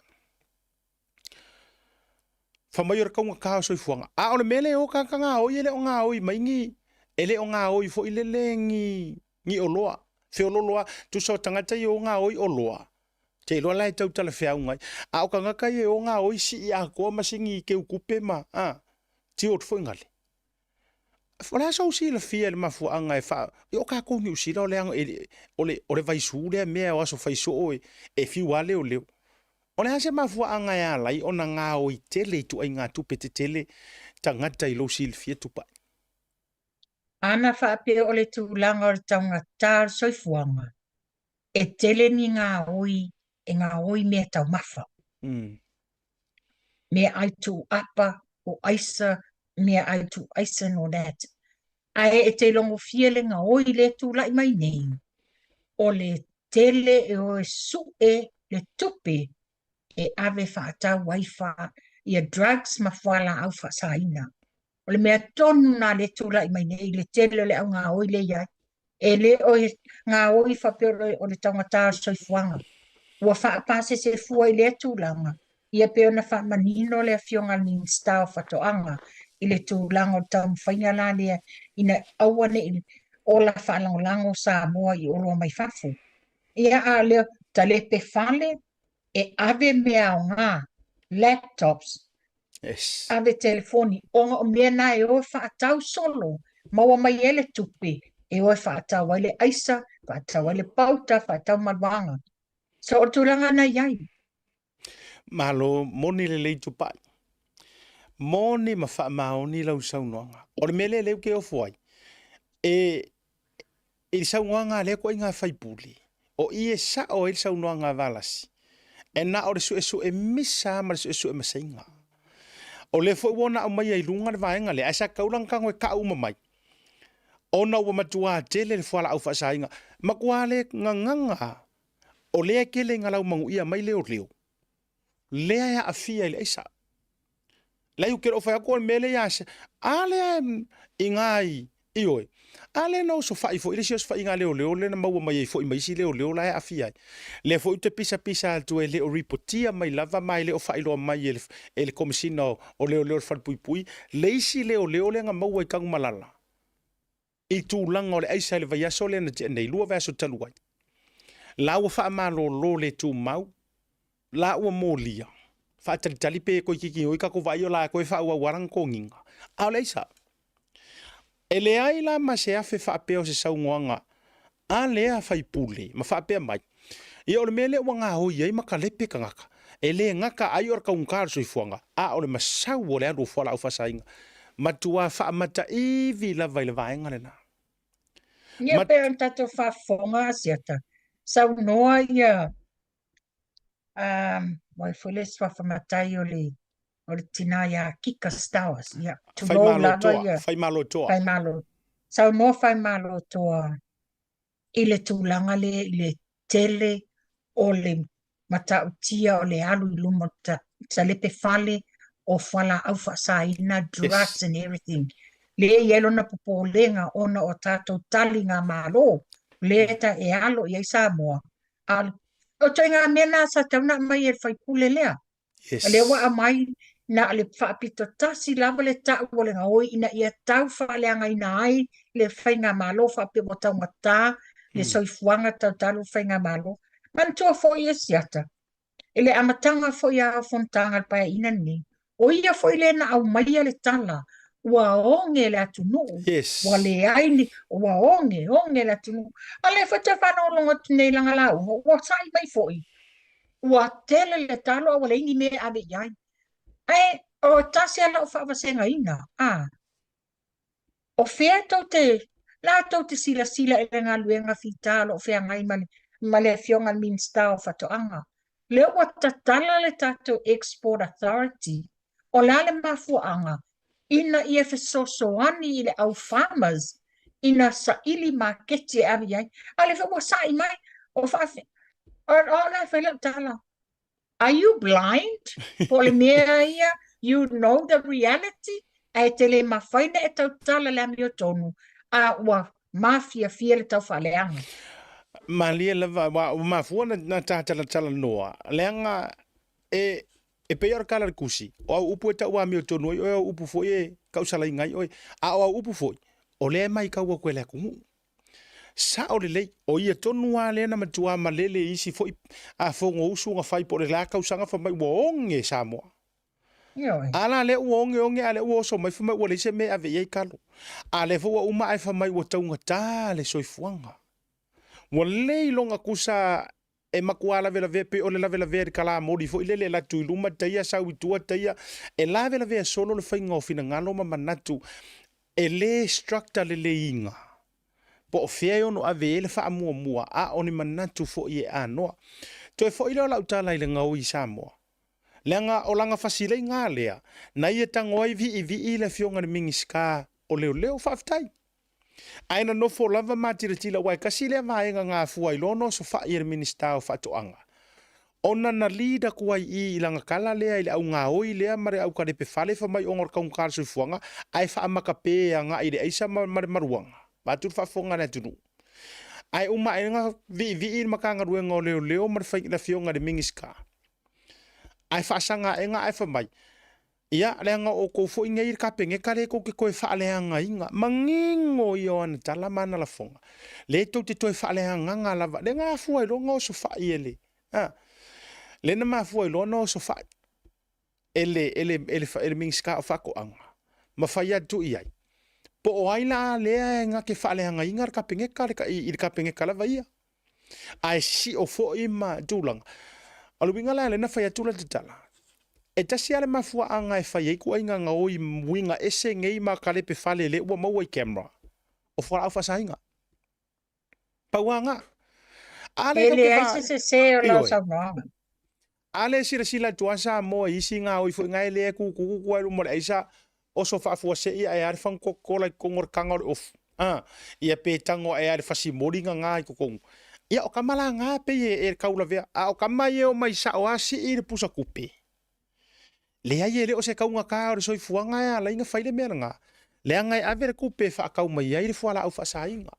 Whamai o le kaunga kā o soifuanga. A o le mele o ka ngā oi ele o ngā oi maingi. Ele o ngā oi fo ile le ngi o loa. Fe o loloa tu so tangata i o ngā oi o loa. Te loa lai tau tala whiau ngai. A o ka ngaka i o ngā oi si i a koa masingi ke ukupe ma. Ti o tfo ingale. Wala sa usi la fia le mafuanga e wha. I o ka koni usi la o leanga o le vaisu lea mea o aso whaiso o e fiu ale o leo. O le hase mafuanga e alai o na ngā o i tele tu ai ngā tupe te tele tangata i lo si le fia tupa. Ana whaape o le tūlanga o le taunga tār soifuanga. E tele ni ngā oi, e ngā oi mea tau mawha. Mea ai tu apa o aisa, mea ai tu aisa no that. Ai e te longo fiele ngā oi le tūlai mai nei. O le tele e o e su e le tupe e ave whaatau waifa i a drugs ma whala au whaasaina. O le mea tonu nā le tūlai mai nei, le tele le au ngā oi le iai. E le o ngā oi whapero o le taungata soifuanga. Ua whaapase se fua i le tūlanga. Ia peo na whaamanino le fionga ni stau whatoanga. I le tūlanga o tau mwhainga la lea ina awane i o la whaalangolango sa moa i oro mai whafu. Ia a leo ta le pe whale e ave mea o ngā laptops. Yes. Ave telefoni. O mea na e o whaatau solo. Maua mai ele tupe. E o whaatau waile aisa, whaatau waile pauta, whaatau malwanga. So o tūlanga na iai. Malo moni le lei tupai. Moni ma wha maoni lau saunoanga. O le mele leu ke o fuai. E saunoanga le ko inga whaipuli. O i e sa o e saunoanga valasi. E na o le su e misa ma le su e masainga. O le fo wona o mai ai lunga le vaenga le. Aisa kaulang kango e ka uma mai. Ona ua matua tele le fuala au whaasainga. Makua le nganganga. O lea kele ngalau mangu ia mai leo leo. Lea ya afia ile isa. Lai ukero fa ko mele ya se. Ale ingai ioi. Ale no so fa ifo ile si fa inga leo leo le na mau mai ifo i mai si leo leo la ya afia. Le fo te pisa tu ele o reportia mai lava mai le o fa ilo mai ele komisino o leo leo fa pui pui. Le si leo leo le nga mau i kang malala. I tūlanga o le aisa le vai aso le na te nei lua vaso taluai. La ua wha amalo lo le tū mau, la ua mōlia. Wha talitali pe koe kiki oi kako vai o la koe wha ua warang ko nginga. Ao le aisa. E le ai la ma se afe wha apeo se saungoanga, a lea whai pule, ma wha apea mai. I o le mele ua ngā hoi ai maka lepe ka ngaka. E le ngaka ai ora ka unkara soi fuanga, a o le masau o le anu fuala au whasainga. Matua wha amata iwi la vai le vaenga le na. Ia pe on tato whafonga asiata. Sau noa ia wai fules whawhamatai o le tina ia kika stawas. Ia, tulo lava ia. Whai malo toa. Whai malo. Sau noa whai malo toa. I le tūlanga le, i le tele o le matautia o le alu i lumo ta lepe whale o whala au whasaina, drugs and everything. Le yelo na popolenga ona o tatou tali ngā malo. Le ta e alo i Samoa. O toi ngā mena sa tauna mai e whaipule lea. Le wa amai na le whaapito tasi lava le tau o le ngā oi ina ia tau whaaleanga ina ai le whai ngā malo whaape mo tau ngata le soifuanga tau talu whai ngā malo. Mantua fo i e siata. E le amatanga fo i a fontanga paya ina ni. O ia foi le na au mai le tala. Ua onge le atunu. Yes. Ua le aini, ua onge le atunu. Ale fa te whanau longa tunei langa lau. Ua sai mai foi. Ua tele le talo ua le ingi me ave iai. Ai, o tasi ala o whaawasenga ina. O whea tau te, la tau te sila e ngā luenga fitalo o whea ngai male fionga minsta o whatoanga. Le ua tatala le tatou Export Authority. O la le mafuanga. Ina ia fesosoani i le au farmers. Ina sa ili marketi e avi ai. Ale wha sai mai. O whaafi. O la whaila tala. Are you blind? Po le mea ia, you know the reality? Ai te le mawhaina e tau tala le ami o tonu. A ua mafia fia le tau whaleanga. Malia lava wa mafua na tala noa. Leanga e pe or kala kusi. O upu e tau ami o tonu o upu foi e kausala ngai oi. A o upu foi. O le mai ka wa kwele kumu. Sa o le o ia tonu a le na matua malele isi foi a fongo usu nga fai po le la kausanga fa mai wonge Samoa. Ala le onge ale o so mai fa mai wole se me ave ye kalo. Ale fo uma ai fa mai wo taunga ta le soifuanga. Wole longa kusa e makuala vela vepe o le la vela ver kala modi fo ile la tu luma taia sa witua taia e la vela ve solo le fainga o fina ngalo ma manatu e le structure le inga. Po fea ono ave ele fa mua a oni manatu fo ie anoa. To e fo ile la utala ile ngau i Samoa. Lenga o langa fasile ngā lea. Na ia tangoi vi le fionga ni mingiska o leo whaftai. Aina no fo lava matira wai kasi le vaenga ngā fuai lono so fa ia minista o whatoanga. Ona na lida kuai i langa kala lea ile au ngā oi lea mare au karepe fale fa mai ongor kaung karsu fuanga ai fa amaka pe nga ide aisa mare maruanga. Batur fa fonga na tunu. Ai uma nga vi makanga ruenga o leo mare fa la fionga de mingiska. Ai fa sanga nga ai fa mai. Ia lenga o ko fo inga ir kapenge kare ko ke ko fa leanga inga mangingo yon talamana la fonga. Le to te to fa leanga nga lava le nga fu ai lo ngo so fa ile. Le na ma fu ai lo no so fa. Ele mingiska fa ko anga. Ma fa ya tu iai. Po o aila le nga ke fa leanga inga kapenge kare ka ir kapenge kala vai. Ai si o fo ima tulang. Alu bingala le na fa ya tula tala. E tasi ale mafua anga e whai eiku ainga nga oi mwinga ese ngei ma kalepe whale le ua maua i camera. O whara au whasainga. Pauanga. Ele aise se o lau sau noanga. Ale sila tuasa moa isi nga oi fu ngai le kuku ai rumore aisa o so whaafua se ia e arifang kokola i kongor kangor of. Ia pe tango e arifasi moringa nga i kukongu. Ia o kamala nga pe e kaula vea. O kamai o mai sa o asi i re pusa kupe. Le ai ele o se kaunga ka o soi fuanga ya la inga faile mera nga. Le angai avere kupe fa kau mai ai fuala au fa sainga.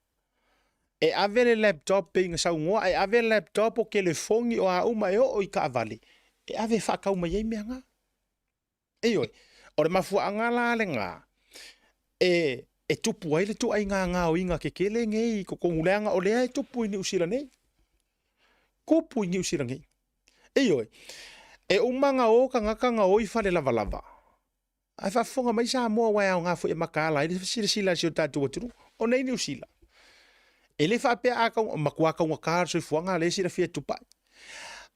E avere laptop pe inga sa ngoa e avere laptop o telefongi o a uma e o i ka vale. E ave fa kau mai ai mea nga. E oi. O le mafuanga la le nga. E tupu ai le tu ai nga o inga ke kele ngei ko konguleanga o le ai tupu ini usira nei. Kupu ini usira nei. E oi. E umanga o ka ngaka o i fale lava. Ai fa fonga mai sa moa wai au nga fu e makala. Ele sila si o tatu waturu. O nei ni usila. Ele fa pe a ka makua ka ngaka so i fuanga le sila fia tupai.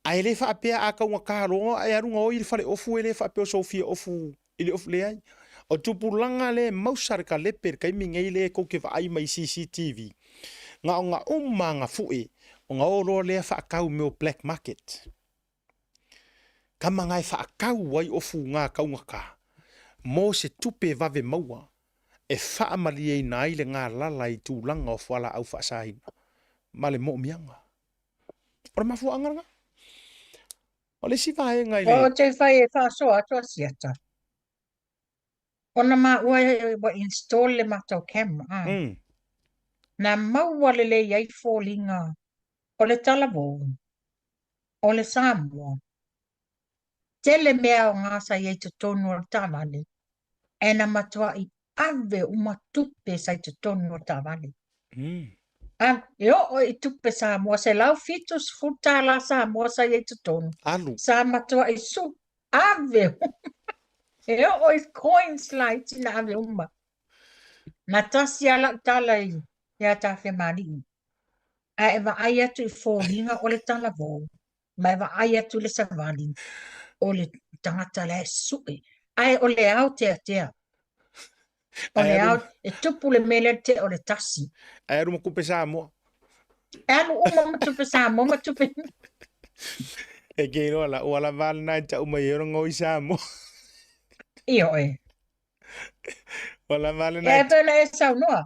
Ai ele fa pe a ka ngaka rongo ai arunga o i fale ofu ele fa pe o so fia ofu ile ofu le ai. O tupulanga le mausar ka leper kai mingei le ko ke vai mai CCTV. Nga umanga fu e. O nga oro le fa kau me o black market. Kama ngai whaakau wai ofu ngā kaunga ka. Mō se tupe vave maua. E whaamali e nai le ngā lala i tūlanga o whala au whaasahina. Ma le mō mianga. Ora mafu anganga. O le siwa e ngai le. O te whai e whaasoa atua siata. Ona ma ua wa install le matau camera. Na maua le le iai fōlinga. O le talavou. O le Samoa. Tele mea o ngā sa iei te tonu o tāwale. E na matua i ave umatupe sa i te tonu o tāwale. E o i tupe Samoa se lau fitus futa la Samoa sa iei te tonu. Alu. Sa matua i su ave. E o i coins lai tina ave uma. Na tasi ala talai ia ta fe mani. A eva ai atu i fōlinga o le tala vō. Ma eva ai atu le savali o le tangata le sui. Ai o le au te atea. O le au e tupu le mele te o le tasi. Ai aru makupe sa mo. E anu uma matupe sa mo matupe. E ke no ala o ala val na ta uma yero ngoi sa mo. Io e. Wala val E na. pela e sau noa.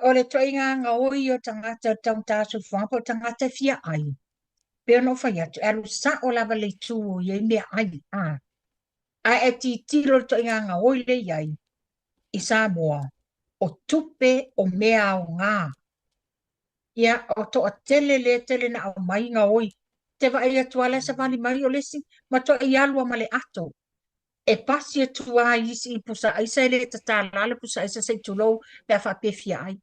O le toinga nga oi o tangata tangata su whampo tangata fia ai. Pea no whai atu. Alu sa o lava le tū o iei mea ai. A e ti tiro le toinga nga oi le iai. I Samoa. O tupe o mea o ngā. Ia o to a tele le tele na au mai nga oi. Te wa ia tuala sa vali mai o lesi. Ma to i alua ma le ato. E pasi e tua isi i pusa aisa ele tata lale pusa aisa se tulou pe fa pe fia ai.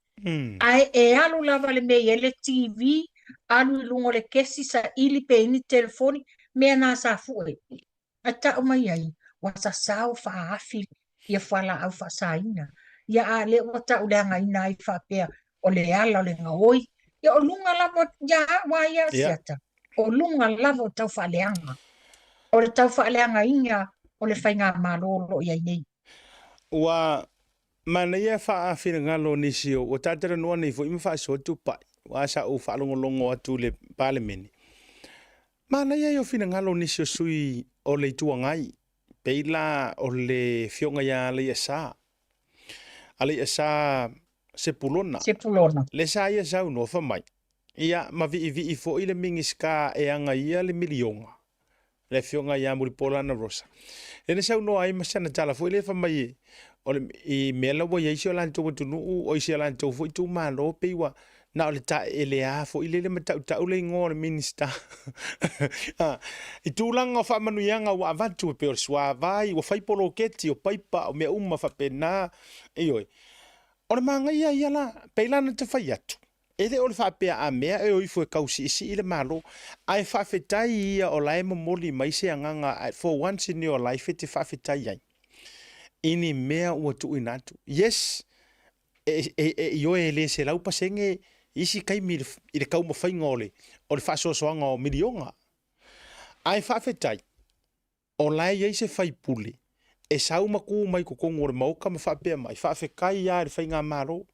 Ai e alu lava le mei ele TV, alu i lungo le kesi sa ili pe ini telefoni, mea nā sa fue. A ta o mai ai, wa sa sao fa afi, ia fala au fa sa ina. Ia a le o ta uleanga ina ai fa pea, o le ala o le ngaoi. Ia o lunga lavo, ia wa ia siata. O lunga lavo tau fa leanga. O le tau fa leanga inga, o le whainga malolo ia nei. Wa mana ia fa afira ngalo nisi o tatara noa nei fo ima fa so tu pai. Wa sa o fa longo atu le parliament. Mana ia yo fina ngalo nisi o sui o le tuangai. Peila o le fionga ia le asa. Ale asa sepulona. Sepulona. Le sa ia sa no fa mai. Ia ma vi fo ile mingiska e anga ia le milionga. Le fionga ia muri pola na rosa. Ene sa no ai masana tala fo ile fa mai o le i mela wa ye sio lan to no o isi lan to fo tu ma lo pe wa na le ta ele a fo ile le mata ta le ngor minister. I tu langa fa manu yanga wa vatu pe swa vai wa fai polo keti o paipa o me uma fa pena e oi. O le manga ia la pe lana te fai atu. Ele o le fa pe a mea e oi fo kausi isi ile malo ai fa fetai ia o lai mo moli mai se nganga for once in your life it fa fetai ai. Ini mea ua tu inatu. Yes, yo le se lau pasenge isi kai mi i le kau mawhai ngole o le whaso soanga o milionga. Ai whawhetai, o lai ei se whai pule, e sau maku mai ko kongo re mauka ma whapea mai, whawhekai ia re whai ngā maro,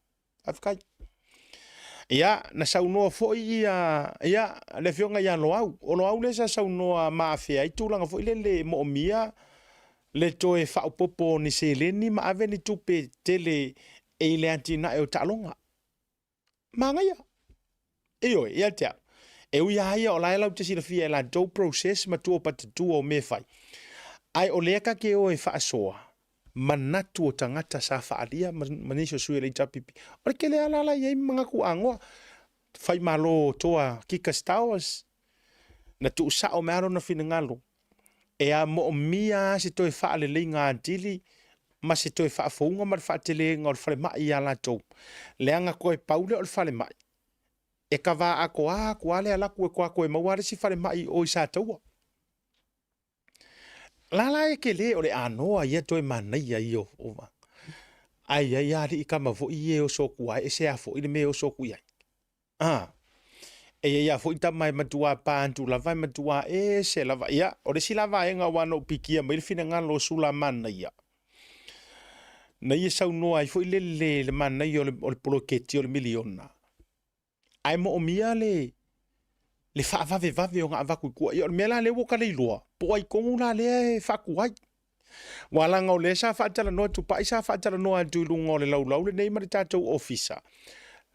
whawhekai. Ia, na sau noa foi ia le fionga ia loau, o loau le sa sau noa maafea, i tūlanga foi le mo mia, le toe whaupopo ni se leni ma ave ni tupe tele e le antina e o talonga. Manga ia. Eo, ia tea. E ui aia o lai lau te sila fia e la do process ma tua patatua o me fai. Ai o leka ke o e whaasoa. Manatu o tangata sa whaalia manisio sui le tapipi. O le kele alala iei mga ku angoa. Fai malo toa Kikas Towers. Na tu sa o mearo na fina ngalo. E a mo mia se toi whaale le ngā dili, ma se toi whaafonga ma whaatele ngā o le whale mai a la tau. Leanga koe paule o le whale mai. E ka wā ako ale ala kue kua koe mauare si whale mai o i sa taua. Lala e ke le o le anoa ia toi manai a i o wa. Ai ari i kama vo i e o soku ai, e se a fo i le me o soku iai. E ia fo ita mai matua pantu lava matua e se lava ia o le sila va nga wano pikia mai fina ngalo sula man ia na ia sau no ai fo le man ia o le poloketi o le miliona ai mo mia le fa va o nga va ku ia me la le wo ka le loa po ai kongu la le fa ku ai wala nga o le sa fa tala no tu pa isa fa tala no atu lungo le lau le nei mari tatou officer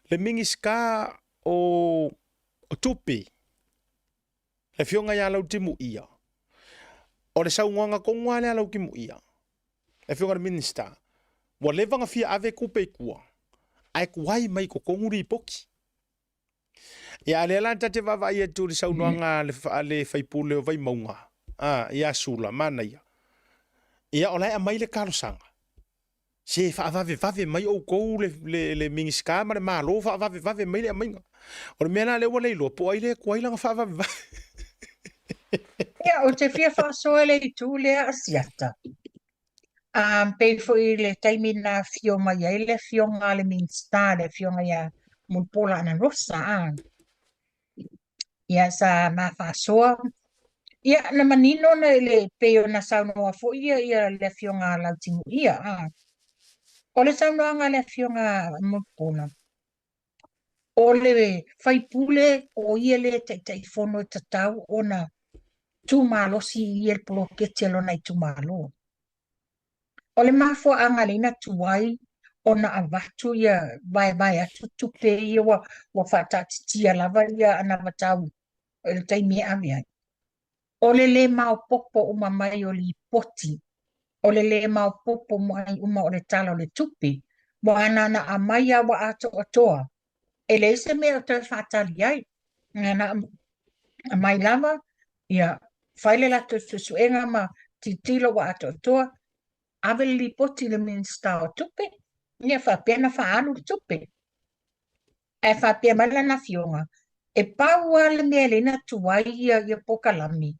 le mingiska o tupi. Le fionga ia lau timu ia. O le saunga kongwa le lau kimu ia. Le fionga minister. Wa levanga fia ave kupe kua. Ai kuai mai ko konguri poki. Ia le lanta te vava ia tu le saunga le faipule o vai maunga. Ia sula mana ia. Ia o lai mai le karosanga. Se fa vave mai o ko le mingiska ma le malo fa vave mai le mai. O mena le wale lo po ile ko ile fa vave. Ia o te fia fa so ele tu le asiata. Pei foi le taimi na fionga ia le fionga le minsta le fionga ia mulpola na rosa ia sa mafasoa ia na manino na le peo na saunoa fo ia le fionga la tingu ia o le saunoa le fionga mulpola o le faipule o ia le te fono tatau ona tumalo si ia le poloketi alona i tumalo o le mafo angalina tuai ona avatu ia vai atu tupe ia wa fatatitia lava ia ana vatau o le taimi ave ai. O le maopopo uma mai o li poti. O le maopopo mai uma o le tala o le tupi. Mo ana amai a wa ato atoa. E le se mea o te fatali ai. Ana amai lava ia faile la tu suenga ma titilo wa ato atoa. Ave li poti le minsta o tupi. Ia fa pena fa anu tupi. E fa pena mala na fionga. E paua le mea lena tuai ia pokalami.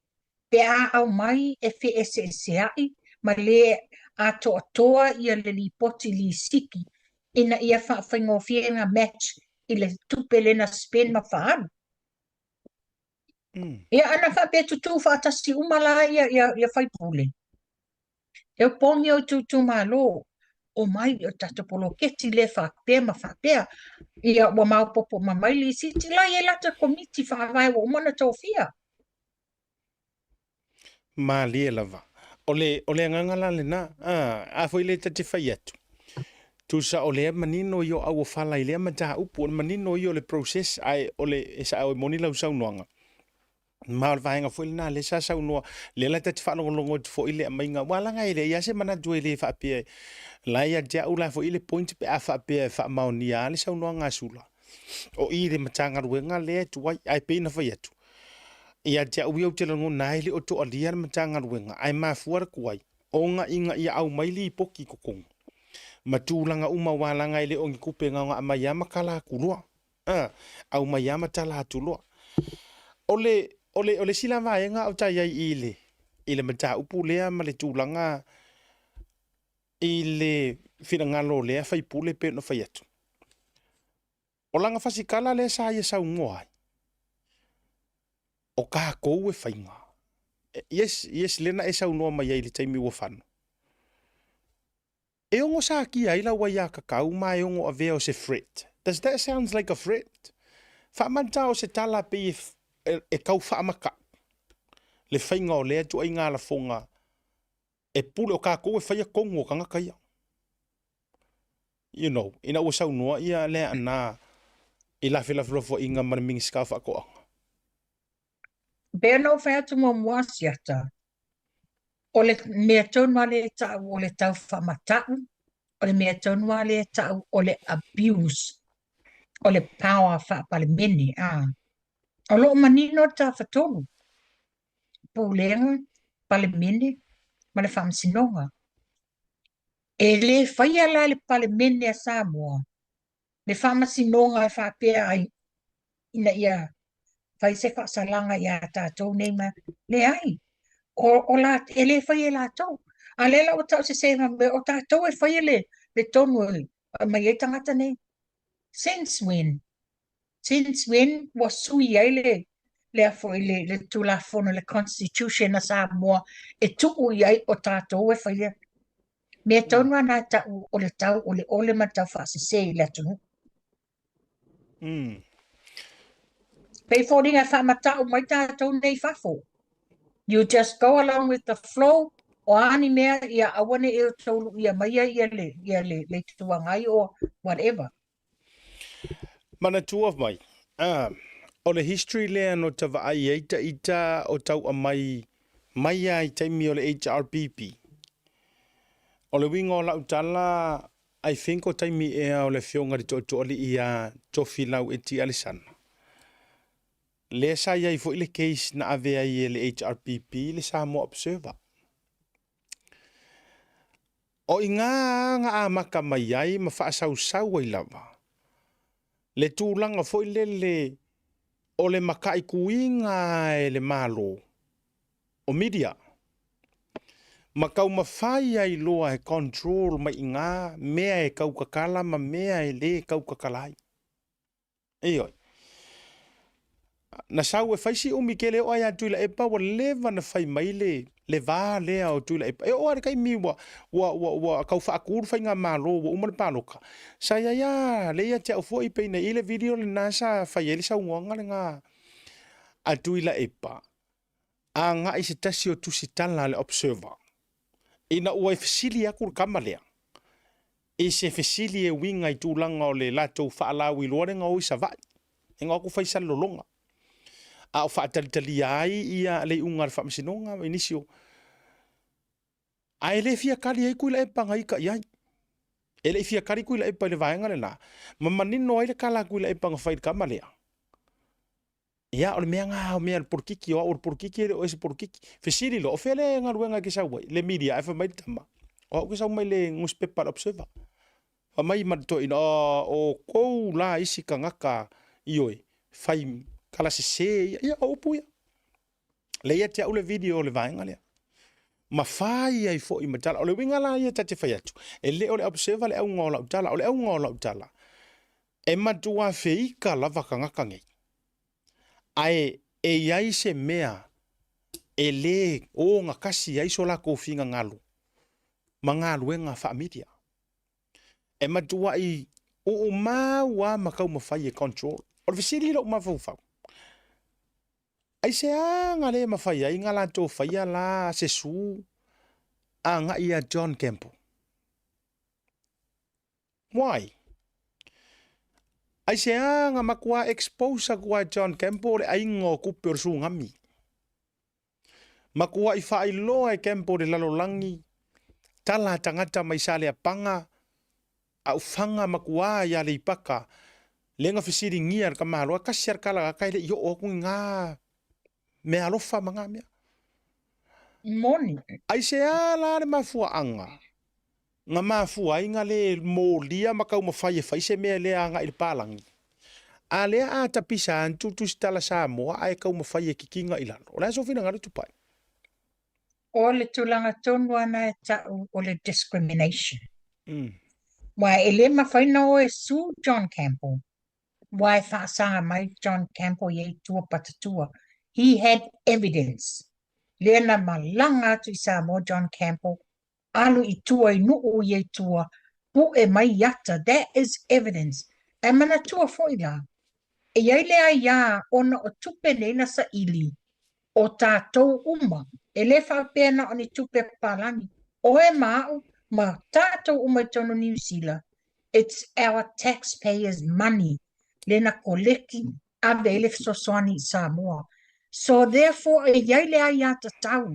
Pe a au mai e fe ese ai. Ma le ato atoa ia le li poti li siki. Ina ia fa whaingofia nga match. I le tupe lena Spain ma fa anu. Ia ana fa pe tutu fa atasi umala ia fai pule. E pongi o tutu malo. O mai o tato poloketi le whakpea ma whakpea. Ia wa maupopo ma mai li siti la e lata komiti whawai wa umana tōwhia. Ma lia lava. Ole ngangala le na. A foi le tate whai atu. Tusa ole manino yo au whala i lea mata upu. Manino yo le process ai ole esa au moni lau saunoanga. Ma vaenga foi na le sa saunoa. Le la tate whanongo fo ile mainga. Walanga ile ia se mana due le whapea. La ia dia ula fo ile point pe a whapea whamau a le saunoa ngā sula. O i le matanga ruenga le tuai ai peina whai atu. Ia dia ui au te lango nai le o to alia matanga ruenga. Ai maa fuara kuai. O nga inga ia au maili i poki kokong. Matulanga uma walanga ile ongi kupe nga amayama kala kulua. Au mayama tala atulua. Ole sila vaenga au tai ai ile mata upu lea ma le tūlanga ile whirangalo lea whai pule pe no whai atu. O langa whasikala le sa ia sau ngoai. O ka kou e whainga. Yes, lena e sau noa mai ai le taimi ua whanu. E ongo sa ki ai la wai a kakau mai ongo a veo se fret. Does that sound like a fret? Whamanta o se tala pe e kau whaamaka. Le whainga o lea tu ai ngā la fonga. E pule o ka kou e whaia kongo kanga kaia. You know, ina ua sau noa ia lea ana i la whilawhilawha inga maramingi skawha koanga. Bea no whai atu mo muasiata. O le mea taunua le tau o le tau whamatau. O le mea taunua le tau o le abuse. O le power whapale meni. O lo manino ta whatonu. Pūlenga, pale meni, ma le whamsinonga. E le whaia la le pale meni a Samoa. Le whamasinonga e whapea ai. Ina ia whai se whasalanga ia tātou nei ma le ai. O la e le whai e la tau. A le la o tau se senga me o tātou e whai le tonu mai e tangata nei. Since when was sui ai le afo le tulafono le constitution na Samoa e tuku iai o tātou e whai me tonu ana tau o le tau o le matau whaasese i le tunu. Pei fōringa whamatau mai tātou nei whafo. You just go along with the flow o ani mea ia awane e o taulu ia maia ia le tuangai or whatever. Mana tua mai. O le history lea no tawa ai eita ita o tau a mai ai taimi o le HRPP. O le wingo o lau tala, I think o taimi ea o le fionga di to ali ia tofi lau e ti alisana. Le sa iai fo ile case na ave ai le HRPP le Samoa Observer. O inga amaka mai ai ma whaasau ai lava. Le tūlanga fo ile o le makai kuinga e le malo. O media. Ma kau mawhai ai loa e control mai ngā mea e kau kakala ma mea e le kau kakalai. Oi. Na sau e whaisi umi ke le o ai atu ila epa wa leva na whai mai le vā lea o tu ila epa. E o are kai mi wa kau whaakuru whai ngā mālo wa umar pāloka. Sa ia le ia te au fo i peina i le video le nasa whai eli sau ngonga le ngā atu ila epa. A ngā i se tasi o tusi tala le observer. Ina ua e fesili aku le kamalea. E se fesili e winga i tūlanga o le lato whaalau i loare ngā oi sa vai. E ngā ku whaisa lolonga. A o whaatalitali ai ia le unga le whaamasinonga inisio. A e le fia kari ai kuila e panga ika iai. E le fia kari kuila e pa le vaenga le nā. Ma manino ai le kala kuila e panga whai kamalea. Ia o le mea ngā o mea le porkiki o porkiki o ese porkiki. Fesili lo o fele ngā ruenga ke sau wai. Le media e whamai tama. O ke sau mai le newspaper observer. Whamai marato ina o kou la isi ka ngaka ioi. Whai kala se ia o upuia. Le ia te au le video o le vaenga lea. Ma whai ai fo i matala. O le winga la ia tate whai atu. E le o le observer le au ngā o lau tala. O le au ngā o lau tala. E matua whiika lava ka ngaka ngei. Ai e iai se mea e le o ngā kasi ai so la kōwhinga ngalu. Ma ngalu e ngā whaamiria. E matua i o māua makau mawhai e control. O le visiri lo mawhau. Ai se a ngā le mawhai ai ngā la tō whaia la se su a ngā ia John Campbell. Why? Ai se anga makua expose kua John Campbell le aingo kupe o su ngami. Makua i whai loa e Campbell le lalolangi. Tala tangata mai sa le apanga. Au whanga makua ia le ipaka. Lenga fisiri ngia ka maroa kasiar kala kai le yo oku ngā. Me alofa manga mea. Morning. Ai se ala le mafua anga. Nga mafua inga le mo lia makau mawhai e whaise mea le anga il palangi. A lea a tapisa antu tustala sa moa ai kau mawhai e kikinga ilano. O lea sofina ngare tupai. O le tulanga tonu ana e tau o le discrimination. Wa ele mawhai na o e su John Campbell. Wa e whaasanga mai John Campbell ye tua patatua. He had evidence. Lea na malanga atu i sa mo John Campbell. Alu i tua i nuu i tua, pu e mai yata, that is evidence. E mana tua foi la. E iai lea ia ona o tupe neina sa ili, o tātou uma, e le whapena o ni tupe palani. O e mau, ma tātou uma i tono New Zealand, it's our taxpayers' money, le na koleki, a vele sosoani i Samoa. So therefore, e iai lea ia tatau,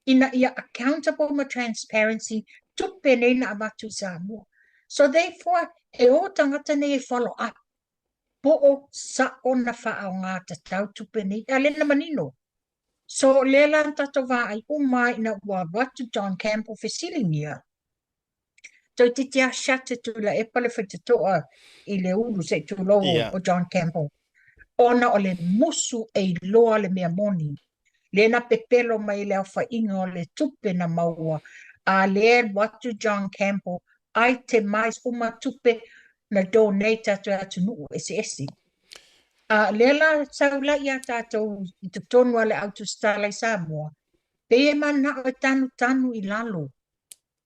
ina ia accountable ma transparency tupe nei na amatu Samoa. So therefore, e o tangata nei e follow up. Po o sa o na wha o ngā tatau tupe nei, a le na manino. So le lan tato wā ai umai na ua watu John Campbell fesilingia. Tau te tia shate tu la e pale whaitatoa i le uru se tu lo o John Campbell. Ona o le musu e loa le mea moni. Le na pepelo mai leo whainga o le tupe na maua. A le watu John Campbell, ai te mais uma tupe na donate atu atu nuu esi. A le la saula ia tātou i te tonua le autostala i Samoa. Pe mana o tanu i lalo.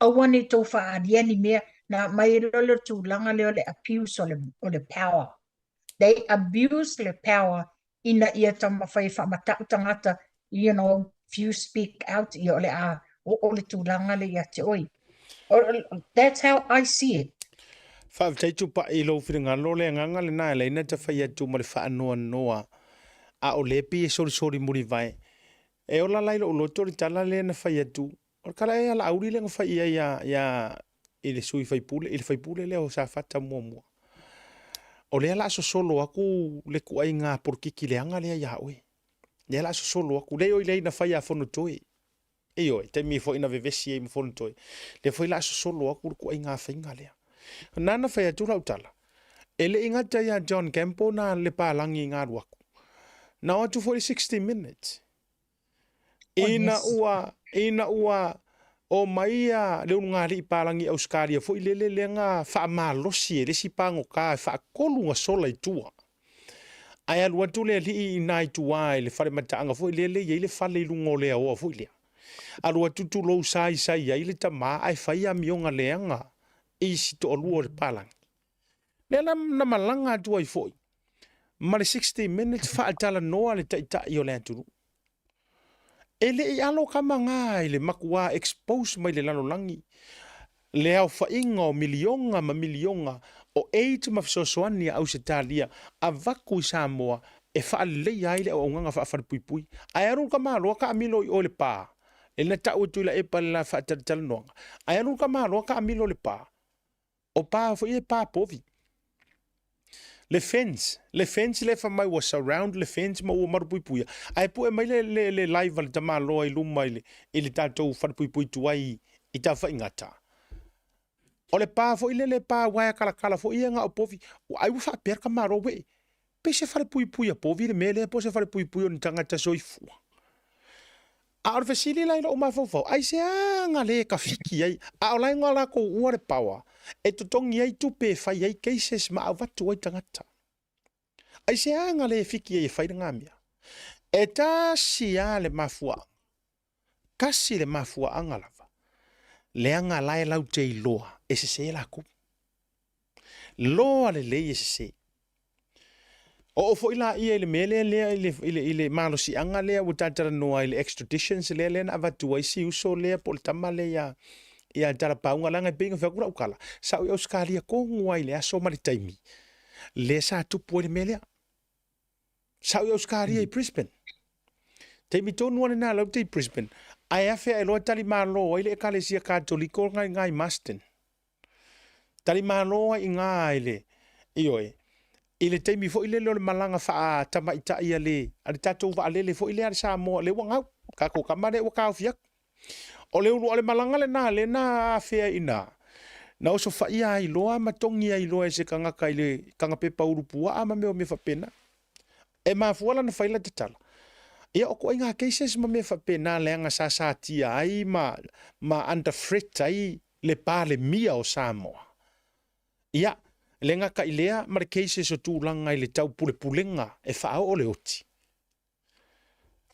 Awane tō whaariani mea na mai lolo tūlanga leo le abuse o le power. They abuse le power ina ia tamawhai whamatau tangata. You know, if you speak out, you ole a o le tūlanga le ia te oi. That's how I see it. Whaafitaitu pa i lo whiringa lo le nganga le nā le ina te whai atu ma le whaanoa noa a o le pi e sori muri vai. E o la lailo o loto le tala le na whai atu. O kala e ala auri le nga whai ia i le sui whai pule, i le whai pule le o sa whata mua. O le ala aso solo aku le kuai ngā porkiki le anga le ia oi. Le ala aso solo aku le oi le ina whai a whono toi. E oi, te mi fo ina vevesi e mi whono toi. Le whai la aso solo aku le kuai ngā whainga lea. Nana whai atu rau tala. E le ingata ia John Campbell na le pālangi ngā ruaku. Na atu for 60 minutes. Ina ua o maia le ngari palangi Australia fo ile le nga fa malosi le si pango ka fa kolunga sola itua ai alu atu le li nai tua le fare matanga fo ile le fale lungo le o fo ile alu atu tu lo sai ai le tama ai fa ia mionga le nga isi to luo le palang le na malanga tu ai fo ma le 60 minutes fa tala noa le ta yo le atu ele I alo kamanga ile makua expose mai le lalo langi le au fa inga o milionga ma milionga o 8 mafsosoani au se talia a vaku Samoa e fa le ia ile o nganga fa pui pui ai aru kamalo ka milo o le pa e na ta utu la e pa la fa tal no ai aru kamalo ka milo le pa o pa fo e pa povi le fence le fa mai was around le fence ma o mar pui pui ai pu e mai le live al tama lo ai luma ile tatou fa pui pui tuai I ta fa ingata o le pa fo ile le pa wa kala fo ia nga o povi ai u fa per ka maro we pe se fa pui pui a povi le mele po se fa pui pui on tanga ta soifu a or fesili la o ma fo ai se nga le ka fiki ai a o la ngala ko u le power e to tongi ai tu pe fa ai cases ma va tu ai tangata ai se nga le fiki ai fa nga mia e ta si ale mafua kasi le mafua angalava le anga lai lau te loa e se la ku loa le e se o fo ila ia le mele ile malo si anga le o tatara no ile extraditions le na va tu ai si uso le pol tamale ya tara paunga langa pinga fa kura ukala sa o Australia ko ngua ile aso mari taimi le sa tu po le mele sa o Australia I Brisbane taimi tonu na lau te Brisbane ai afe ai lo tali malo ile ekalesia katoliko ngai Masten tali malo I ngai ile ioe ile taimi fo ile lo malanga fa tama ita ia le ali tatou va le fo ile ar sa mo le wanga ka ko kamare o ka ofia o le ulu ale malanga le na fe ina na o so fa ia I loa matongi ai loa se kanga kaile kanga pe pauru pua ama me fa pena e ma fuala na faila te tala ia o ko inga cases ma me fa pena le anga sa tia ai ma under threat ai le pa le mia o Samoa ia lenga ka ilea ma cases o tūlanga I le tau pulenga e wha o le oti.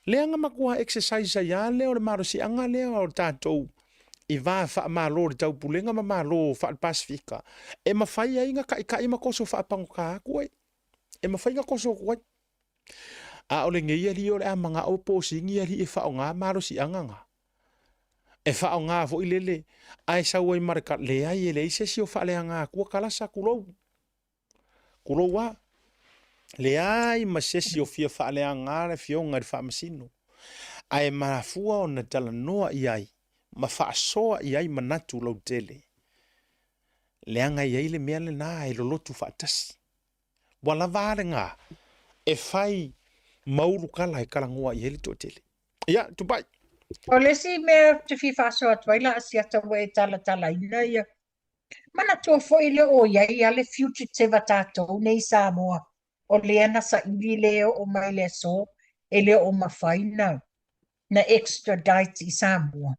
Leanga makua exercise ya le o le maro si anga le o tātou I wā wha malo le tau pulenga ma malo wha Pasifika. E mawhai a inga ka ima koso wha pango ka akua e mawhai inga koso kua a o le ngeia li o le amanga o posi ngia li e wha o ngā maro si anga nga. E wha o ngā fo ilele ai sau ai marika le ai e le ise si o wha le anga kua kalasa kulou. Kurowa le ai ma sesi o fia fa le angare fionga de fa masino ai marafua o na tala noa I ai ma fa soa I ai manatu lo tele le anga I ai le mele na e lo lotu fa tasi wala vale nga e fai mauru kala e kala ngoa I ele to tele ya tupai o le si me te fi fa soa twaila asia ta we tala ina ia mana tua fo ile o iai ale fugitive tatou nei Samoa o le ana sa ili leo o mai le so e leo o mawhaina na extradite I Samoa.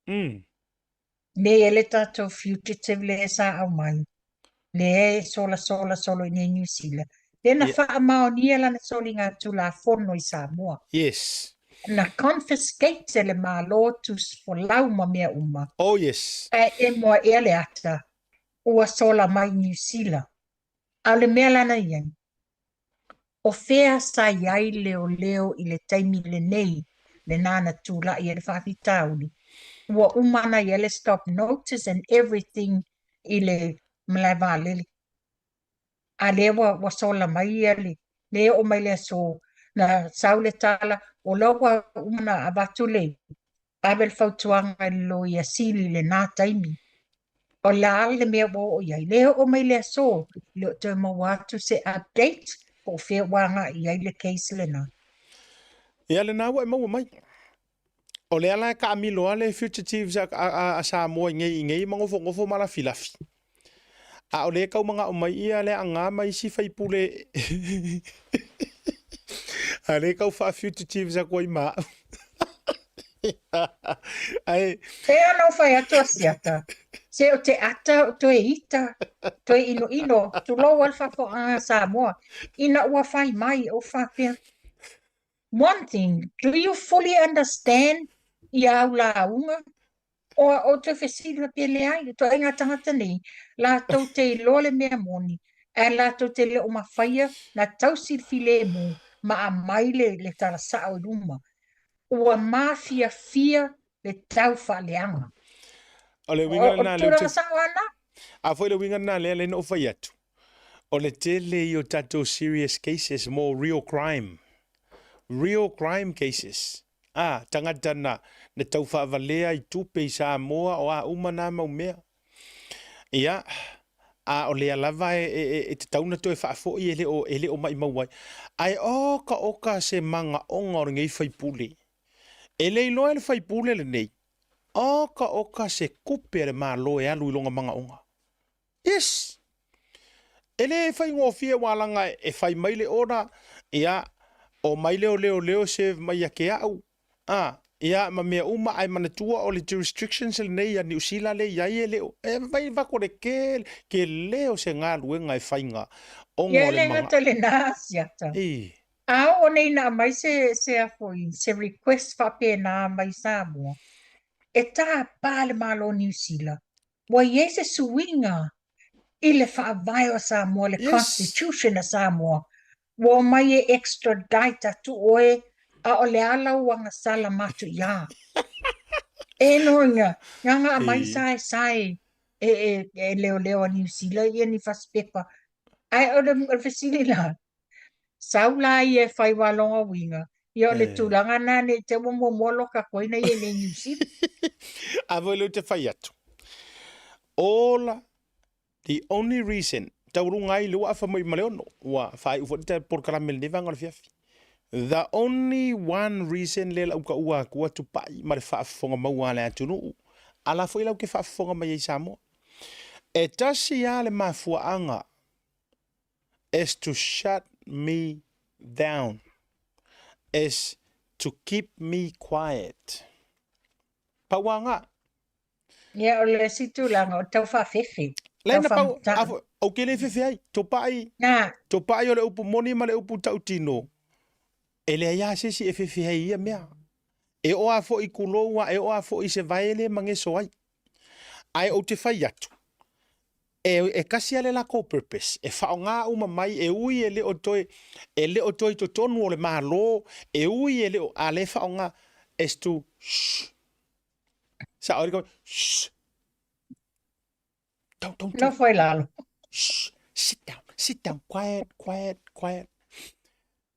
Me ele tatou fugitive le sa au mai. Le sola solo I New Zealand. Le na wha mao nia lana soli ngā tula fono I Samoa. Yes. Na confiscate le malo tus for lau ma mea uma. Oh yes. E moa ele ata ua sola mai New Zealand. A le mea lana iai. O fea sa iai leo I le taimi le nei le nana tula I le whawhitauli. Ua umana I le stop notice and everything I le mlaiva lili. A le wa sola mai ali. Le o mai le so na saule tala o lawa umana abatu le. Abel fautuanga lo ia sili le nā taimi. O la le mea wo o iai. Le o mai le so. Le te mawatu se update. O fea wanga iai le case le na. Ia le nā wa mau mai. O le ala ka amilo ale fugitives a Samoa ngei mangofo mala filafi. A o le kau manga o mai ia le anga mai si fai pule. A le kau fa fugitives a koi maa. Ai, Te ano whai atua siata. Se o te ata, o te ita, te ino, tu lo wal whako a Samoa. Ina ua whai mai o whapea. One thing, do you fully understand ia au la unga? O te whesila pele ai, to inga tangata nei, la tau te lole mea moni, e la tau te leo mawhaia, na tau file mo, ma a maile le tala sao luma. Ua mafia fia le tau whaleanga. o le winga na O le tūranga sao ana? a foi le winga na le no fai atu. O le tele i o tato serious cases, more real crime. Real crime cases. Tangata na tau whaavalea i tupe i Samoa o a umana mau mea. Ia, o le alava e te tauna to e whaafo i ele o mai mauai. Ai oka se manga onga o ngei whaipule. Ele ilo ele whaipule le nei. Oka se kupe le maa lo e alu ilonga manga onga. Yes! Ele e whai ngofie walanga e whai maile ora. Ia, o maile o leo se mai a ke au. Ia, ma mea uma ai manatua o le jurisdictions le nei a New Zealand le iai e leo. E vai vako le ke leo se ngā luenga e whainga. Ia le ngata le nā siata. Ao o nei nā mai se a foi, se request whape nā mai Samoa. E tā pāle malo New Zealand. Wa ie se suinga i le whaavai o Samoa, le constitution a Samoa. Wa mai e extradite atu oe a o le ala wanga sala matu ia. E noinga, nganga mai sai e leo a New Zealand ia ni whaspepa. Ai o le fasili la. Saula i e whai walonga winga. Ia o le tūlanga nā ne te molo ka koina i e ne New Zealand. A voi lo te whai atu. Ola, the only reason, taurunga i lua awha mai maleono, wa whai ufo te porkaramel ne vanga le fiafi. The only one reason le lau ka ua kua tupai ma le whaafonga maua le atunu. Ala fo i lau ke whaafonga mai i Samoa. E tasi a le mafuaanga is to shut me down. Is to keep me quiet. Pauanga. Ia o le situlanga o tau whawhewhi. Lena pau, au ke le fefe ai, topai o le upu moni ma le upu tautino. E le aia sesi e fefe ai ia mea. E oa fo i kuloua, e oa fo i se vaele mangeso ai. Ai o te whai atu. E kasi ale la co-purpose. E whao ngā uma mai, e ui e leo toi to tonu o le maa lo, e ui e leo, a le whao ngā, es tu, shh. Sa ori kau, shh. Don't. No foi lalo. Shh. Sit down. Quiet.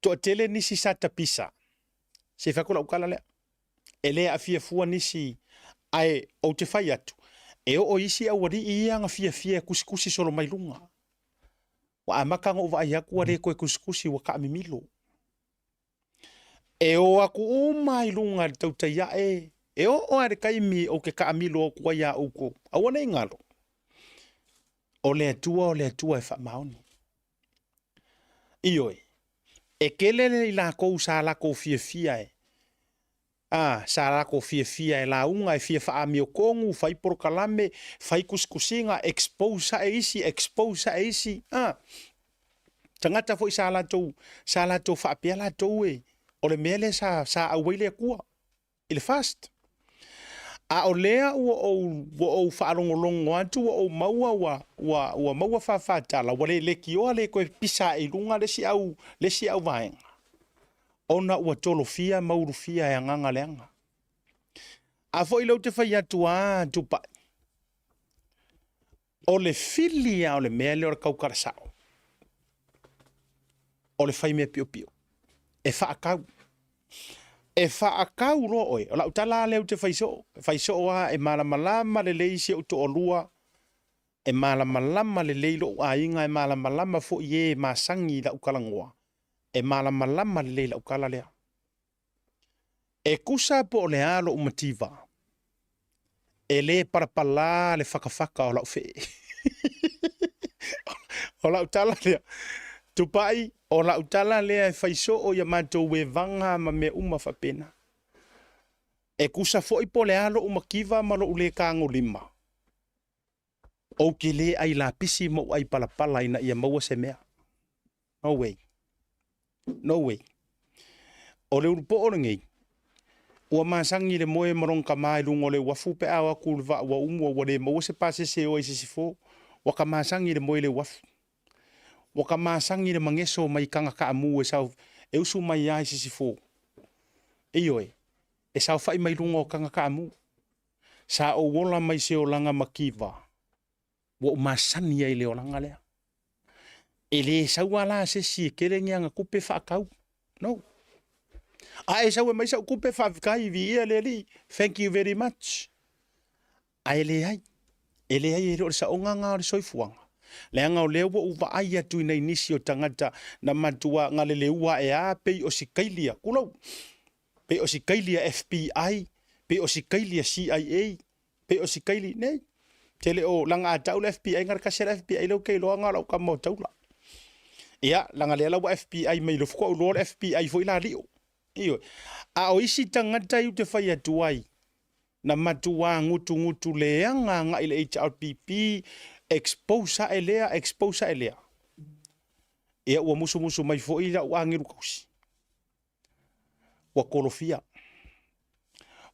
To tele nisi sa tapisa. Se whakula ukala lea. E lea a fia fua nisi ai o te whai atu. E o isi au wari i anga fia kusikusi solo mai lunga. Wa amakanga o vai aku ware koe kusikusi wa ka amimilo. E o aku o mai lunga tau taia e. E o are kaimi o ke ka amilo o kua ia uko. Awana ingalo. O le atua e wha maoni. Ioi. E kelele i la kou sa la kou fia e. Sa la kou fia e la unga e fia wha amio kongu, fai porokalame, fai kuskusinga, expose e isi. Tangata fo i sa la tou wha apia la tou e. O le mele sa aweile kua. I le fast. A o lea ua o whaarongolongo atu ua o maua ua maua whawhatala wa le ki oa le koe pisa i runga lesi au vaenga. Ona ua tolo fia mauru fia e anganga leanga. A fo i lau te whai atu tupai. O le filia o le mea le o le kaukara sao. O le whai mea pio. E whaakau. E whaakau ro oe. O lau tala leo te whaiso. Whaiso oa e malamalama le leisi o to olua. E malamalama le leilo o ainga e malamalama fo i e masangi la ukalangoa. E malamalama le leila ukala lea. E kusa po o le alo umativa. E le parapala le whakawhaka o lau whee. O lau tala lea. Tupai, o lau tala lea e whaiso o ia mātou we vanga ma me uma whapena. E kusa fo i pole alo umakiva malo ule kango lima. O ke le ai la pisi mo ai palapala ina ia maua se mea. No way. No way. O le urupo o ngei. Ua masangi le moe marong kamai lungo le wafu pe awa kulva wa umwa wa le maua se pase se o isi sifo. Waka masangi le moe le wafu. Waka masangi le mangeso mai kanga ka amu e sau. E usu mai ai isi sifo. Eoi. E sau fai mai lungo kanga ka amu. Sa o wola mai se o langa makiva. Wa masani ai le o langa lea. E le sau ala se si kere ngianga kupe whakau. No. A e sau e mai sau kupe whawhikai vi ia le li. Thank you very much. A e le ai. E le ai e reo sa o nganga o le soifuanga. Le anga o leo wa uwa ai atu ina inisi o tangata na matua ngale le ua e a pei o si kailia. Kulau. Pei o si kailia FBI. Pei o si kailia CIA. Pei o si kaili. Nei. Tele o langa a taula FBI ngar kasera FBI lau kei loa ngā lau ka mau taula. Ia, langa lea lau FBI mai lo fuko au loa FBI fo ila rio. Iyo. A o isi tangata iu te whai atu ai. Na matua ngutu leanga nga ile HRPP. Exposa e lea. Ia ua musu mai fo ila ua angiru kausi. Ua kolofia.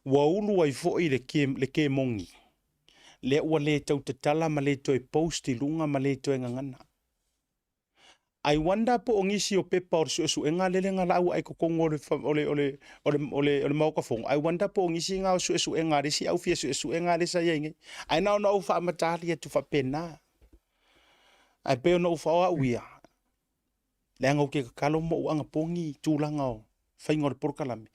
Ua ulu ai fo i le ke mongi. Le ua le tau te tala ma le toi post i lunga ma le toi ngangana. I wonder po o ngisi o pepa o su enga lele nga lau ai kokongo ole mauka fongo. I wonder po o ngisi nga o su enga resi au fia su enga resa yenge. I now know fa amatali e tu fa pena. I peo no fa o uia. Le anga uke kakalo mo uanga pongi tūlanga o whaingo le porkalame.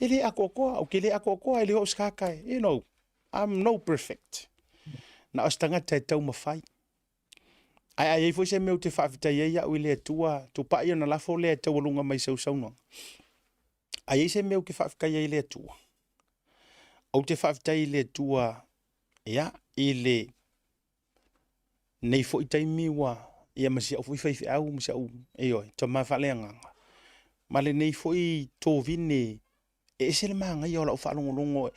Ele ako koa, o ke le ako koa, ele ho skakai. You know, I'm no perfect. Na ostanga te tau mawhai. Ai foi se meu te whawhita ia ui lea tua, tu pa ia na lafo lea tau alunga mai sau no. Ai se meu ke whawhika ia lea tua. Au te whawhita ia lea tua, ia, ile nei fo i taimi wa, ia masi au whaiwhai au, masi au, eoi, ta mawhalea nganga. Male nei fo i tō vine, e se le maanga ia o lau whalongolongo,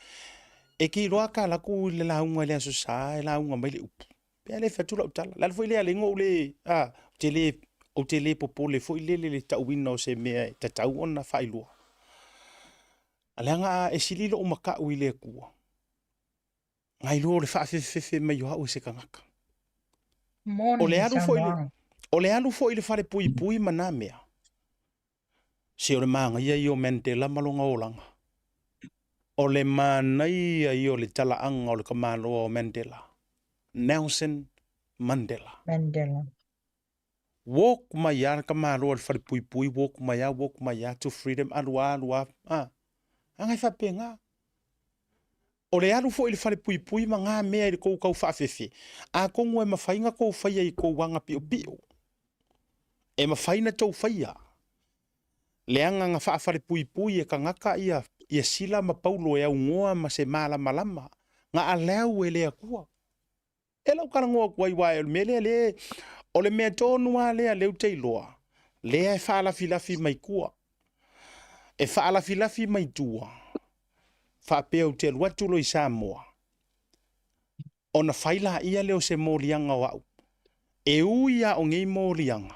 e ki roa ka laku le launga le aso sa, e launga mai le upu. Pea le whatula utala. Lala foi le alengo le, o te le popo le foi le tauina o se mea ta tau ona whailua. Aleanga e sililo o maka ui le kua. Ngai lo le whaafefe mai o hau se kangaka. O le alu foi le whare pui mana mea. Se o le maanga ia i o Mandela malonga o langa. O le manai i o le talaanga o le kamaloa o Mandela. Nelson Mandela. Walk maya kamaloa le whare pui, walk maya to freedom, alua. Angai whapenga. O le alu fo i le whare pui ma ngā mea i le kou whaafefe. A kongo e mawhainga kou whaia i kou wanga pio. E mawhaina tau whaia. Le anga ngā whaafare pui e ka ngaka ia sila ma paulo e au ngoa ma se malama. Ngā alau e lea kua. E lau karangoa wai mele le o le mea tōnua lea leu teiloa. Lea e whaalafilafi mai kua. E whaalafilafi mai tua. Whaapea te aluatulo i Samoa. O na whaila ia leo se mōlianga wau. E uia o ngei mōlianga.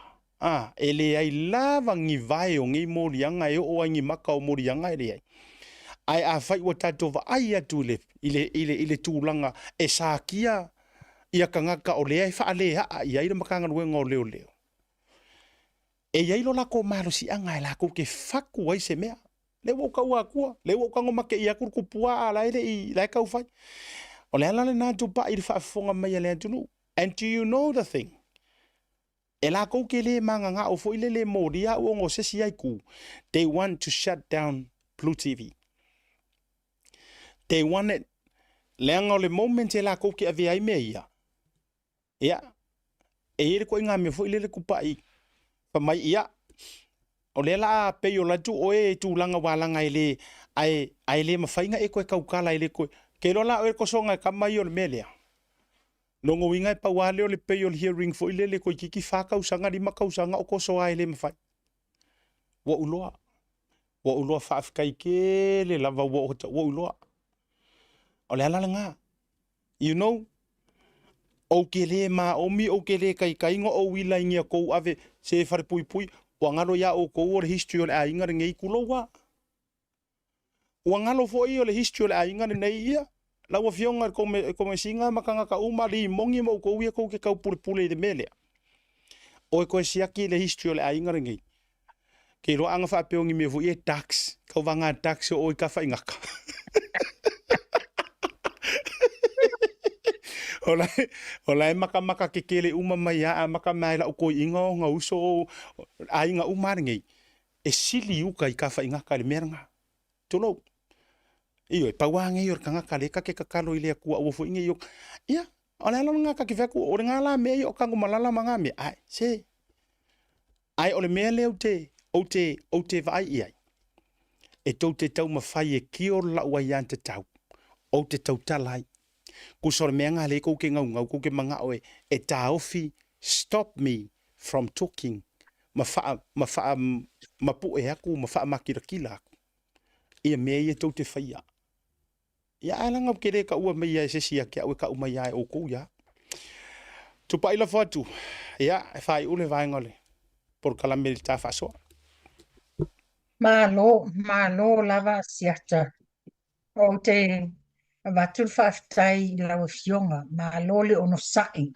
E le ai lava ngi vai o ngei mōlianga e o ngi maka o mōlianga e le ai. Ai a whai wa tatova ai atu le ile tūlanga e sākia ia kangaka o lea i whaalea i aira makanga nuenga o leo. E iailo lako malo si anga e lako ke whaku ai se mea. Le wau kau akua, le wau kango make i akur kupua a laile i lai kau whai. O lea lale nā tu pa i le whaafonga mai a lea tunu. And do you know the thing? E lako ke le manga ngā o fo ile le mōria o ngo sesi ai ku. They want to shut down Blue TV. They want it. Leanga o le moment e lako ke ave ai mea ia. Ia. E ere ko inga me fo ile le kupai. Pa mai ia. O le la pe yo la tu o e tu langa walanga ile ai le mawhainga e koe kaukala ile koe. Ke lola o e ko songa ka mai o le melea. Longo winga e pa wale o le pe yo le hearing fo ile le koe kiki whakau sanga lima kau sanga o ko soa ile mawhai. Wa uloa. Wa uloa whaafkai ke le lava wa uloa. O le ala nga. You know? O ke le ma o mi o ke le kai ngo o wila ingia ko ave se fare pui pui. O ngalo ya o ko o history o le ainga ngei kulowa. O ngalo fo i o le history o le ainga nei ia. La wa fionga ko me singa makanga ka uma li mongi mo ko wi ko ke ka pule de mele. O ko siaki le history o le ainga ngei. Ke lo anga fa peongi me vo e tax. Ka wanga tax o ka fa ingaka. Olai maka ke kele uma mai a maka mai la ko inga nga uso ainga uma ngei. E sili uka I ka fa ingaka le meranga. Tolo. Iyo e pawange yor kanga kale ka ke kakalo ile ku o fo inge yo. Ia, ole la nga ka ke veku o ngala me yo kango malala manga me. Ai, se. Ai ole me le o te vai ai. E tau te tau mawhai e kio la ua ian te tau. O te tau talai. Ku sore mea ngā le kou ke ngau kou ke manga oe. E tā ofi, stop me from talking. Mapu e aku, mawha makirakila aku. Ia mea I e tau te whaia. Ia alanga kere ka ua mea e sesia kia ue ka umai ai o kou ia. Tupa ila whatu. Ia, e whai ule vai ngole. Por kalameli tā whasoa. Malo lava siata. O te watul whaftai lawa fionga. Malo le ono sai.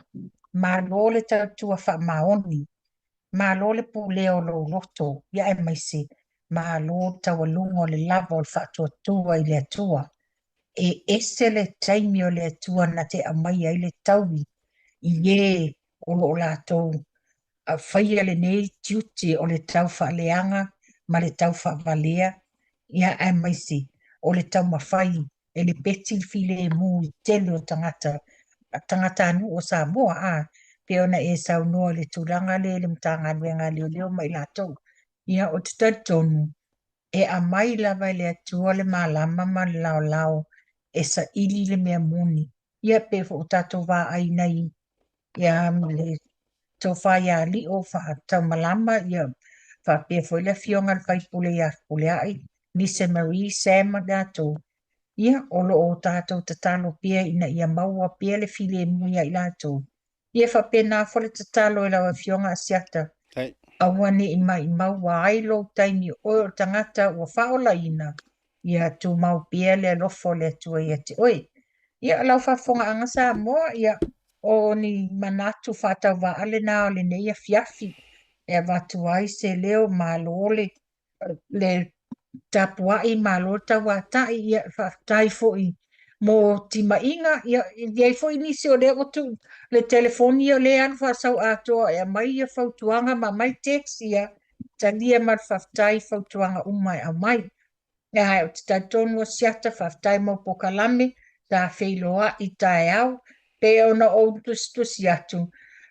Malo le tautua wha maoni. Malo le puleo lo loto. Ia e maisi. Malo tawalungo le lava o le whatua tua I le atua. E ese le taimi o le atua na te amai ai le taui. I o lo lato. A whaia le nei tiuti o le tau whaaleanga. Ma le tau whaalea. Ia e maisi. O le tau mawhai. E le beti file e mu I tele o tangata. Tangata anu o Samoa a. Pe ona e sau noa le turanga le mtanga luenga leo mai lato. Ia o te tatonu. E a mai lava le atua le malama ma lao. E sa ili le mea muni. Ia pe fo tato wa ai nei. Ia le tofa ia li o fa tau malama. Ia fa pe fo le fionga fai pule ai. Lisa Marie Sam dato. Ia olo o tato tatalo pia ina ia maua pia le file mui ai lato. Ia fa pe na fo le tatalo la fionga asiata. Awane I maua ai lo taimi o tangata o faola ina. Ia tu mau pia le lofo le tua ia te oi. Ia lau fafonga anga sa moa ia o ni manatu fata wa ale na o le neia fiafi. E watu ai se leo malole le tapuai malota wa tai ia tai foi mo tima inga ia foi nisi o le otu le telefoni o le an fa sau ato e mai ia fautuanga ma mai text ia talia mar faftai fautuanga umai a mai ia o tatonu o siata faftai mo pokalame ta feiloa I tae au pe ona o tustusi atu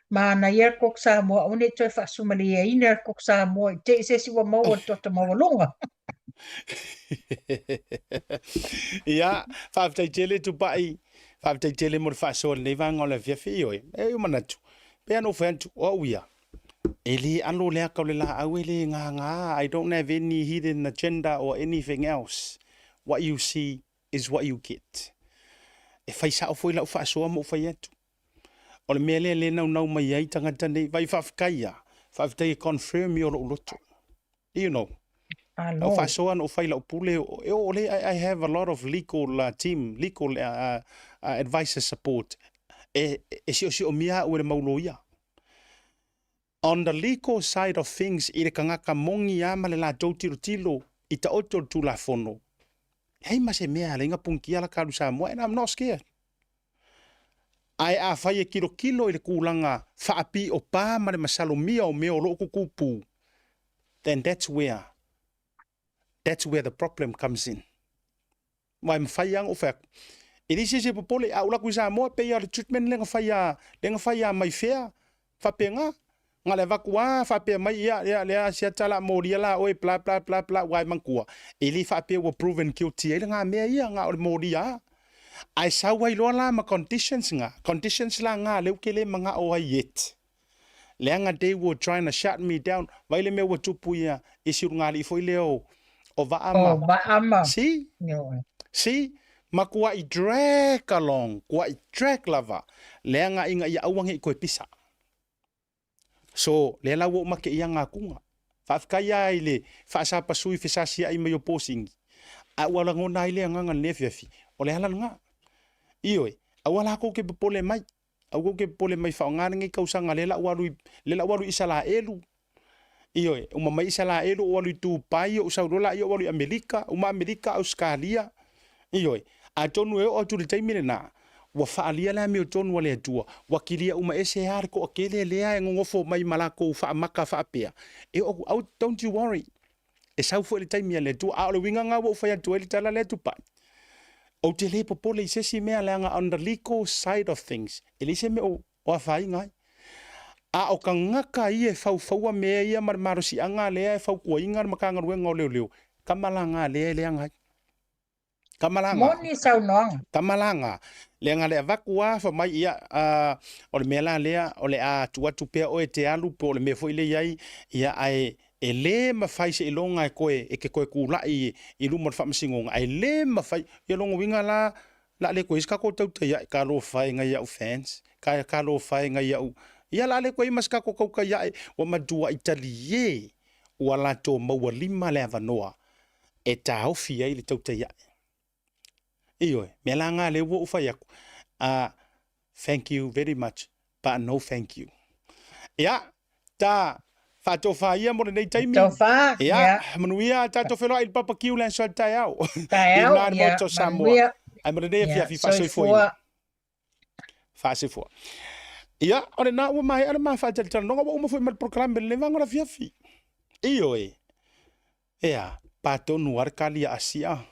ma na ia kok sa mo one toi fa sumali e ina kok sa mo te se si wa mo o tota mo longa Ia, whaftai tele tu pai. Whaftai tele mo whaasol nei vanga o le fiafi oi. E manatu. Pe ano whantu o uia. Ele alo lea kau le la au ele ngā. I don't have any hidden agenda or anything else. What you see is what you get. E whaisa o fwoi lau whaasoa mo whai atu. O le mea le nau mai ai tangata nei. Vai whafkaia. Whaftai confirm i o lo loto. You know. No. I have a lot of legal team, legal advisor support. On the legal side of things, I kangaka mongi ama le la tilo I ta oto tu la fono. Hei mase mea le inga punkia la karu sa mo, and I'm not scared. Ai a whaia kilo I le kulanga whaapi o pā ma le masalomia o meo loko kupu. Then that's where the problem comes in. Wai mawhaiang o whak. I risi se popole a ula kuisa moa pe ia le treatment lenga whaia mai whea. Whapenga. Nga le wakua whapea mai ia lea sia tala moria la oe bla wai mangkua. I li whapea wa proven guilty. Ele ngā mea ia ngā ole moria. Ai sau wai loa la ma conditions nga. Conditions la ngā leu kele mga o ai yet. Leanga they were trying to shut me down. Waile me wa tupu ia. Isiru ngā li foi leo. O vaama. O vaama. Si? No. Si? Ma kua I drag along, kua I drag lava. Lea ngā inga ia auange I koe pisa. So, lea lau o make ia ngā kunga. Whaafikai ai le, whaasapa sui whisasia I mai o pōsingi. A wala ngona I lea nganga nefefi. O le halan ngā. Ioi, a wala ko ke pole mai. Au ko ke pole mai whaongana ngai kausanga lela waru isala elu. Ioi, uma mai isala elu o walu tu pai o saurola I o walu Amerika, uma Amerika Australia. Ioi, a tonu e o turi taimile na. Wa faalia la mi o tonu wale atua. Wakilia uma ese hare ko akele lea e ngofo mai malako whaamaka whaapea. E o, don't you worry. E saufu ele taimia le atua. A ole winga ngā wa ufaya tu ele tala le atupai. O te le popole I sesi mea leanga on the legal side of things. Ele se me o awhai ngai. A o ka ngaka I e whauwhaua mea ia marosi anga lea e whau kua inga makanga ruenga o leo leo. Kamalanga lea lea ngai. Kamalanga. Moni sau noanga. Kamalanga. Leanga lea vakua wha mai ia o le mea lea o le a tuatu pea o e te alu po o le mea fo ile iai ia ai e le mawhai se ilonga e koe e ke koe kūlai I luma le whamasingonga. Ai le mawhai I longo winga la le koe iska ko tau te ia ka lo whai ngai au fans. Ka lo whai ngai au. Ia la le koe maska ko kauka ia wa madua Itali ye ua lato maua lima le avanoa e ta ofi ai le tau te ia. Ioi, me la ngā le ua uwhai aku. Thank you very much, but no thank you. Ia, ta whatofa ia mo le nei taimi. Tofa, Ia, manuia tato wheloa I papa kiu len so tai au. Tai au, ia, manuia. Ai mo le nei fia fi fasoi foi. Fasoi foi. Ia, ore na ua mai ana ma fa tele tele nonga ua foi mal proclame le vanga la fia fi. Ioi. Ia, pato nuar kali asia.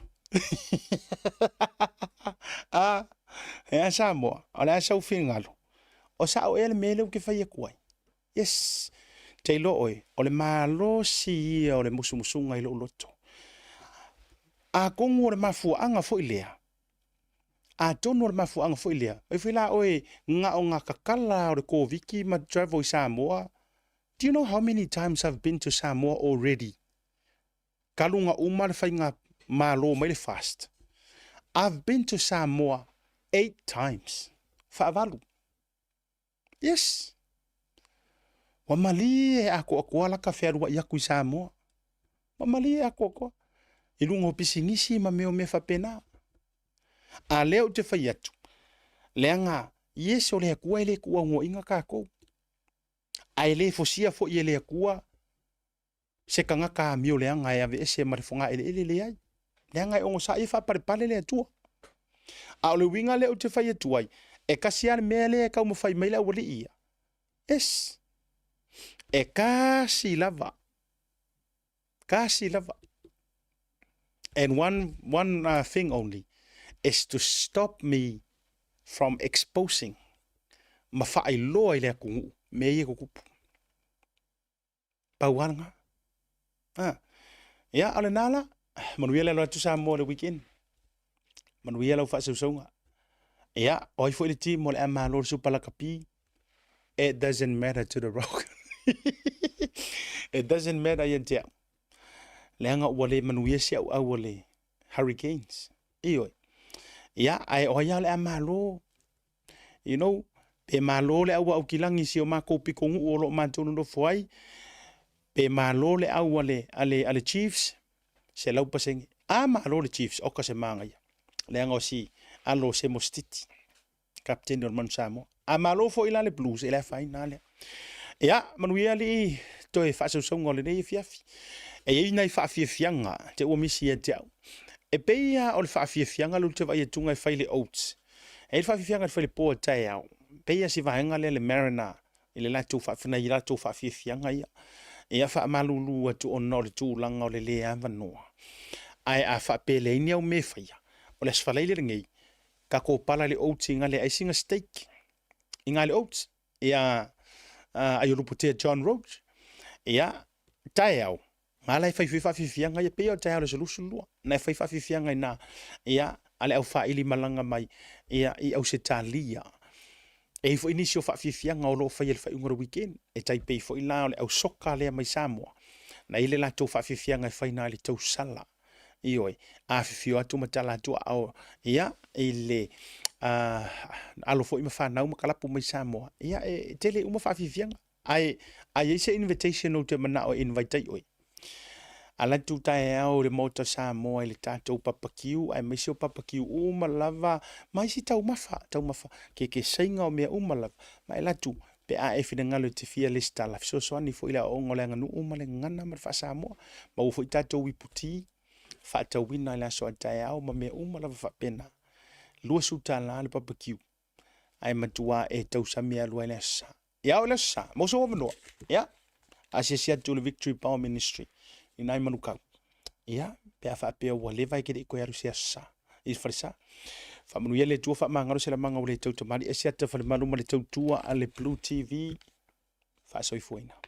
E Samoa, ala sa ufingalo. O sa o ele mele ke fai kuai. Yes. Te lo oi, o le malo si o le musumusunga I lo loto. A kongo le mafuanga fo ilea. A tono le mafuanga fo ilea. E fila oi nga o nga kakala o le ko viki ma travel I Samoa. Do you know how many times I've been to Samoa already? Kalunga uma le fai nga malo mai le fast. I've been to Samoa 8 times. Whaavalu. Yes. Wa mali e ako la ka wherua I aku I Samoa. Wa mali e ako. I lungo pisingisi ma meo me whapena. A leo te whai atu. Leanga, yes o lea kua ele kua ngo inga kako. A ele fosia fo I ele kua. Se kanga ka mio leanga e ave ese marifonga ele leai. Leanga e ongo sa I whaparepale le atua. A ole winga leo te whai atuai. E kasiane mea le e kau mawhai maila wali ia. Es. E kasi lava. Kasi lava. And one thing only is to stop me from exposing ma whaai loa I lea kungu me ie kukupu. Pauanga. Ia, ale nala, manuia le loa tu Samoa le weekend. Manuia lau whaasausaunga. Ia, oi fo I le team mo le ama lor supala kapi. It doesn't matter to the rock. It doesn't matter yet. Leanga wale manuia si au wale hurricanes. Ioi. Ia, ai oia le ama lo. You know, pe malo le au kilangi si o mako pikongu o lo mantonu no fuai. Pe malo le au ale Chiefs. Se lau pasengi. A malo le Chiefs. Oka se manga ia. Leanga o si alo se mostiti. Captain Norman Samoa. A malo fo ila le Blues. Ila final. Ia, manuia li toi whaasausaunga le nei fiafi. E ei nei whaafiafianga. Te ua misi e te au. E peia o le whaafiafianga lu te vai e tunga e whaile oats. E le whaafiafianga le whaile poa tai au. Peia si vahenga le Mariner. Ile latu whaafina I latu whaafiafianga ia. Ia whaamalulu atu ono le tūlanga o le lea wanoa. Ai a whaapele ini au me whaia. O le asfaleile ringei. Ka ko pala le oats inga le aisinga steak. Inga le oats. Ia ayuruputea John Roach. Ia tai au. Ngā lai whaifiafianga ia pea o tai au le solusulua. Nai whaifiafianga ina. Ia ale au whaili malanga mai. Ia I au se talia. E fo inisi o whaafiafianga o lo whai ele whaiungara weekend. E tai pei fo ila o le au soka lea mai Samoa. Na ile la tau whaafiafianga e whaina le tau sala. ioi a fifio atu matala atu au ia ile alo fo ima fanau makalapu mai Samoa ia tele uma fa fifianga ai se invitation o te mana o invite oi ala tu tae au le moto Samoa le tatou papakiu ai mai se papakiu uma lava mai si tau mafa ke sainga o mea uma lava mai la tu pe a e fina ngalo te fia lista la so ani fo ila o ngole nganu uma le ngana mar fa Samoa ma u fo tatou iputi fa tau wina la so tae au ma mea uma lava fa pena lua suta la le papakiu ai matua e tau samia lua le sa ya o le sa mo so no ya asia to the Victory Power Ministry inai manukau ya pe fa pe o le vai ke ko ya rusia sa is frisa fa manu yele tu fa manga se la manga o le tau tamari asia te fa manu le tau tua ale Blue TV fa so ifoina